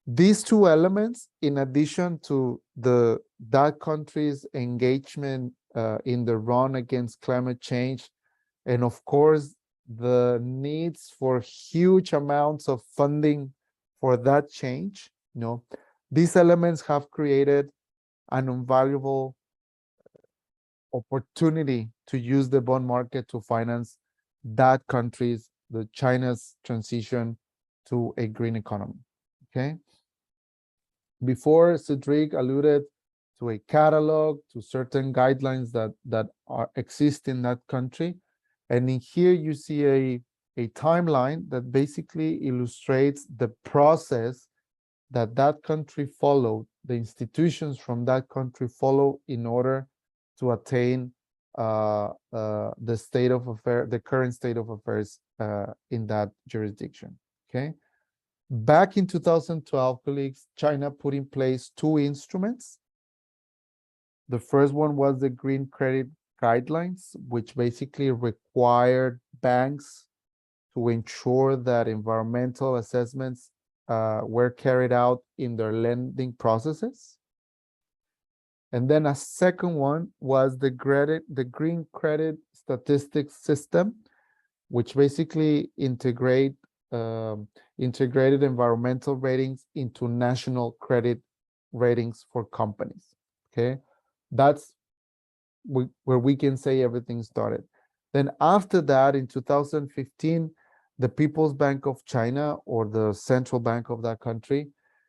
These two elements, in addition to that country's engagement in the run against climate change, and of course, the needs for huge amounts of funding for that change, these elements have created an invaluable opportunity to use the bond market to finance that country's, the China's transition to a green economy. Okay. Before, Cedric alluded to a catalog, to certain guidelines that exist in that country. And in here you see a timeline that basically illustrates the process that country followed, the institutions from that country follow in order to attain the state of affairs, the current state of affairs in that jurisdiction. Okay. Back in 2012, colleagues, China put in place 2 instruments. The first one was the Green Credit Guidelines, which basically required banks to ensure that environmental assessments were carried out in their lending processes. And then a second one was the Green Credit Statistics System, which basically integrate integrated environmental ratings into national credit ratings for companies. Okay, that's where we can say everything started. Then after that, in 2015, the People's Bank of China, or the central bank of that country,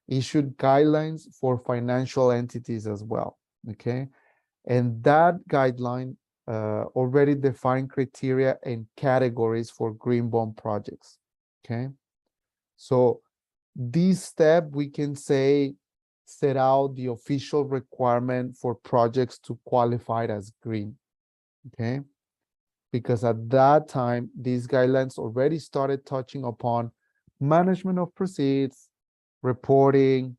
issued guidelines for financial entities as well. Okay, and that guideline already defined criteria and categories for green bond projects. Okay, so this step, we can say, set out the official requirement for projects to qualify as green. Okay, because at that time, these guidelines already started touching upon management of proceeds, reporting,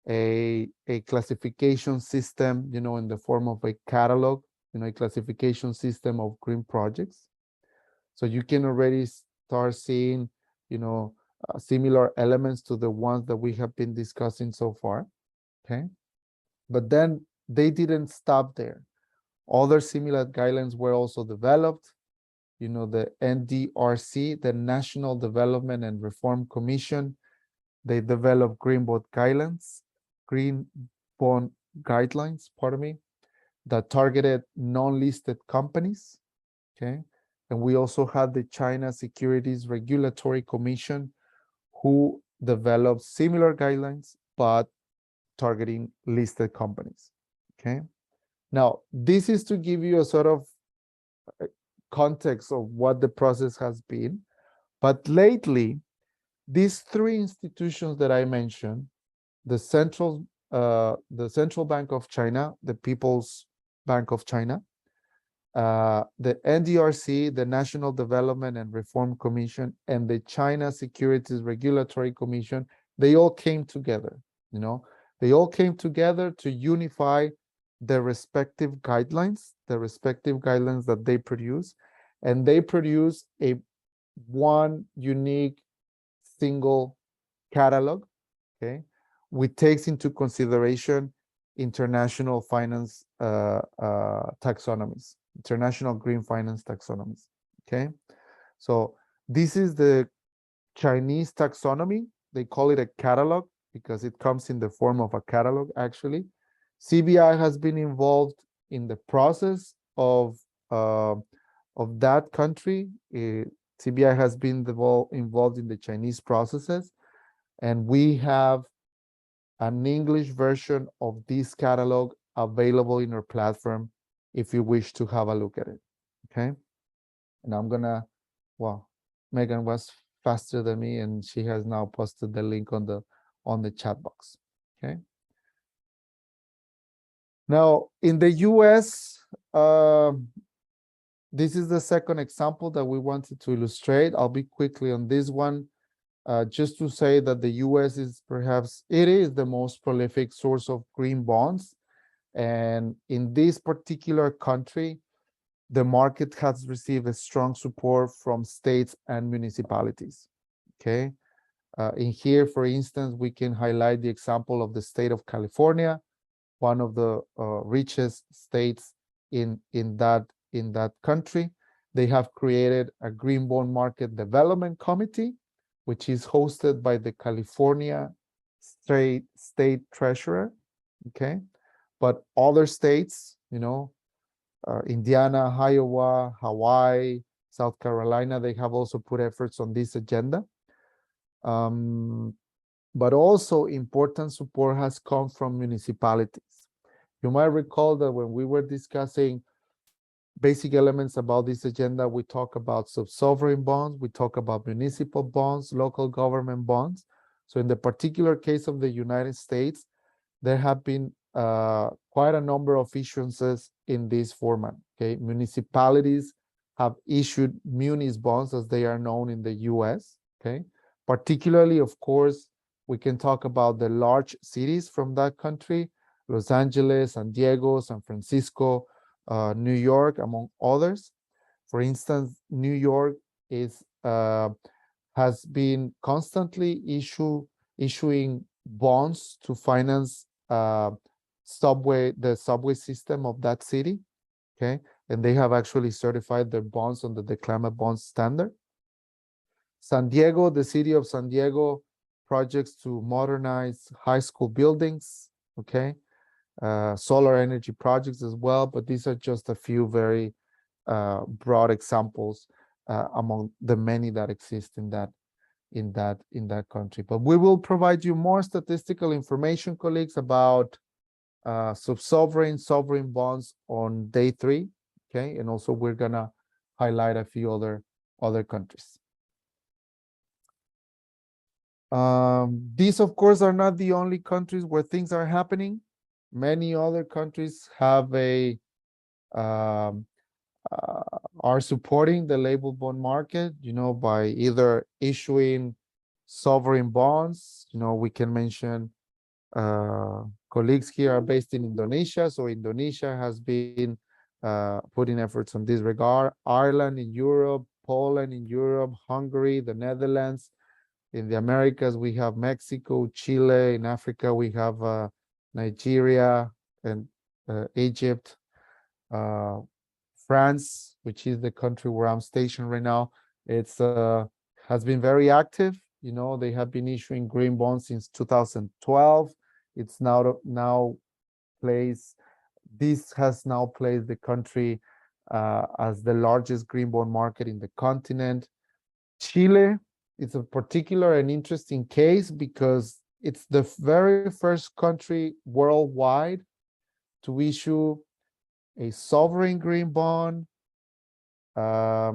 a classification system, you know, in the form of a catalog, you know, a classification system of green projects. So you can already start seeing, you know, similar elements to the ones that we have been discussing so far. Okay, but then they didn't stop there. Other similar guidelines were also developed. You know, the NDRC, the National Development and Reform Commission, they developed green bond guidelines, pardon me, that targeted non-listed companies. Okay, and we also had the China Securities Regulatory Commission, who developed similar guidelines but targeting listed companies. Okay, now this is to give you a sort of context of what the process has been. But lately, these three institutions that I mentioned, the Central Bank of China, the People's Bank of China, the NDRC, the National Development and Reform Commission, and the China Securities Regulatory Commission, they all came together, you know, they all came together to unify the respective guidelines that they produce, and they produce one unique single catalog, okay, which takes into consideration international finance taxonomies, international green finance taxonomies. Okay, so this is the Chinese taxonomy. They call it a catalog because it comes in the form of a catalog. Actually, CBI has been involved in the process of that country. CBI has been involved in the Chinese processes, and we have an English version of this catalog available in our platform if you wish to have a look at it. Okay, and I'm gonna, well, Megan was faster than me, and she has now posted the link on the chat box. Okay, now in the US, this is the second example that we wanted to illustrate. I'll be quickly on this one, just to say that the US is it is the most prolific source of green bonds. And in this particular country, the market has received a strong support from states and municipalities. Okay, in here, for instance, we can highlight the example of the state of California, one of the richest states in that country. They have created a green bond market development committee, which is hosted by the California state treasurer. Okay, but other states, you know, Indiana, Iowa, Hawaii, South Carolina, they have also put efforts on this agenda. But also important support has come from municipalities. You might recall that when we were discussing basic elements about this agenda, we talk about sub-sovereign bonds, we talk about municipal bonds, local government bonds. So in the particular case of the United States, there have been quite a number of issuances in this format. Okay, municipalities have issued munis bonds, as they are known in the US. Okay, particularly, of course, we can talk about the large cities from that country: Los Angeles, San Diego, San Francisco, New York, among others. For instance, New York has been constantly issuing bonds to finance the subway system of that city. Okay, and they have actually certified their bonds under the climate bond standard. San Diego, the city of San Diego, projects to modernize high school buildings, okay? Solar energy projects as well, but these are just a few very broad examples among the many that exist in that country. But we will provide you more statistical information, colleagues, about sovereign bonds on day 3, okay? And also we're gonna highlight a few other countries. These, of course, are not the only countries where things are happening. Many other countries have are supporting the label bond market, by either issuing sovereign bonds. We can mention colleagues here are based in Indonesia, so Indonesia has been putting efforts on this regard. Ireland in Europe, Poland in Europe, Hungary, the Netherlands. In the Americas, we have Mexico, Chile. In Africa, we have Nigeria and Egypt. France, which is the country where I'm stationed right now, it's has been very active. They have been issuing green bonds since 2012. It's now placed. This has now placed the country as the largest green bond market in the continent. Chile is a particular and interesting case because it's the very first country worldwide to issue a sovereign green bond, a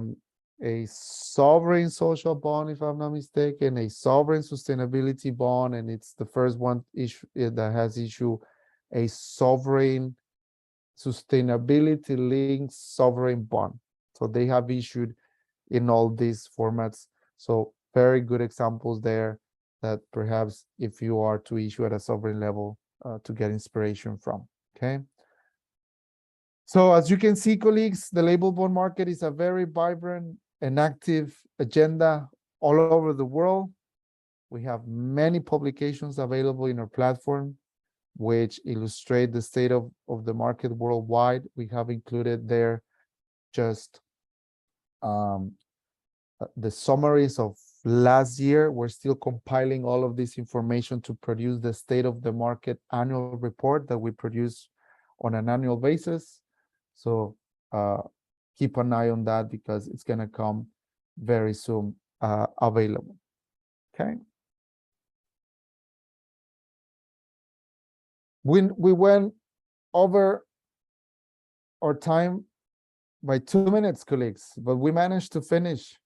sovereign social bond, if I'm not mistaken, a sovereign sustainability bond, and it's the first one that has issued a sovereign sustainability-linked sovereign bond. So they have issued in all these formats. So very good examples there that perhaps if you are to issue at a sovereign level to get inspiration from, okay? So as you can see, colleagues, the label bond market is a very vibrant and active agenda all over the world. We have many publications available in our platform, which illustrate the state of the market worldwide. We have included there just the summaries of last year. We're still compiling all of this information to produce the state of the market annual report that we produce on an annual basis. So keep an eye on that because it's going to come very soon available. Okay. We went over our time by 2 minutes, colleagues, but we managed to finish.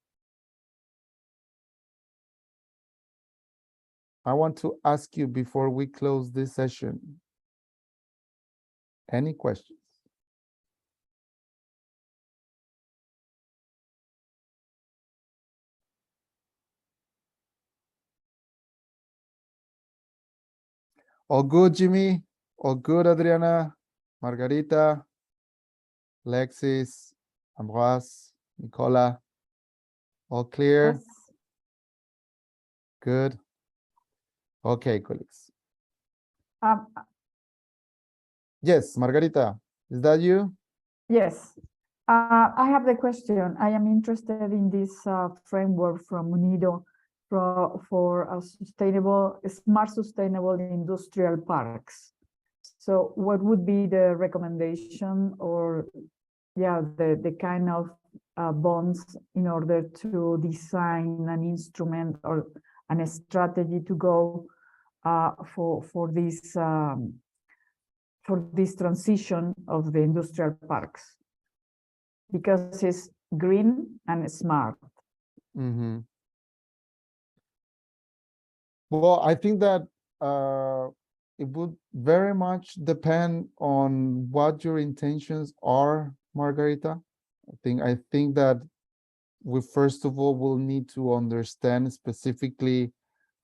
I want to ask you before we close this session, any questions? All good, Jimmy? All good, Adriana, Margarita, Alexis, Ambroise, Nicola? All clear? Yes. Good. Okay, colleagues. Yes, Margarita, is that you? Yes. I have the question. I am interested in this framework from UNIDO for a smart sustainable industrial parks. So what would be the recommendation or the kind of bonds in order to design an instrument or a strategy to go for this transition of the industrial parks, because it's green and smart. Mm-hmm. Well, I think that it would very much depend on what your intentions are, Margarita. I think that we first of all will need to understand specifically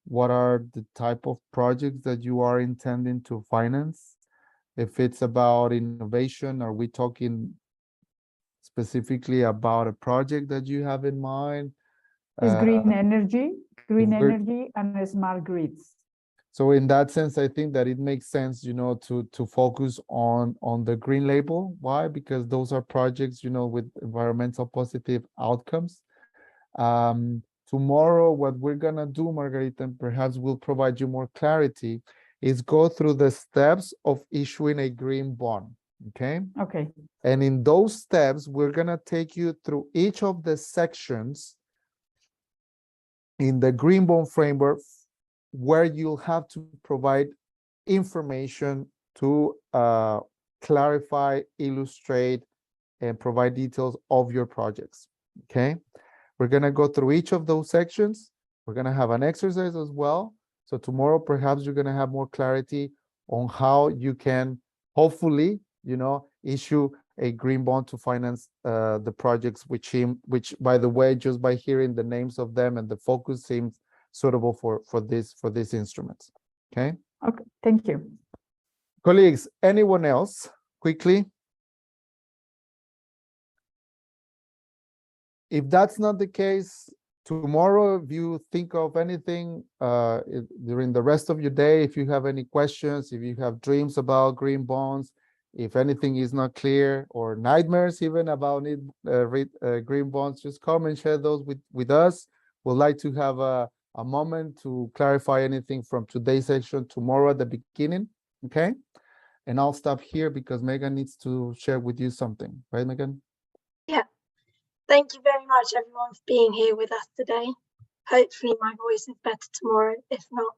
what are the type of projects that you are intending to finance. If it's about innovation, are we talking specifically about a project that you have in mind? It's green energy and smart grids. So in that sense, I think that it makes sense, to focus on the green label. Why? Because those are projects, with environmental positive outcomes. tomorrow, what we're gonna do, Margarita, and perhaps we'll provide you more clarity, is go through the steps of issuing a green bond, okay? Okay. And in those steps, we're gonna take you through each of the sections in the green bond framework where you'll have to provide information to clarify, illustrate, and provide details of your projects, okay? We're gonna go through each of those sections. We're gonna have an exercise as well. So tomorrow, perhaps you're gonna have more clarity on how you can hopefully, issue a green bond to finance the projects, which by the way, just by hearing the names of them and the focus seems suitable for these instruments, okay? Okay, thank you. Colleagues, anyone else, quickly? If that's not the case, tomorrow, if you think of anything during the rest of your day, if you have any questions, if you have dreams about green bonds, if anything is not clear, or nightmares even about green bonds, just come and share those with us. We'd like to have a moment to clarify anything from today's section tomorrow at the beginning, okay? And I'll stop here because Megan needs to share with you something, right, Megan? Yeah. Thank you very much, everyone, for being here with us today. Hopefully my voice is better tomorrow, if not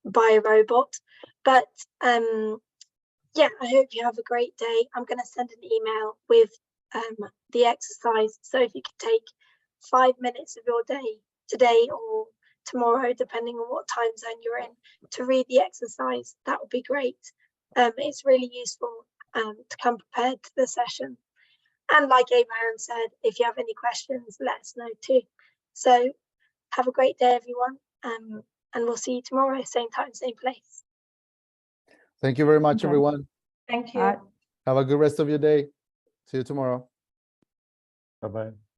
by a robot. But yeah, I hope you have a great day. I'm going to send an email with the exercise. So if you could take 5 minutes of your day today or tomorrow, depending on what time zone you're in, to read the exercise, that would be great. It's really useful to come prepared to the session. And like Abraham said, if you have any questions, let us know too. So have a great day, everyone. And we'll see you tomorrow, same time, same place. Thank you very much, Okay. everyone. Thank you. Bye. Have a good rest of your day. See you tomorrow. Bye-bye.